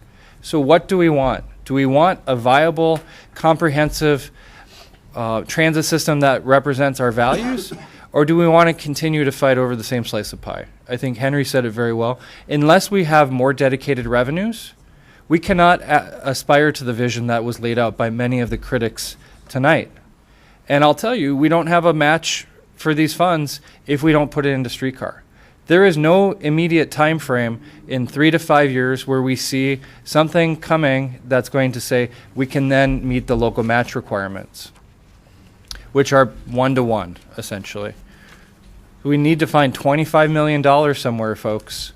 So what do we want? Do we want a viable, comprehensive transit system that represents our values, or do we want to continue to fight over the same slice of pie? I think Henry said it very well. Unless we have more dedicated revenues, we cannot aspire to the vision that was laid out by many of the critics tonight. And I'll tell you, we don't have a match for these funds if we don't put it into streetcar. There is no immediate time frame in 3 to 5 years where we see something coming that's going to say we can then meet the local match requirements, which are 1-to-1, essentially. We need to find $25 million somewhere, folks.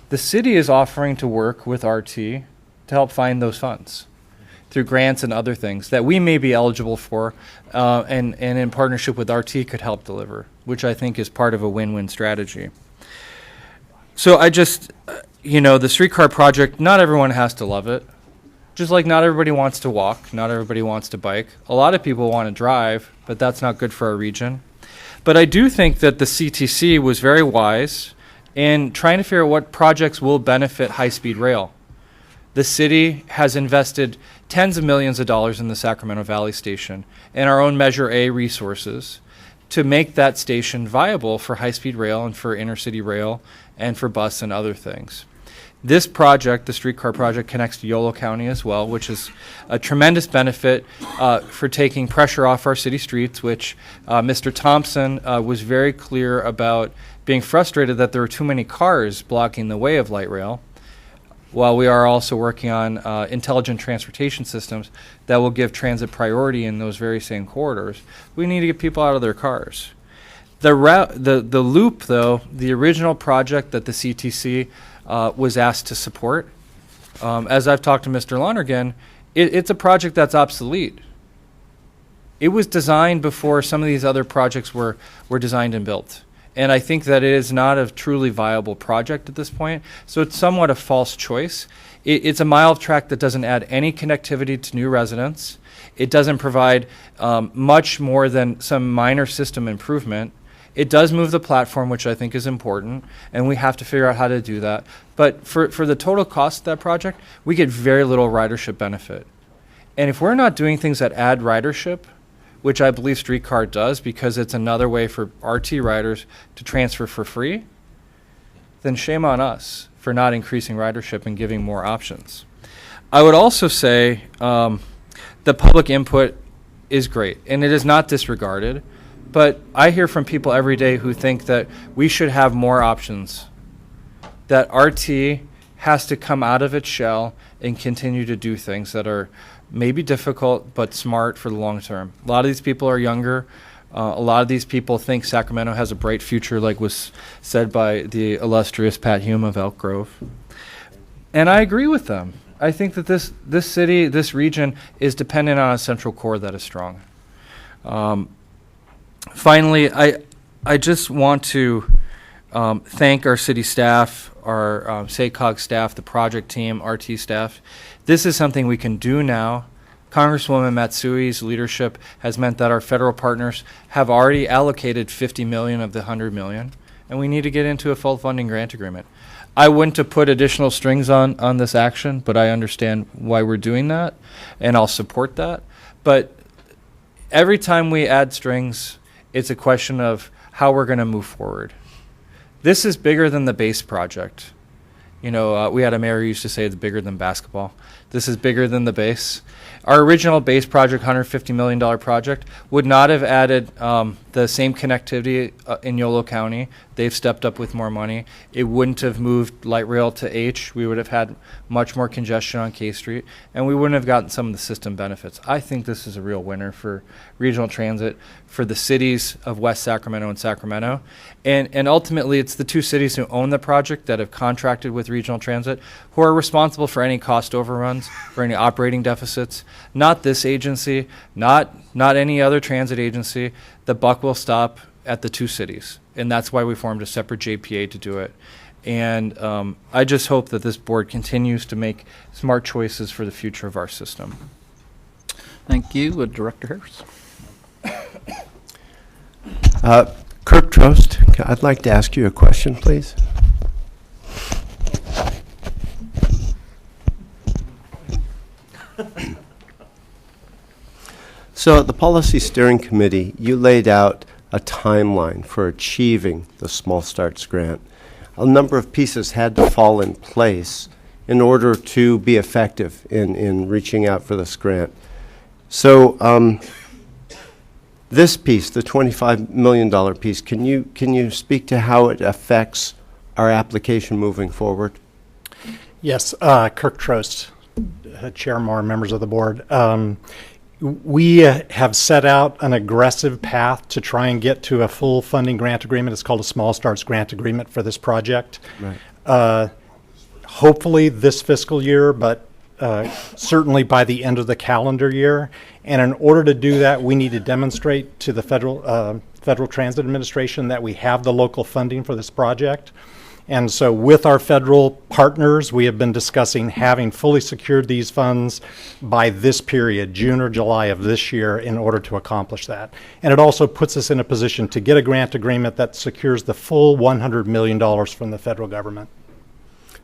The city is offering to work with RT to help find those funds through grants and other things that we may be eligible for, and in partnership with RT could help deliver, which I think is part of a win-win strategy. So I just, the streetcar project, not everyone has to love it. Just like not everybody wants to walk, not everybody wants to bike. A lot of people want to drive, but that's not good for our region. But I do think that the CTC was very wise in trying to figure out what projects will benefit high-speed rail. The city has invested tens of millions of dollars in the Sacramento Valley Station and our own Measure A resources to make that station viable for high-speed rail and for inner-city rail and for bus and other things. This project, the streetcar project, connects to Yolo County as well, which is a tremendous benefit for taking pressure off our city streets, which Mr. Thompson was very clear about being frustrated that there were too many cars blocking the way of light rail, while we are also working on intelligent transportation systems that will give transit priority in those very same corridors. We need to get people out of their cars. The loop, though, the original project that the CTC was asked to support, as I've talked to Mr. Lonergan, it's a project that's obsolete. It was designed before some of these other projects were designed and built. And I think that it is not a truly viable project at this point, so it's somewhat a false choice. It's a mile of track that doesn't add any connectivity to new residents. It doesn't provide much more than some minor system improvement. It does move the platform, which I think is important, and we have to figure out how to do that. But for the total cost of that project, we get very little ridership benefit. And if we're not doing things that add ridership, which I believe streetcar does because it's another way for RT riders to transfer for free, then shame on us for not increasing ridership and giving more options. I would also say the public input is great, and it is not disregarded. But I hear from people every day who think that we should have more options, that RT has to come out of its shell and continue to do things that are maybe difficult but smart for the long term. A lot of these people are younger. A lot of these people think Sacramento has a bright future, like was said by the illustrious Pat Hume of Elk Grove. And I agree with them. I think that this city, this region, is dependent on a central core that is strong. Finally, I just want to thank our city staff, our SACOG staff, the project team, RT staff. This is something we can do now. Congresswoman Matsui's leadership has meant that our federal partners have already allocated $50 million of the $100 million, and we need to get into a full funding grant agreement. I wouldn't have put additional strings on this action, but I understand why we're doing that, and I'll support that. But every time we add strings, it's a question of how we're going to move forward. This is bigger than the base project. We had a mayor who used to say it's bigger than basketball. This is bigger than the base. Our original base project, $150 million project, would not have added the same connectivity in Yolo County. They've stepped up with more money. It wouldn't have moved light rail to H. We would have had much more congestion on K Street, and we wouldn't have gotten some of the system benefits. I think this is a real winner for regional transit, for the cities of West Sacramento and Sacramento. And ultimately, it's the two cities who own the project that have contracted with regional transit who are responsible for any cost overruns, for any operating deficits. Not this agency, not any other transit agency. The buck will stop at the two cities, and that's why we formed a separate JPA to do it. And I just hope that this board continues to make smart choices for the future of our system. Thank you. Director Harris. Kirk Trost, I'd like to ask you a question, please. So at the Policy Steering Committee, you laid out a timeline for achieving the Small Starts Grant. A number of pieces had to fall in place in order to be effective in reaching out for this grant. So this piece, the $25 million piece, can you speak to how it affects our application moving forward? Yes, Kirk Trost, Chair Moore, members of the board. We have set out an aggressive path to try and get to a full funding grant agreement. It's called a Small Starts Grant Agreement for this project. Right. Hopefully this fiscal year, but certainly by the end of the calendar year. And in order to do that, we need to demonstrate to the Federal Transit Administration that we have the local funding for this project. And so with our federal partners, we have been discussing having fully secured these funds by this period, June or July of this year, in order to accomplish that. And it also puts us in a position to get a grant agreement that secures the full $100 million from the federal government.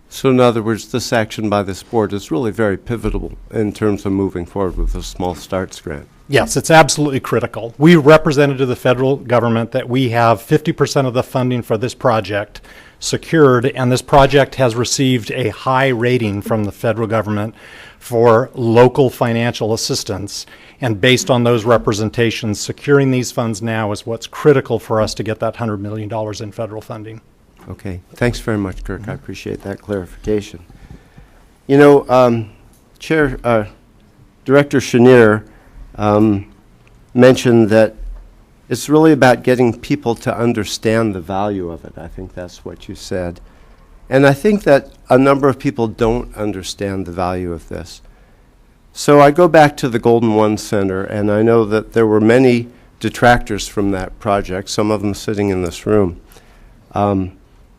So in other words, this action by this board is really very pivotal in terms of moving forward with the Small Starts Grant. Yes, it's absolutely critical. We represented to the federal government that we have 50% of the funding for this project secured, and this project has received a high rating from the federal government for local financial assistance. And based on those representations, securing these funds now is what's critical for us to get that $100 million in federal funding. Okay, thanks very much, Kirk. Mm-hmm. I appreciate that clarification. You know, Director Chenier mentioned that it's really about getting people to understand the value of it. I think that's what you said. And I think that a number of people don't understand the value of this. So I go back to the Golden One Center, and I know that there were many detractors from that project, some of them sitting in this room.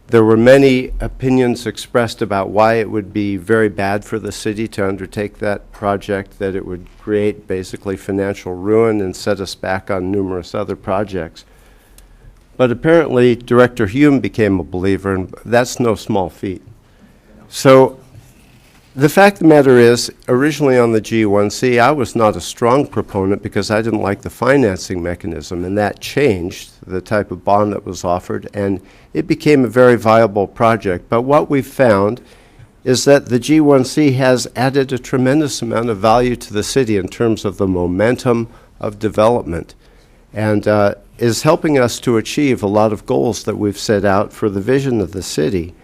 There were many opinions expressed about why it would be very bad for the city to undertake that project, that it would create basically financial ruin and set us back on numerous other projects. But apparently Director Hume became a believer, and that's no small feat. So the fact of the matter is, originally on the G1C, I was not a strong proponent because I didn't like the financing mechanism, and that changed the type of bond that was offered, and it became a very viable project. But what we've found is that the G1C has added a tremendous amount of value to the city in terms of the momentum of development, and is helping us to achieve a lot of goals that we've set out for the vision of the city.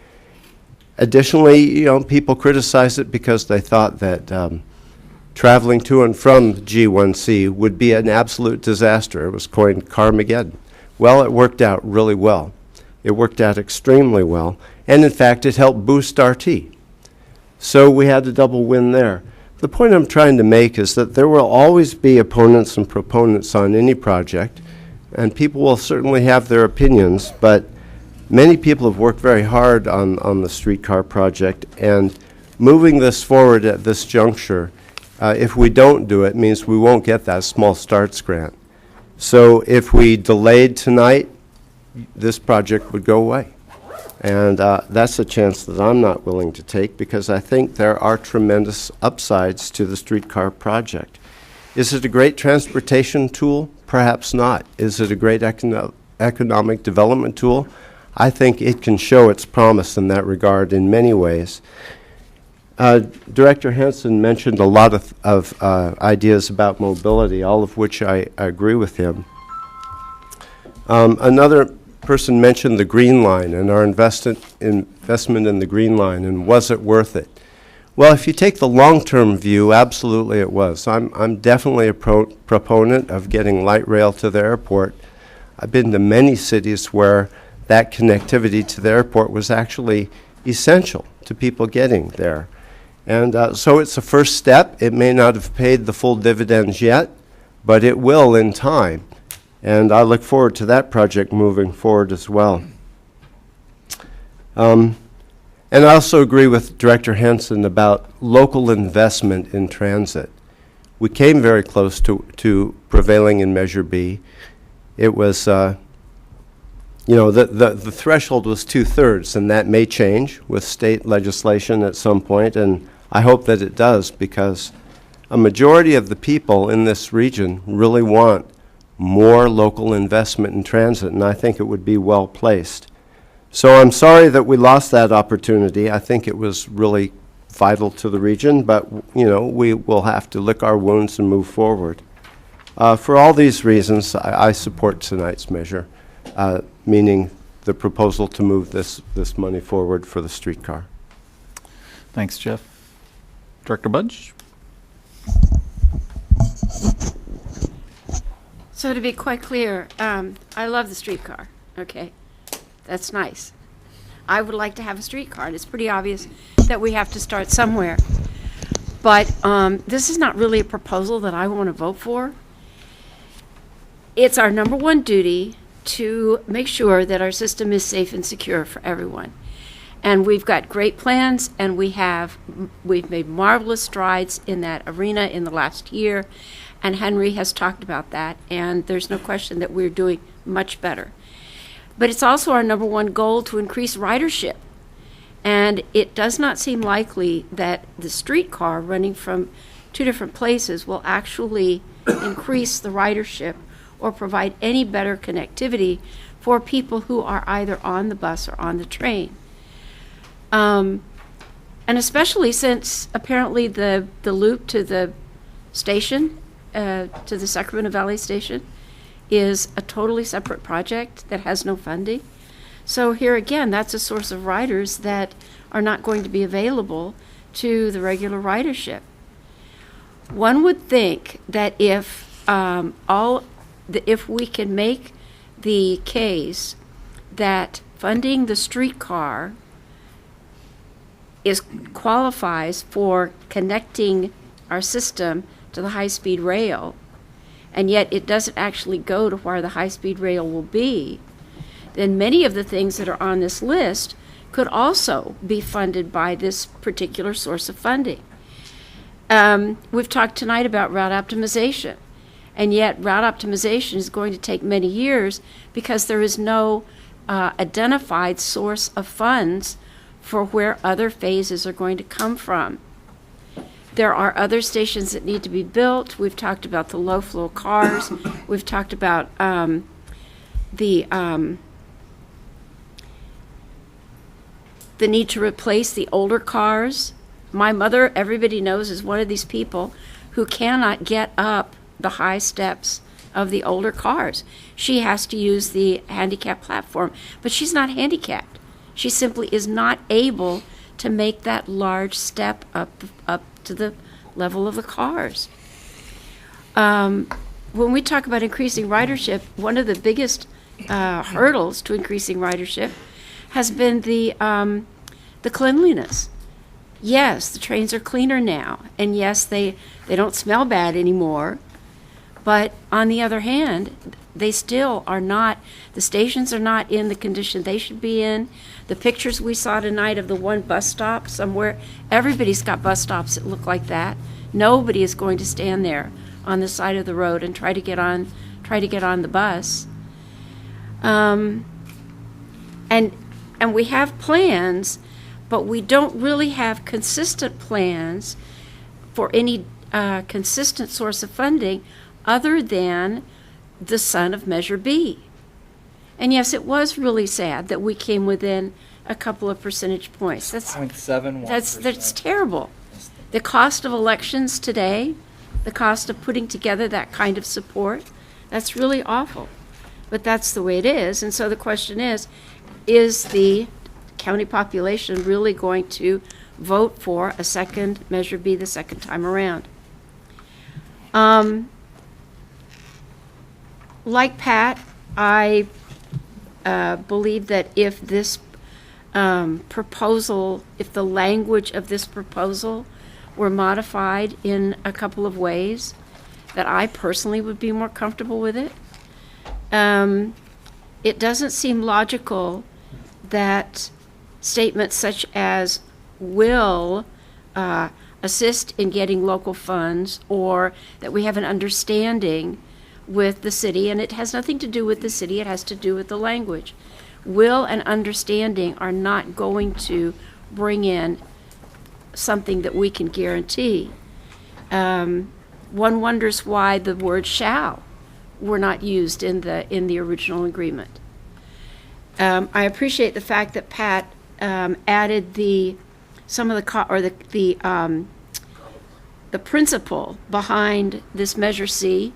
Additionally, you know, people criticize it because they thought that traveling to and from G1C would be an absolute disaster. It was coined Carmageddon. Well, it worked out really well. It worked out extremely well. And in fact, it helped boost RT. So we had a double win there. The point I'm trying to make is that there will always be opponents and proponents on any project, and people will certainly have their opinions, but many people have worked very hard on the streetcar project, and moving this forward at this juncture, if we don't do it, means we won't get that Small Starts Grant. So if we delayed tonight, this project would go away. And that's a chance that I'm not willing to take, because I think there are tremendous upsides to the streetcar project. Is it a great transportation tool? Perhaps not. Is it a great economic development tool? I think it can show its promise in that regard in many ways. Director Hansen mentioned a lot of ideas about mobility, all of which I agree with him. Another person mentioned the Green Line and our investment in the Green Line, and was it worth it? Well, if you take the long-term view, absolutely it was. I'm definitely a proponent of getting light rail to the airport. I've been to many cities where that connectivity to the airport was actually essential to people getting there. And so it's a first step. It may not have paid the full dividends yet, but it will in time. And I look forward to that project moving forward as well. And I also agree with Director Hansen about local investment in transit. We came very close to prevailing in Measure B. It was, the threshold was 2/3, and that may change with state legislation at some point, and I hope that it does, because a majority of the people in this region really want more local investment in transit, and I think it would be well placed. So I'm sorry that we lost that opportunity. I think it was really vital to the region, but we will have to lick our wounds and move forward. For all these reasons, I support tonight's measure, meaning the proposal to move this money forward for the streetcar. Thanks, Jeff. Director Budge? So to be quite clear, I love the streetcar, okay? That's nice. I would like to have a streetcar, and it's pretty obvious that we have to start somewhere. But this is not really a proposal that I want to vote for. It's our number one duty to make sure that our system is safe and secure for everyone. And we've got great plans, and we've made marvelous strides in that arena in the last year, and Henry has talked about that, and there's no question that we're doing much better. But it's also our number one goal to increase ridership. And it does not seem likely that the streetcar running from two different places will actually increase the ridership or provide any better connectivity for people who are either on the bus or on the train. And especially since apparently the loop to the station, to the Sacramento Valley station, is a totally separate project that has no funding. So here again, that's a source of riders that are not going to be available to the regular ridership. One would think that if we can make the case that funding the streetcar qualifies for connecting our system to the high-speed rail, and yet it doesn't actually go to where the high-speed rail will be, then many of the things that are on this list could also be funded by this particular source of funding. We've talked tonight about route optimization, and yet route optimization is going to take many years because there is no identified source of funds for where other phases are going to come from. There are other stations that need to be built. We've talked about the low-flow cars. We've talked about the need to replace the older cars. My mother, everybody knows, is one of these people who cannot get up the high steps of the older cars. She has to use the handicap platform, but she's not handicapped. She simply is not able to make that large step up to the level of the cars. When we talk about increasing ridership, one of the biggest hurdles to increasing ridership has been the cleanliness. Yes, the trains are cleaner now, and yes, they don't smell bad anymore, but on the other hand, they still are not, the stations are not in the condition they should be in. The pictures we saw tonight of the one bus stop somewhere, everybody's got bus stops that look like that. Nobody is going to stand there on the side of the road and try to get on the bus. And we have plans, but we don't really have consistent plans for any consistent source of funding other than the son of Measure B. And yes, it was really sad that we came within a couple of percentage points. That's 0.71%. that's terrible. The cost of elections today, the cost of putting together that kind of support, that's really awful. But that's the way it is. And so the question is the county population really going to vote for a second Measure B the second time around? Like Pat, I believe that if this proposal, if the language of this proposal were modified in a couple of ways, that I personally would be more comfortable with it. It doesn't seem logical that statements such as will assist in getting local funds, or that we have an understanding with the city, and it has nothing to do with the city, it has to do with the language. Will and understanding are not going to bring in something that we can guarantee. One wonders why the word shall were not used in the original agreement. I appreciate the fact that Pat added the principle behind this Measure C,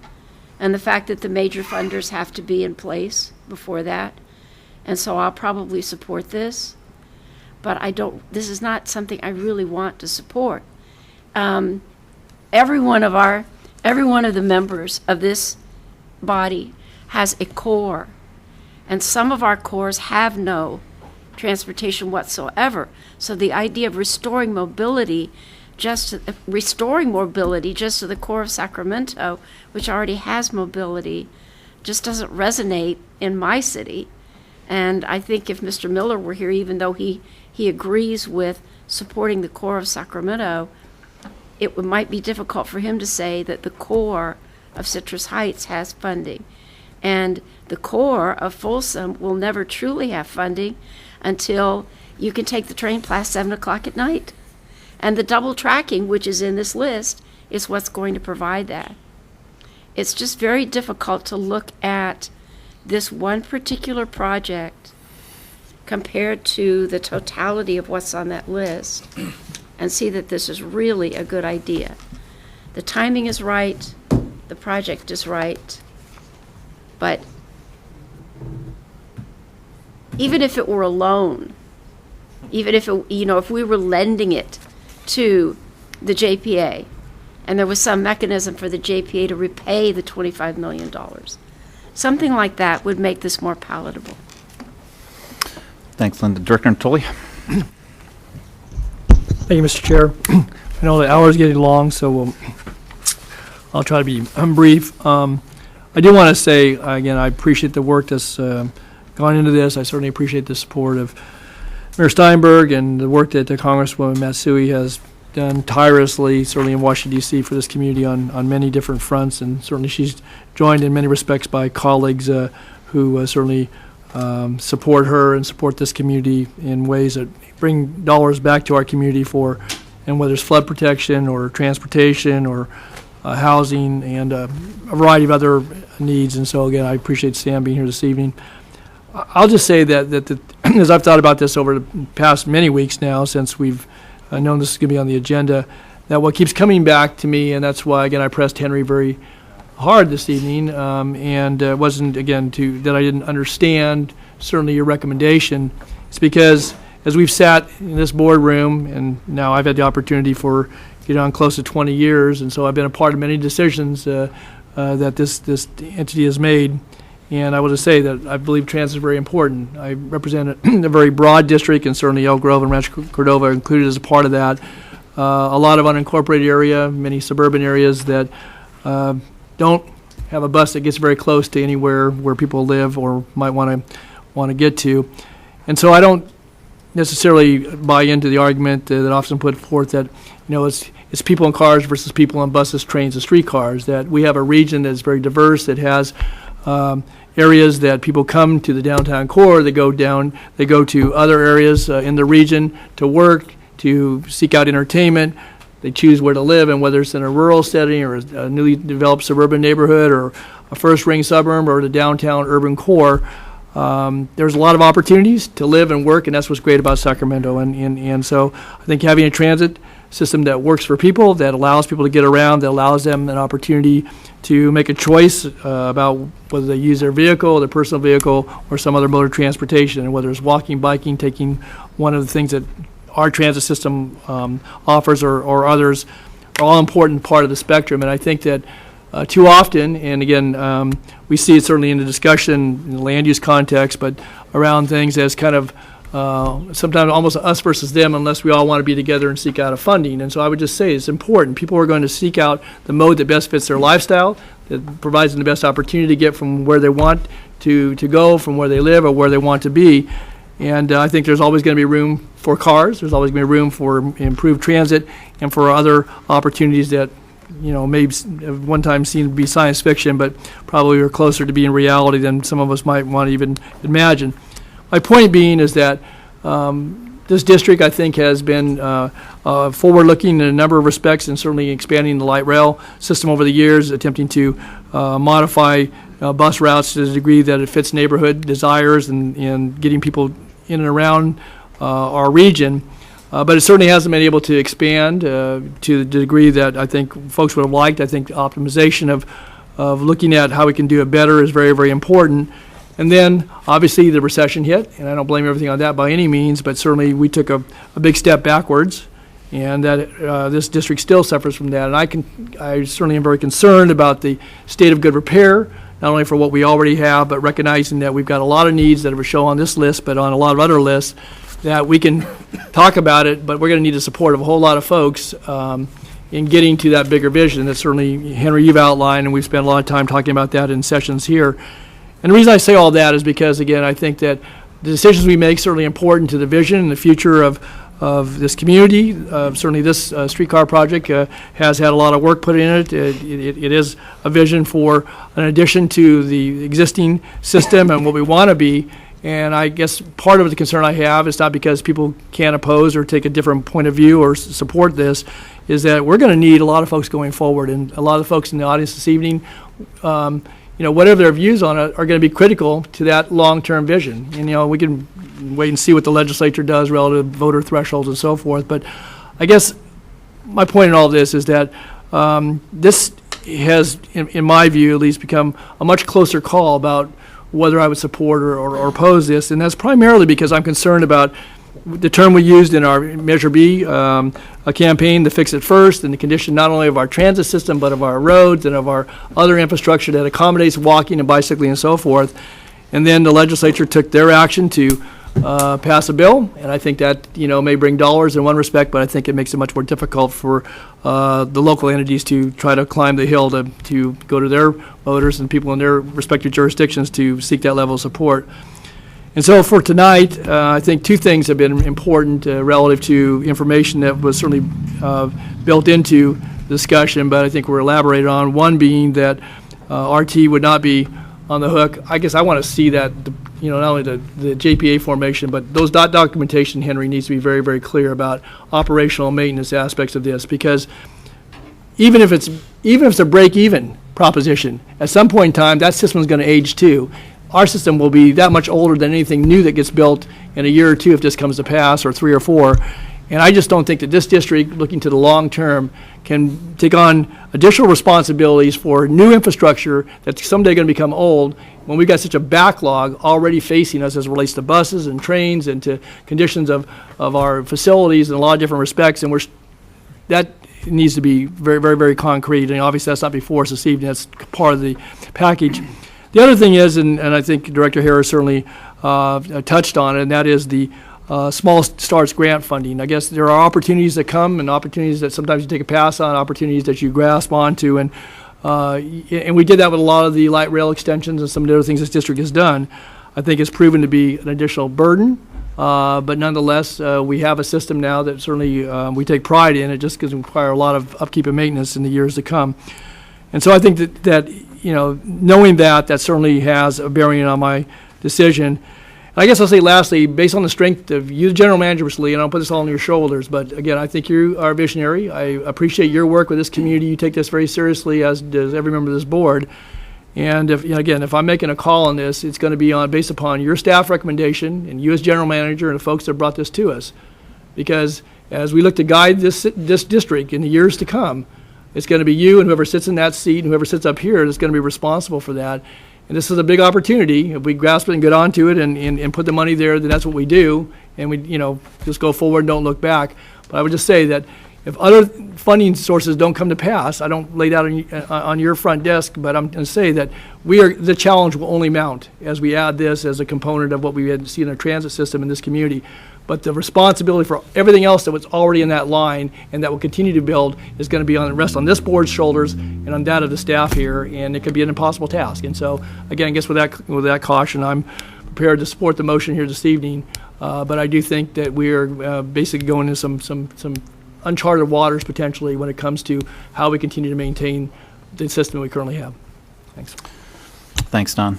and the fact that the major funders have to be in place before that. And so I'll probably support this, but this is not something I really want to support. Every one of the members of this body has a core, and some of our cores have no transportation whatsoever. So the idea of restoring mobility just to the core of Sacramento, which already has mobility, just doesn't resonate in my city. And I think if Mr. Miller were here, even though he agrees with supporting the core of Sacramento, it might be difficult for him to say that the core of Citrus Heights has funding. And the core of Folsom will never truly have funding until you can take the train past 7 o'clock at night. And the double tracking, which is in this list, is what's going to provide that. It's just very difficult to look at this one particular project compared to the totality of what's on that list and see that this is really a good idea. The timing is right, the project is right, but even if it were a loan, even if if we were lending it to the JPA, and there was some mechanism for the JPA to repay the $25 million. Something like that would make this more palatable. Thanks, Linda. Director Natoli. Thank you, Mr. Chair. I know the hour is getting long, so I'll try to be brief. I do want to say, again, I appreciate the work that's gone into this. I certainly appreciate the support of Mayor Steinberg and the work that the Congresswoman Matsui has done tirelessly, certainly in Washington, D.C., for this community on many different fronts. And certainly she's joined in many respects by colleagues who certainly support her and support this community in ways that bring dollars back to our community and whether it's flood protection or transportation or housing and a variety of other needs. And so, again, I appreciate Sam being here this evening. I'll just say that as I've thought about this over the past many weeks now, since we've known this is going to be on the agenda, that what keeps coming back to me, and that's why, again, I pressed Henry very hard this evening, and it wasn't, again, that I didn't understand certainly your recommendation. It's because as we've sat in this boardroom, and now I've had the opportunity for on close to 20 years, and so I've been a part of many decisions that this entity has made. And I will just say that I believe transit is very important. I represent a very broad district, and certainly Elk Grove and Rancho Cordova are included as a part of that. A lot of unincorporated area, many suburban areas that don't have a bus that gets very close to anywhere where people live or might want to get to. And so I don't necessarily buy into the argument that often put forth that it's people in cars versus people on buses, trains, and streetcars. That we have a region that is very diverse, that has areas that people come to the downtown core, they go to other areas in the region to work, to seek out entertainment. They choose where to live, and whether it's in a rural setting or a newly developed suburban neighborhood or a first ring suburb or the downtown urban core, there's a lot of opportunities to live and work, and that's what's great about Sacramento. And so I think having a transit system that works for people, that allows people to get around, that allows them an opportunity to make a choice about whether they use their vehicle, their personal vehicle, or some other mode of transportation, and whether it's walking, biking, taking one of the things that our transit system offers or others, are all important part of the spectrum. And I think that too often, and again, we see it certainly in the discussion in the land use context, but around things as kind of sometimes almost us versus them, unless we all want to be together and seek out a funding. And so I would just say it's important. People are going to seek out the mode that best fits their lifestyle, that provides them the best opportunity to get from where they want to go, from where they live, or where they want to be. And I think there's always going to be room for cars. There's always going to be room for improved transit and for other opportunities that, you know, maybe at one time seemed to be science fiction, but probably are closer to being reality than some of us might want to even imagine. My point being is that this district, I think, has been forward-looking in a number of respects, and certainly expanding the light rail system over the years, attempting to modify bus routes to the degree that it fits neighborhood desires and getting people in and around our region. But it certainly hasn't been able to expand to the degree that I think folks would have liked. I think optimization of looking at how we can do it better is very, very important. And then, obviously, the recession hit, and I don't blame everything on that by any means, but certainly we took a big step backwards, and that this district still suffers from that. And I certainly am very concerned about the state of good repair, not only for what we already have, but recognizing that we've got a lot of needs that are shown on this list, but on a lot of other lists, that we can talk about it, but we're going to need the support of a whole lot of folks in getting to that bigger vision that certainly, Henry, you've outlined, and we've spent a lot of time talking about that in sessions here. And the reason I say all that is because, again, I think that the decisions we make are certainly important to the vision and the future of this community. Certainly this streetcar project has had a lot of work put in it. It is a vision for an addition to the existing system and what we want to be. And I guess part of the concern I have is not because people can't oppose or take a different point of view or support this, is that we're going to need a lot of folks going forward. And a lot of folks in the audience this evening, you know, whatever their views on it, are going to be critical to that long-term vision. And, you know, we can wait and see what the legislature does relative to voter thresholds and so forth. But I guess my point in all of this is that this has, in my view at least, become a much closer call about whether I would support or oppose this. And that's primarily because I'm concerned about the term we used in our Measure B a campaign, to fix it first, and the condition not only of our transit system, but of our roads and of our other infrastructure that accommodates walking and bicycling and so forth. And then the legislature took their action to pass a bill, and I think that, you know, may bring dollars in one respect, but I think it makes it much more difficult for the local entities to try to climb the hill to go to their voters and people in their respective jurisdictions to seek that level of support. And so for tonight, I think two things have been important relative to information that was certainly built into the discussion, but I think were elaborated on. One being that RT would not be on the hook. I guess I want to see that, you know, not only the JPA formation, but those documentation, Henry, needs to be very, very clear about operational maintenance aspects of this, because even if it's a break-even proposition, at some point in time, that system is going to age too. Our system will be that much older than anything new that gets built in a year or two if this comes to pass, or 3 or 4. And I just don't think that this district, looking to the long term, can take on additional responsibilities for new infrastructure that's someday going to become old when we've got such a backlog already facing us as it relates to buses and trains and to conditions of our facilities in a lot of different respects. And that needs to be very, very, very concrete. And obviously that's not before us this evening. That's part of the package. The other thing is, and I think Director Harris certainly touched on it, and that is the small starts grant funding. I guess there are opportunities that come and opportunities that sometimes you take a pass on, opportunities that you grasp onto, and we did that with a lot of the light rail extensions and some of the other things this district has done. I think it's proven to be an additional burden, but nonetheless, we have a system now that certainly we take pride in. It just doesn't require a lot of upkeep and maintenance in the years to come. And so I think that you know, knowing that certainly has a bearing on my decision. And I guess I'll say lastly, based on the strength of you, the general manager, Mr. Lee, and I'll put this all on your shoulders, but again, I think you are a visionary. I appreciate your work with this community. You take this very seriously, as does every member of this board. And if, again, if I'm making a call on this, it's going to be based upon your staff recommendation and you as general manager and the folks that brought this to us. Because as we look to guide this district in the years to come, it's going to be you and whoever sits in that seat and whoever sits up here is going to be responsible for that. And this is a big opportunity. If we grasp it and get onto it and put the money there, then that's what we do. And we, just go forward and don't look back. But I would just say that if other funding sources don't come to pass, I don't lay that on your front desk, but I'm going to say that the challenge will only mount as we add this as a component of what we had seen in our transit system in this community. But the responsibility for everything else that was already in that line and that will continue to build is going to rest on this board's shoulders and on that of the staff here, and it could be an impossible task. And so, again, I guess with that caution, I'm prepared to support the motion here this evening. But I do think that we are basically going into some uncharted waters potentially when it comes to how we continue to maintain the system we currently have. Thanks. Thanks, Don.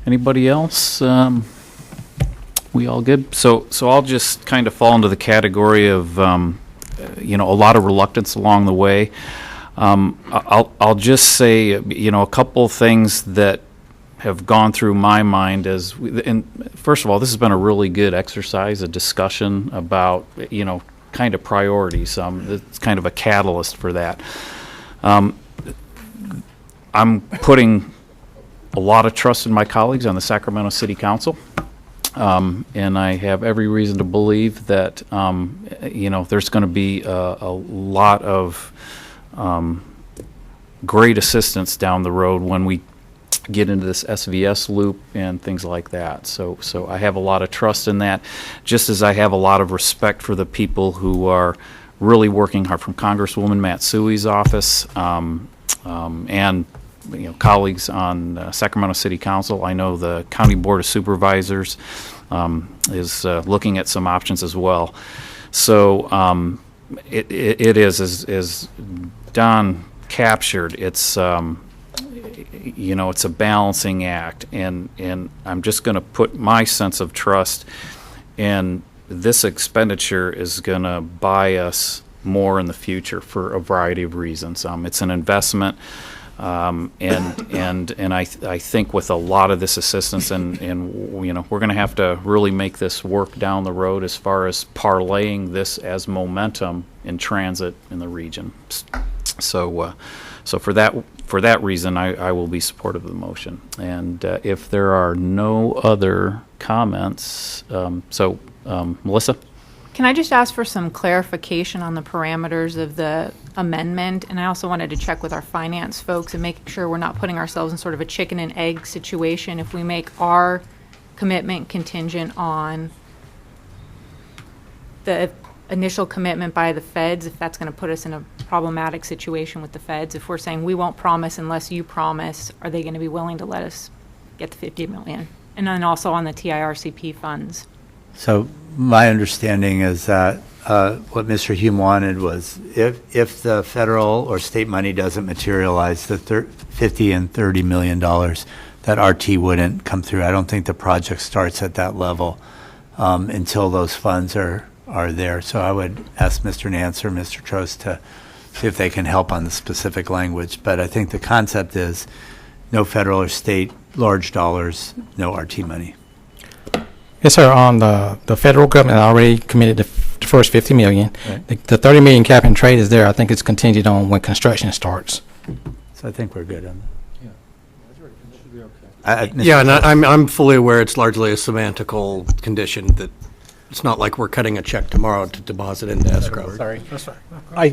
Anybody else? We all good? So I'll just kind of fall into the category of, a lot of reluctance along the way. I'll just say, a couple things that have gone through my mind and first of all, this has been a really good exercise, a discussion about, kind of priorities. It's kind of a catalyst for that. I'm putting a lot of trust in my colleagues on the Sacramento City Council. And I have every reason to believe that, there's going to be a lot of great assistance down the road when we get into this SVS loop and things like that. So I have a lot of trust in that, just as I have a lot of respect for the people who are really working hard, from Congresswoman Matsui's office and colleagues on Sacramento City Council. I know the County Board of Supervisors is looking at some options as well. So it is, as Don captured, it's it's a balancing act, and I'm just going to put my sense of trust in this expenditure is going to buy us more in the future for a variety of reasons. It's an investment. And I think with a lot of this assistance, and we're going to have to really make this work down the road as far as parlaying this as momentum in transit in the region. So for that reason, I will be supportive of the motion. And if there are no other comments, Melissa? Can I just ask for some clarification on the parameters of the amendment? And I also wanted to check with our finance folks and make sure we're not putting ourselves in sort of a chicken and egg situation if we make our commitment contingent on the initial commitment by the feds, if that's going to put us in a problematic situation with the feds. If we're saying we won't promise unless you promise, are they going to be willing to let us get the $50 million? And then also on the TIRCP funds. So my understanding is that what Mr. Hume wanted was if the federal or state money doesn't materialize, the $50 and $30 million, that RT wouldn't come through. I don't think the project starts at that level until those funds are there. So I would ask Mr. Nance or Mr. Trost to see if they can help on the specific language. But I think the concept is no federal or state large dollars, no RT money. Yes, sir. On the federal government already committed the first $50 million. Right. The $30 million cap and trade is there. I think it's contingent on when construction starts. So I think we're good on that. Yeah, and I'm fully aware it's largely a semantical condition, that it's not like we're cutting a check tomorrow to deposit into escrow. Sorry. I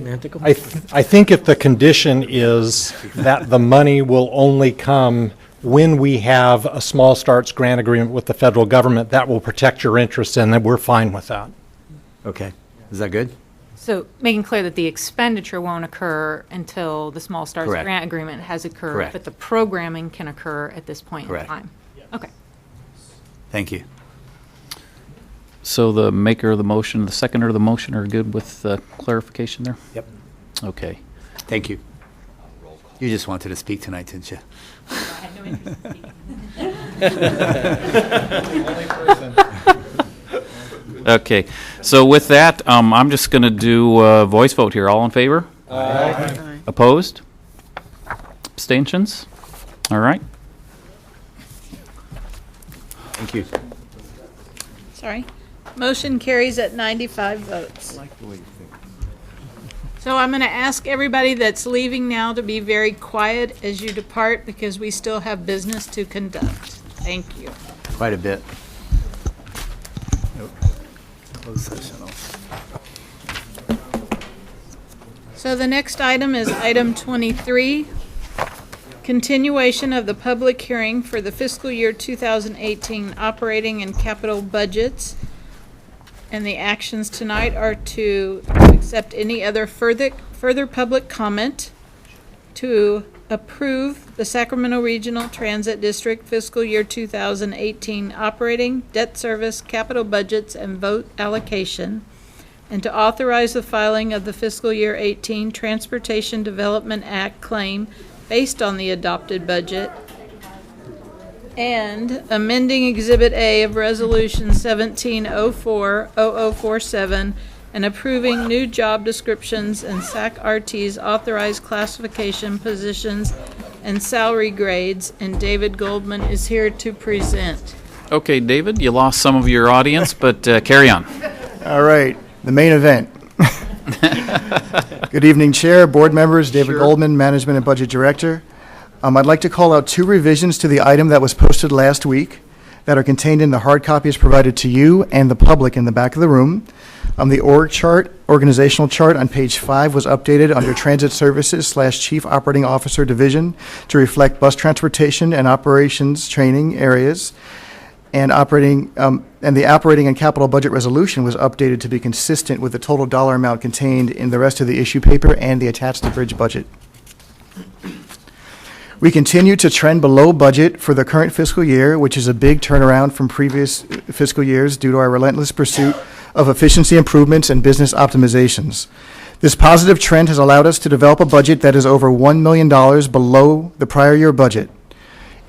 think if the condition is that the money will only come when we have a small starts grant agreement with the federal government, that will protect your interests, and that we're fine with that. Okay. Is that good? So making clear that the expenditure won't occur until the small starts Correct. grant agreement has occurred, Correct. but the programming can occur at this point Correct. in time. Okay. Thank you. So the maker of the motion, the seconder of the motion are good with clarification there? Yep. Okay. Thank you. You just wanted to speak tonight, didn't you? I had no interest in speaking. Okay. So with that, I'm just going to do a voice vote here. All in favor? Aye. Opposed? Abstentions? All right. Thank you. Sorry. Motion carries at 95 votes. So I'm going to ask everybody that's leaving now to be very quiet as you depart because we still have business to conduct. Thank you. Quite a bit. Nope. Closed session. So the next item is item 23, continuation of the public hearing for the fiscal year 2018 operating and capital budgets. And the actions tonight are to accept any other further public comment, to approve the Sacramento Regional Transit District fiscal year 2018 operating, debt service, capital budgets, and vote allocation, and to authorize the filing of the fiscal year 18 Transportation Development Act claim based on the adopted budget, and amending Exhibit A of Resolution 1704-0047 and approving new job descriptions and SAC-RT's authorized classification positions and salary grades, and David Goldman is here to present. Okay, David, you lost some of your audience, but carry on. All right, the main event. Good evening, Chair, board members, David Goldman, Management and Budget Director. I'd like to call out two revisions to the item that was posted last week that are contained in the hard copies provided to you and the public in the back of the room. The organizational chart on page 5 was updated under Transit Services / Chief Operating Officer Division to reflect bus transportation and operations training areas. And the operating and capital budget resolution was updated to be consistent with the total dollar amount contained in the rest of the issue paper and the attached to bridge budget. We continue to trend below budget for the current fiscal year, which is a big turnaround from previous fiscal years due to our relentless pursuit of efficiency improvements and business optimizations. This positive trend has allowed us to develop a budget that is over $1 million below the prior year budget.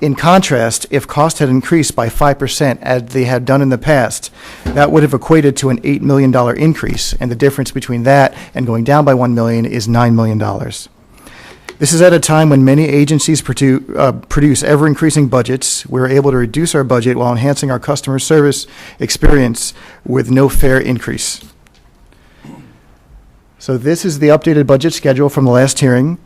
In contrast, if costs had increased by 5% as they had done in the past, that would have equated to an $8 million increase, and the difference between that and going down by $1 million is $9 million. This is at a time when many agencies produce ever-increasing budgets. We're able to reduce our budget while enhancing our customer service experience with no fare increase. So this is the updated budget schedule from the last hearing.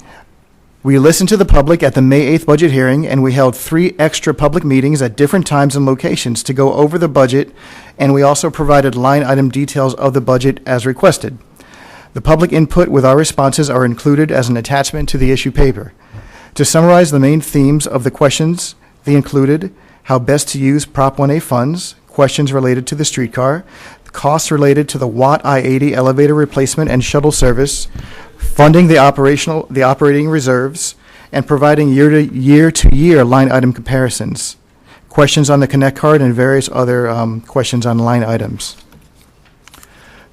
We listened to the public at the May 8th budget hearing, and we held 3 extra public meetings at different times and locations to go over the budget, and we also provided line item details of the budget as requested. The public input with our responses are included as an attachment to the issue paper. To summarize the main themes of the questions, they included how best to use Prop 1A funds, questions related to the streetcar, costs related to the Watt I-80 elevator replacement and shuttle service, funding the operating reserves, and providing year-to-year line item comparisons, questions on the Connect card, and various other questions on line items.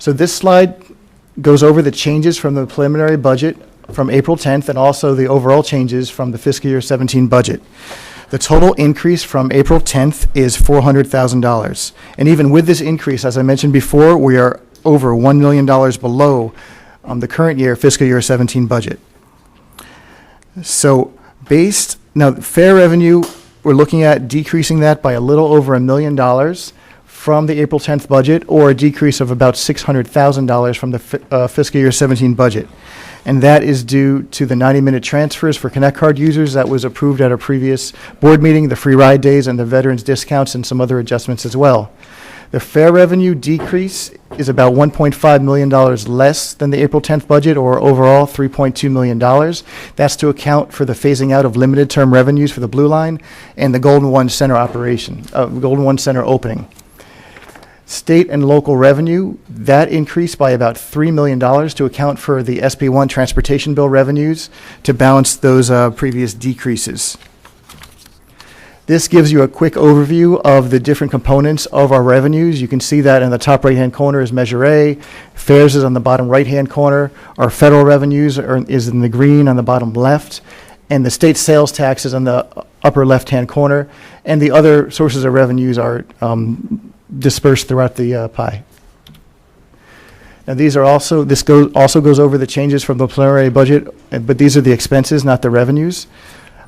So this slide goes over the changes from the preliminary budget from April 10th and also the overall changes from the fiscal year 17 budget. The total increase from April 10th is $400,000. And even with this increase, as I mentioned before, we are over $1 million below the current year, fiscal year 17 budget. So now fare revenue, we're looking at decreasing that by a little over $1 million from the April 10th budget, or a decrease of about $600,000 from the fiscal year 17 budget. And that is due to the 90-minute transfers for Connect card users that was approved at a previous board meeting, the free ride days, and the veterans discounts, and some other adjustments as well. The fare revenue decrease is about $1.5 million less than the April 10th budget, or overall $3.2 million. That's to account for the phasing out of limited term revenues for the Blue Line and the Golden One Center Golden One Center opening. State and local revenue, that increased by about $3 million to account for the SB1 transportation bill revenues to balance those previous decreases. This gives you a quick overview of the different components of our revenues. You can see that in the top right-hand corner is Measure A. Fares is on the bottom right-hand corner. Our federal revenues is in the green on the bottom left. And the state sales tax is on the upper left-hand corner. And the other sources of revenues are dispersed throughout the pie. Now this also goes over the changes from the preliminary budget, but these are the expenses, not the revenues.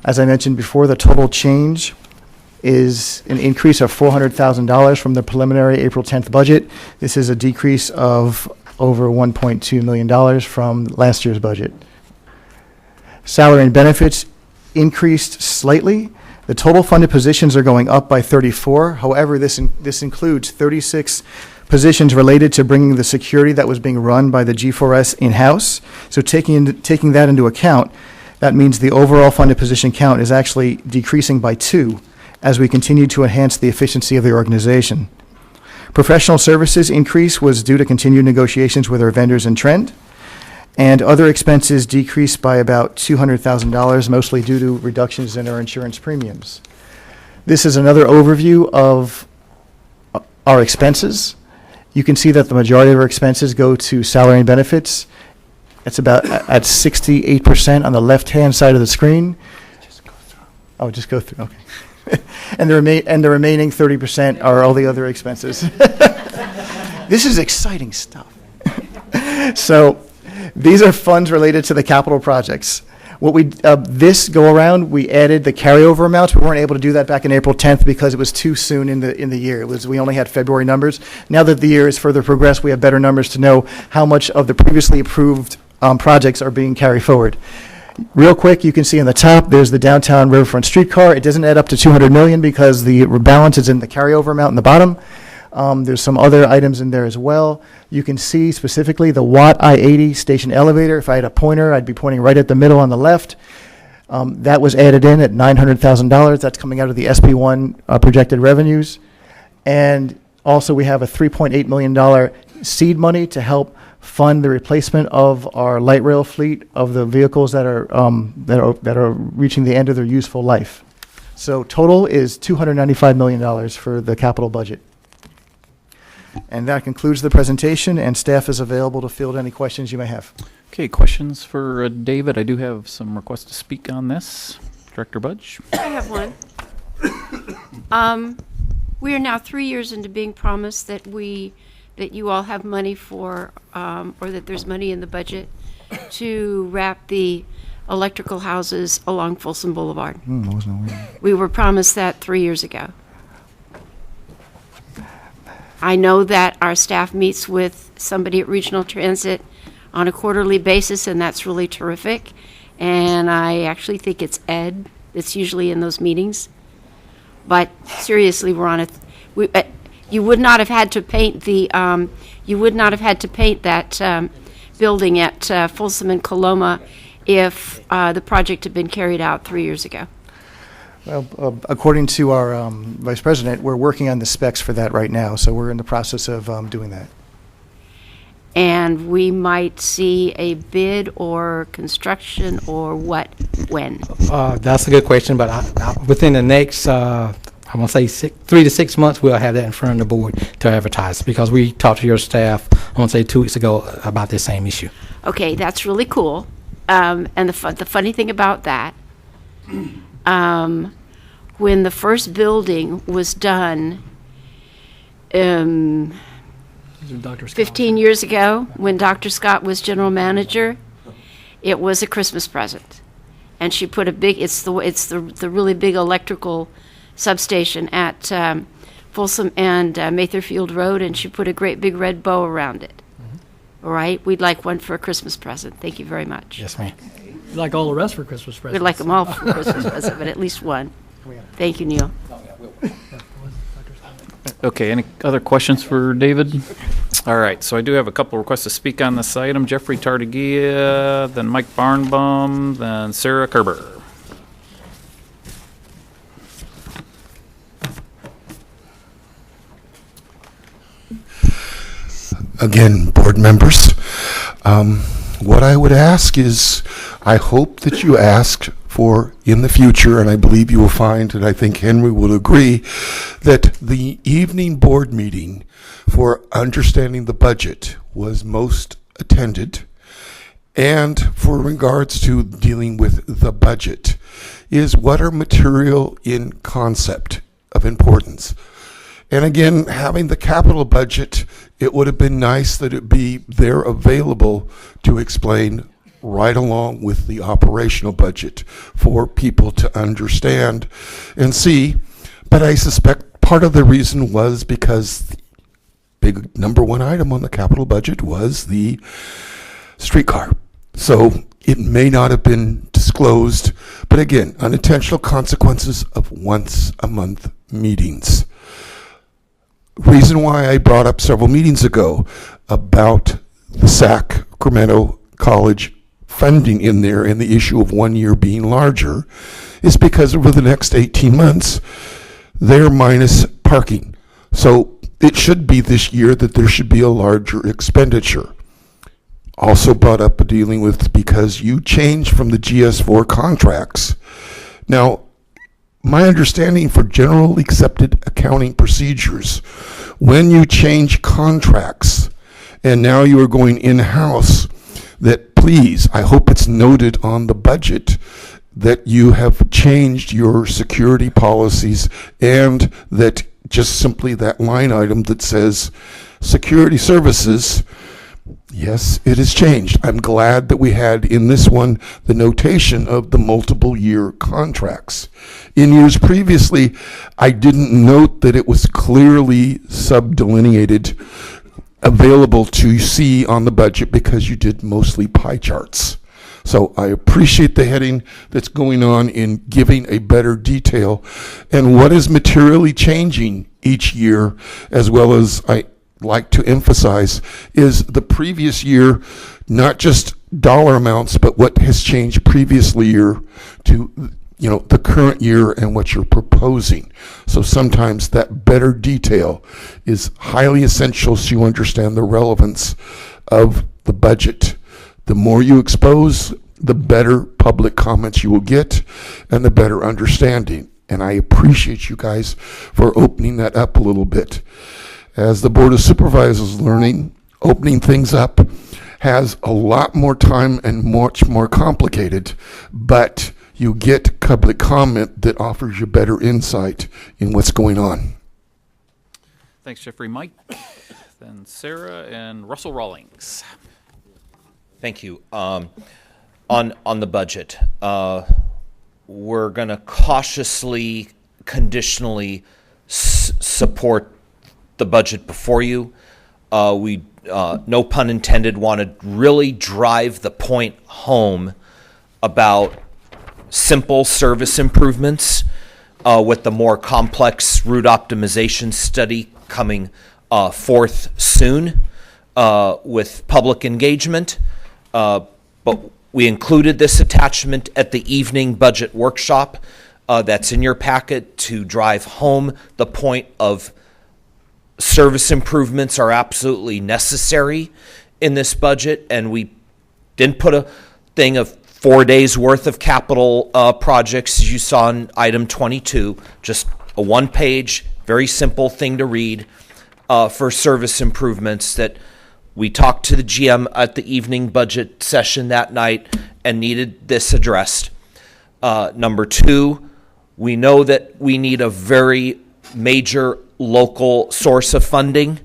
As I mentioned before, the total change is an increase of $400,000 from the preliminary April 10th budget. This is a decrease of over $1.2 million from last year's budget. Salary and benefits increased slightly. The total funded positions are going up by 34. However, this includes 36 positions related to bringing the security that was being run by the G4S in-house. So taking that into account, that means the overall funded position count is actually decreasing by 2 as we continue to enhance the efficiency of the organization. Professional services increase was due to continued negotiations with our vendors and Trend. And other expenses decreased by about $200,000, mostly due to reductions in our insurance premiums. This is another overview of our expenses. You can see that the majority of our expenses go to salary and benefits. It's about at 68% on the left-hand side of the screen. Just go through, okay. and the remaining 30% are all the other expenses. This is exciting stuff. So, these are funds related to the capital projects. What we this go around, we added the carryover amounts. We weren't able to do that back in April 10th because it was too soon in the year. We only had February numbers. Now that the year is further progressed, we have better numbers to know how much of the previously approved projects are being carried forward. Real quick, you can see in the top, there's the downtown riverfront streetcar. It doesn't add up to $200 million because the balance is in the carryover amount in the bottom. There's some other items in there as well. You can see specifically the Watt I-80 station elevator. If I had a pointer, I'd be pointing right at the middle on the left. That was added in at $900,000. That's coming out of the SB1 projected revenues. And also we have a $3.8 million seed money to help fund the replacement of our light rail fleet of the vehicles that are reaching the end of their useful life. So total is $295 million for the capital budget. And that concludes the presentation, and staff is available to field any questions you may have. Okay, questions for David? I do have some requests to speak on this. Director Budge? I have one. We are now 3 years into being promised that you all have money for, or that there's money in the budget to wrap the electrical houses along Folsom Boulevard. I wasn't aware. We were promised that 3 years ago. I know that our staff meets with somebody at Regional Transit on a quarterly basis, and that's really terrific. And I actually think it's Ed that's usually in those meetings. But seriously, we're on you would not have had to paint that building at Folsom and Coloma if the project had been carried out 3 years ago. Well, according to our vice president, we're working on the specs for that right now, so we're in the process of doing that. And we might see a bid or construction or what, when? That's a good question, but within the next, I want to say 3 to 6 months, we'll have that in front of the board to advertise, because we talked to your staff, I want to say 2 weeks ago, about this same issue. Okay, that's really cool. And the funny thing about that, when the first building was done 15 years ago, when Dr. Scott was general manager, it was a Christmas present. And she put it's the really big electrical substation at Folsom and Matherfield Road, and she put a great big red bow around it. All right, we'd like one for a Christmas present. Thank you very much. Yes, ma'am. We'd like all the rest for Christmas presents. We'd like them all for Christmas present, but at least one. Thank you, Neil. Okay, any other questions for David? All right, so I do have a couple requests to speak on this item. Jeffrey Tartagia, then Mike Barnbaum, then Sarah Kerber. Again, board members, what I would ask is, I hope that you ask for in the future, and I believe you will find, and I think Henry will agree, that the evening board meeting for understanding the budget was most attended, and for regards to dealing with the budget, is what are material in concept of importance. And again, having the capital budget, it would have been nice that it be there available to explain right along with the operational budget for people to understand and see. But I suspect part of the reason was because the big number one item on the capital budget was the streetcar. So it may not have been disclosed, but again, unintentional consequences of once a month meetings. Reason why I brought up several meetings ago about the Sacramento College funding in there and the issue of 1 year being larger is because over the next 18 months, they're minus parking. So it should be this year that there should be a larger expenditure. Also brought up dealing with because you changed from the GS4 contracts. Now, my understanding for general accepted accounting procedures, when you change contracts and now you are going in-house, that please, I hope it's noted on the budget that you have changed your security policies and that just simply that line item that says security services, yes, it has changed. I'm glad that we had in this one the notation of the multiple year contracts. In years previously, I didn't note that it was clearly subdelineated, available to see on the budget because you did mostly pie charts. So I appreciate the heading that's going on in giving a better detail and what is materially changing each year, as well as I like to emphasize is the previous year, not just dollar amounts, but what has changed previously year to the current year and what you're proposing. So sometimes that better detail is highly essential so you understand the relevance of the budget. The more you expose, the better public comments you will get and the better understanding. And I appreciate you guys for opening that up a little bit. As the Board of Supervisors learning, opening things up has a lot more time and much more complicated, but you get public comment that offers you better insight in what's going on. Thanks, Jeffrey. Mike, then Sarah and Russell Rawlings. Thank you. On the budget, we're going to cautiously, conditionally support the budget before you. We, no pun intended, want to really drive the point home about simple service improvements with the more complex route optimization study coming forth soon with public engagement. But we included this attachment at the evening budget workshop that's in your packet to drive home the point of service improvements are absolutely necessary in this budget, and we didn't put a thing of 4 days worth of capital projects as you saw in item 22, just a one-page, very simple thing to read for service improvements that we talked to the GM at the evening budget session that night and needed this addressed. Number two, we know that we need a very major local source of funding,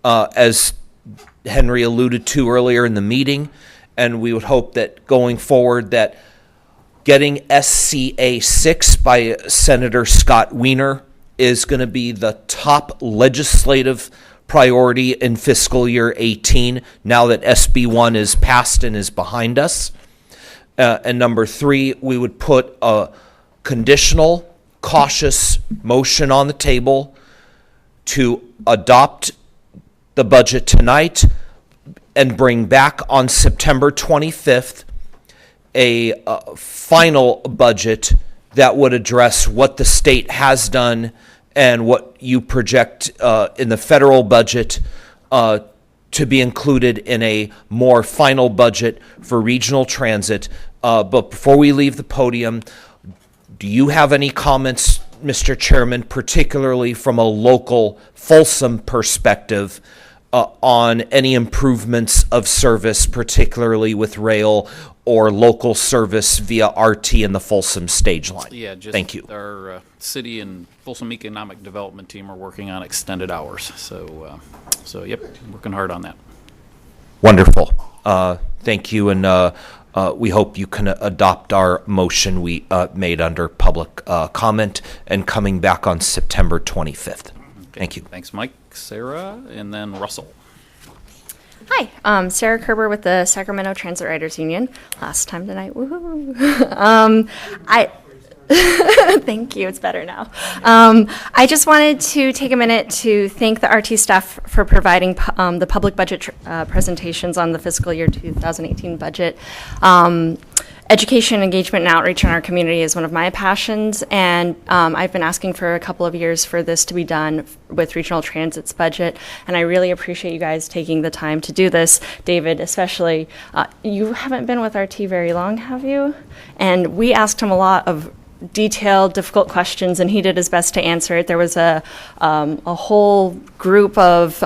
as Henry alluded to earlier in the meeting, and we would hope that going forward that getting SCA 6 by Senator Scott Wiener is going to be the top legislative priority in fiscal year 18 now that SB 1 is passed and is behind us. And number three, we would put a conditional, cautious motion on the table to adopt the budget tonight and bring back on September 25th a final budget that would address what the state has done and what you project in the federal budget to be included in a more final budget for regional transit. But before we leave the podium, do you have any comments, Mr. Chairman, particularly from a local Folsom perspective on any improvements of service, particularly with rail or local service via RT in the Folsom stage line? Yeah, just thank you. Our city and Folsom Economic Development team are working on extended hours. So yep, working hard on that. Wonderful. Thank you, and we hope you can adopt our motion we made under public comment and coming back on September 25th. Thank you. Thanks, Mike. Sarah, and then Russell. Hi, Sarah Kerber with the Sacramento Transit Riders Union. Last time tonight, woohoo! Thank you, it's better now. I just wanted to take a minute to thank the RT staff for providing the public budget presentations on the fiscal year 2018 budget. Education, engagement, and outreach in our community is one of my passions, and I've been asking for a couple of years for this to be done with Regional Transit's budget, and I really appreciate you guys taking the time to do this. David, especially, you haven't been with RT very long, have you? And we asked him a lot of detailed, difficult questions, and he did his best to answer it. There was a whole group of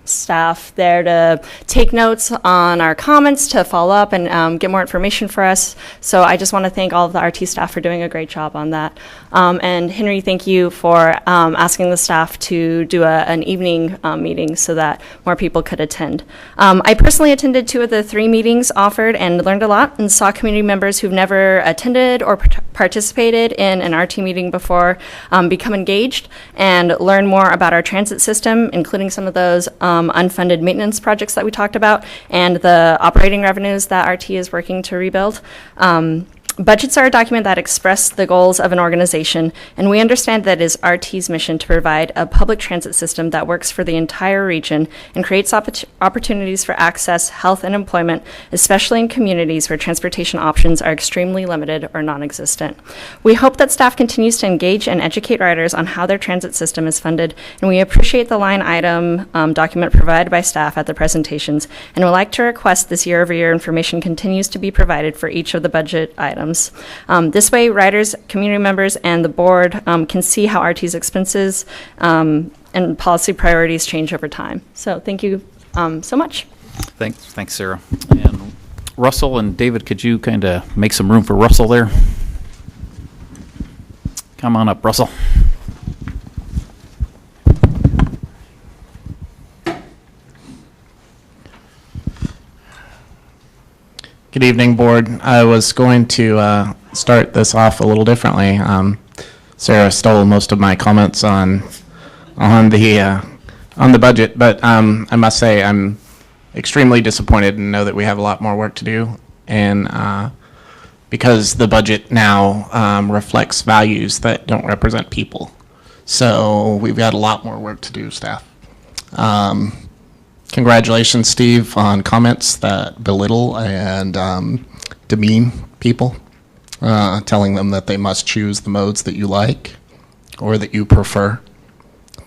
staff there to take notes on our comments, to follow up and get more information for us. So I just want to thank all of the RT staff for doing a great job on that. And Henry, thank you for asking the staff to do an evening meeting so that more people could attend. I personally attended 2 of the 3 meetings offered and learned a lot, and saw community members who've never attended or participated in an RT meeting before become engaged and learn more about our transit system, including some of those unfunded maintenance projects that we talked about and the operating revenues that RT is working to rebuild. Budgets are a document that express the goals of an organization, and we understand that it is RT's mission to provide a public transit system that works for the entire region and creates opportunities for access, health, and employment, especially in communities where transportation options are extremely limited or non-existent. We hope that staff continues to engage and educate riders on how their transit system is funded, and we appreciate the line item document provided by staff at the presentations, and would like to request this year-over-year information continues to be provided for each of the budget items. This way, riders, community members, and the board can see how RT's expenses and policy priorities change over time. So thank you so much. Thanks, Sarah. And Russell and David, could you kind of make some room for Russell there? Come on up, Russell. Good evening, board. I was going to start this off a little differently. Sarah stole most of my comments on the budget, but I must say I'm extremely disappointed and know that we have a lot more work to do, and because the budget now reflects values that don't represent people. So we've got a lot more work to do, staff. Congratulations, Steve, on comments that belittle and demean people, telling them that they must choose the modes that you like or that you prefer,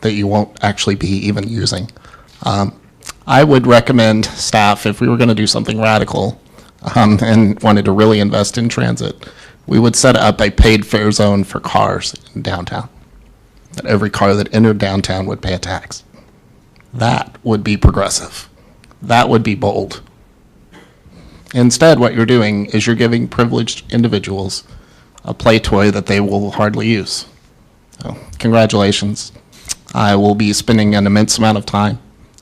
that you won't actually be even using. I would recommend staff, if we were going to do something radical and wanted to really invest in transit, we would set up a paid fare zone for cars in downtown, that every car that entered downtown would pay a tax. That would be progressive. That would be bold. Instead, what you're doing is you're giving privileged individuals a play toy that they will hardly use. So, congratulations. I will be spending an immense amount of time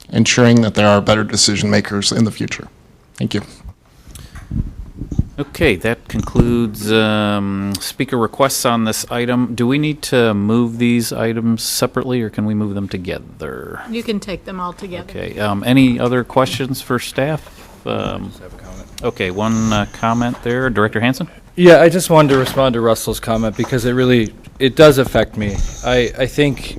ensuring that there are better decision makers in the future. Thank you. Okay, that concludes speaker requests on this item. Do we need to move these items separately, or can we move them together? You can take them all together. Okay, any other questions for staff? Okay, one comment there. Director Hansen? Yeah, I just wanted to respond to Russell's comment because it does affect me. I think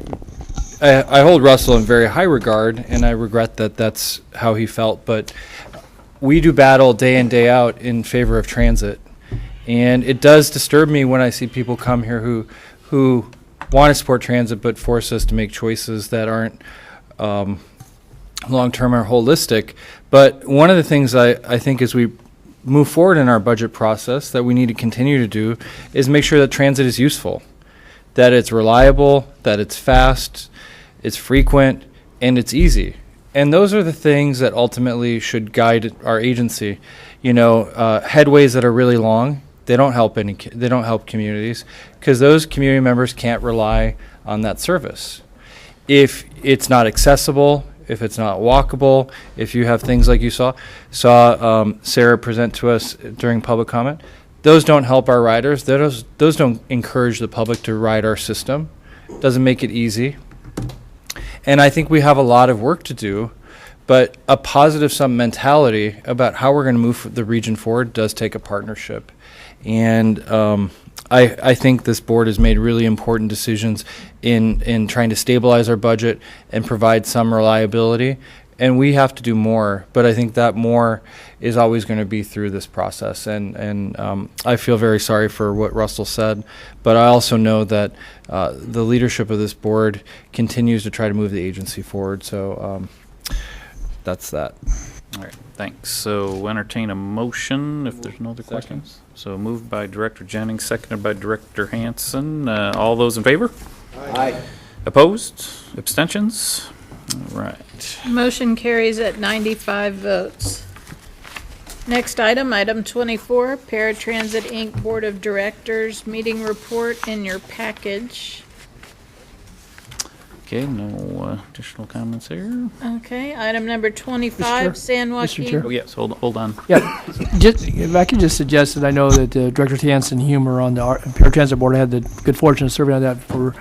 I hold Russell in very high regard, and I regret that that's how he felt, but we do battle day in, day out in favor of transit. And it does disturb me when I see people come here who want to support transit but force us to make choices that aren't long-term or holistic. But one of the things I think as we move forward in our budget process that we need to continue to do is make sure that transit is useful, that it's reliable, that it's fast, it's frequent, and it's easy. And those are the things that ultimately should guide our agency. You know, headways that are really long, they don't help communities because those community members can't rely on that service. If it's not accessible, if it's not walkable, if you have things like you saw Sarah present to us during public comment, those don't help our riders. Those don't encourage the public to ride our system. Doesn't make it easy. And I think we have a lot of work to do, but a positive sum mentality about how we're going to move the region forward does take a partnership. And I think this board has made really important decisions in trying to stabilize our budget and provide some reliability. And we have to do more, but I think that more is always going to be through this process. And I feel very sorry for what Russell said, but I also know that the leadership of this board continues to try to move the agency forward. So that's that. All right, thanks. So entertain a motion if there's no other questions. So moved by Director Jennings, seconded by Director Hansen. All those in favor? Aye. Opposed? Abstentions? All right. Motion carries at 95 votes. Next item, item 24, Paratransit Inc. Board of Directors Meeting Report in your package. Okay, no additional comments here. Okay, item number 25, San Joaquin. Chair. Oh, yes, hold on. Yeah, if I could just suggest that I know that Director Hansen Humer on the Paratransit Board, I had the good fortune of serving on that for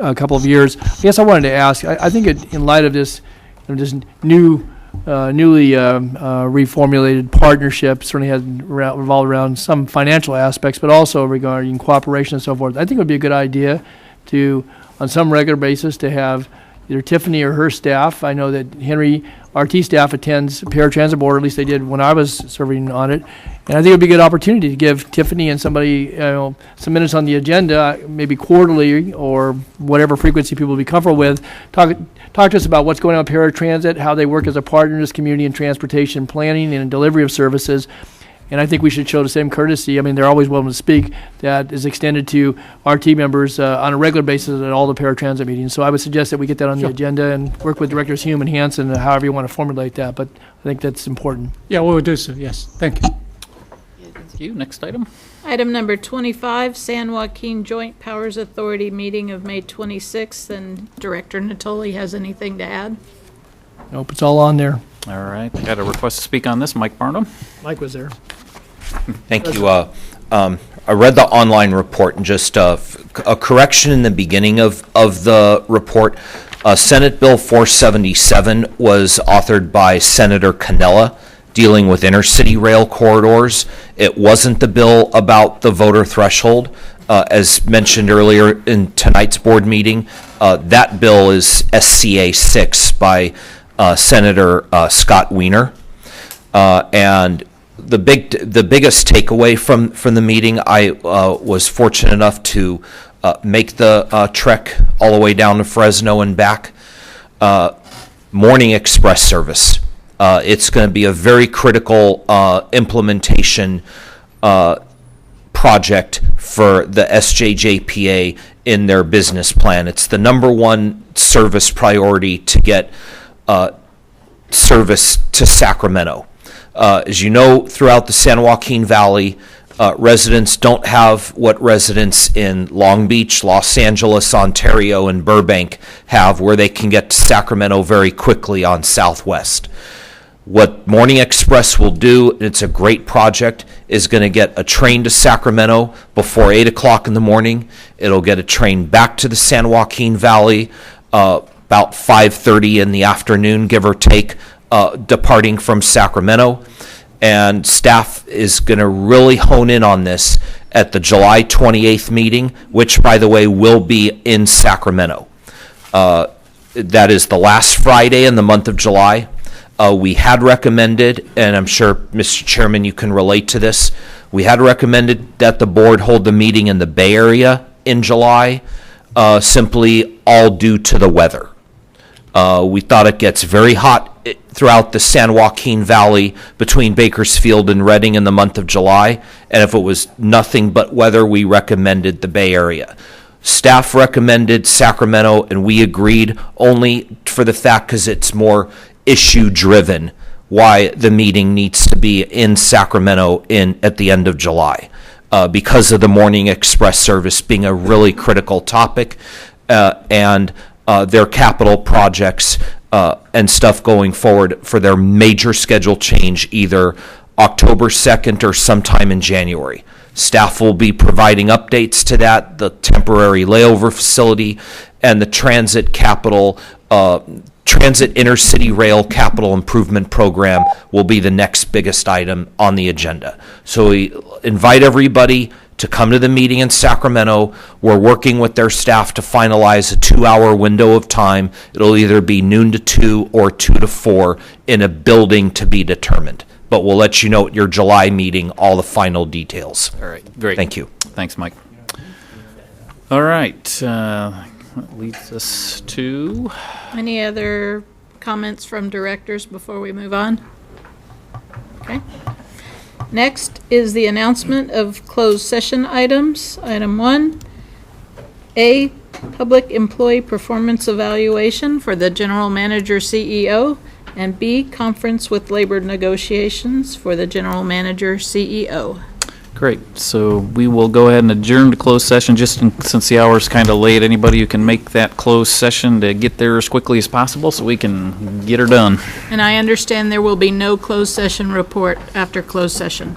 a couple of years. I guess I wanted to ask, I think in light of this, this newly reformulated partnership, certainly has revolved around some financial aspects, but also regarding cooperation and so forth. I think it would be a good idea to, on some regular basis, to have either Tiffany or her staff. I know that Henry, RT staff, attends Paratransit Board, or at least they did when I was serving on it. And I think it would be a good opportunity to give Tiffany and somebody some minutes on the agenda, maybe quarterly or whatever frequency people will be comfortable with. Talk to us about what's going on with Paratransit, how they work as a partner in this community in transportation planning and delivery of services. And I think we should show the same courtesy. I mean, they're always welcome to speak. That is extended to RT members on a regular basis at all the paratransit meetings. So I would suggest that we get that on the agenda and work with Directors Hume and Hansen, however you want to formulate that. But I think that's important. Yeah, we will do so, yes. Thank you. Thank you. Next item. Item number 25, San Joaquin Joint Powers Authority meeting of May 26th. And Director Natoli has anything to add? Nope, it's all on there. All right, got a request to speak on this. Mike Barnum. Mike was there. Thank you. I read the online report, and just a correction in the beginning of the report. Senate Bill 477 was authored by Senator Cannella, dealing with intercity rail corridors. It wasn't the bill about the voter threshold. As mentioned earlier in tonight's board meeting, that bill is SCA 6 by Senator Scott Wiener. And the biggest takeaway from the meeting, I was fortunate enough to make the trek all the way down to Fresno and back. Morning express service. It's going to be a very critical implementation project for the SJJPA in their business plan. It's the #1 service priority to get service to Sacramento. As you know, throughout the San Joaquin Valley, residents don't have what residents in Long Beach, Los Angeles, Ontario, and Burbank have, where they can get to Sacramento very quickly on Southwest. What Morning Express will do, and it's a great project, is going to get a train to Sacramento before 8 o'clock in the morning. It'll get a train back to the San Joaquin Valley about 5:30 in the afternoon, give or take, departing from Sacramento. And staff is going to really hone in on this at the July 28th meeting, which, by the way, will be in Sacramento. That is the last Friday in the month of July. We had recommended, and I'm sure, Mr. Chairman, you can relate to this, we had recommended that the board hold the meeting in the Bay Area in July, simply all due to the weather. We thought it gets very hot throughout the San Joaquin Valley between Bakersfield and Redding in the month of July, and if it was nothing but weather, we recommended the Bay Area. Staff recommended Sacramento, and we agreed only for the fact because it's more issue-driven why the meeting needs to be in Sacramento at the end of July, because of the Morning Express service being a really critical topic, and their capital projects and stuff going forward for their major schedule change, either October 2nd or sometime in January. Staff will be providing updates to that, the temporary layover facility, and the transit capital, transit intercity rail capital improvement program will be the next biggest item on the agenda. So we invite everybody to come to the meeting in Sacramento. We're working with their staff to finalize a 2-hour window of time. It'll either be noon to 2 or 2 to 4 in a building to be determined. But we'll let you know at your July meeting all the final details. All right, great. Thank you. Thanks, Mike. All right, that leads us to... Any other comments from directors before we move on? Okay. Next is the announcement of closed session items. Item 1, A, public employee performance evaluation for the general manager CEO, and B, conference with labor negotiations for the general manager CEO. Great. So we will go ahead and adjourn to closed session since the hour's kind of late. Anybody who can make that closed session to get there as quickly as possible so we can get her done. And I understand there will be no closed session report after closed session.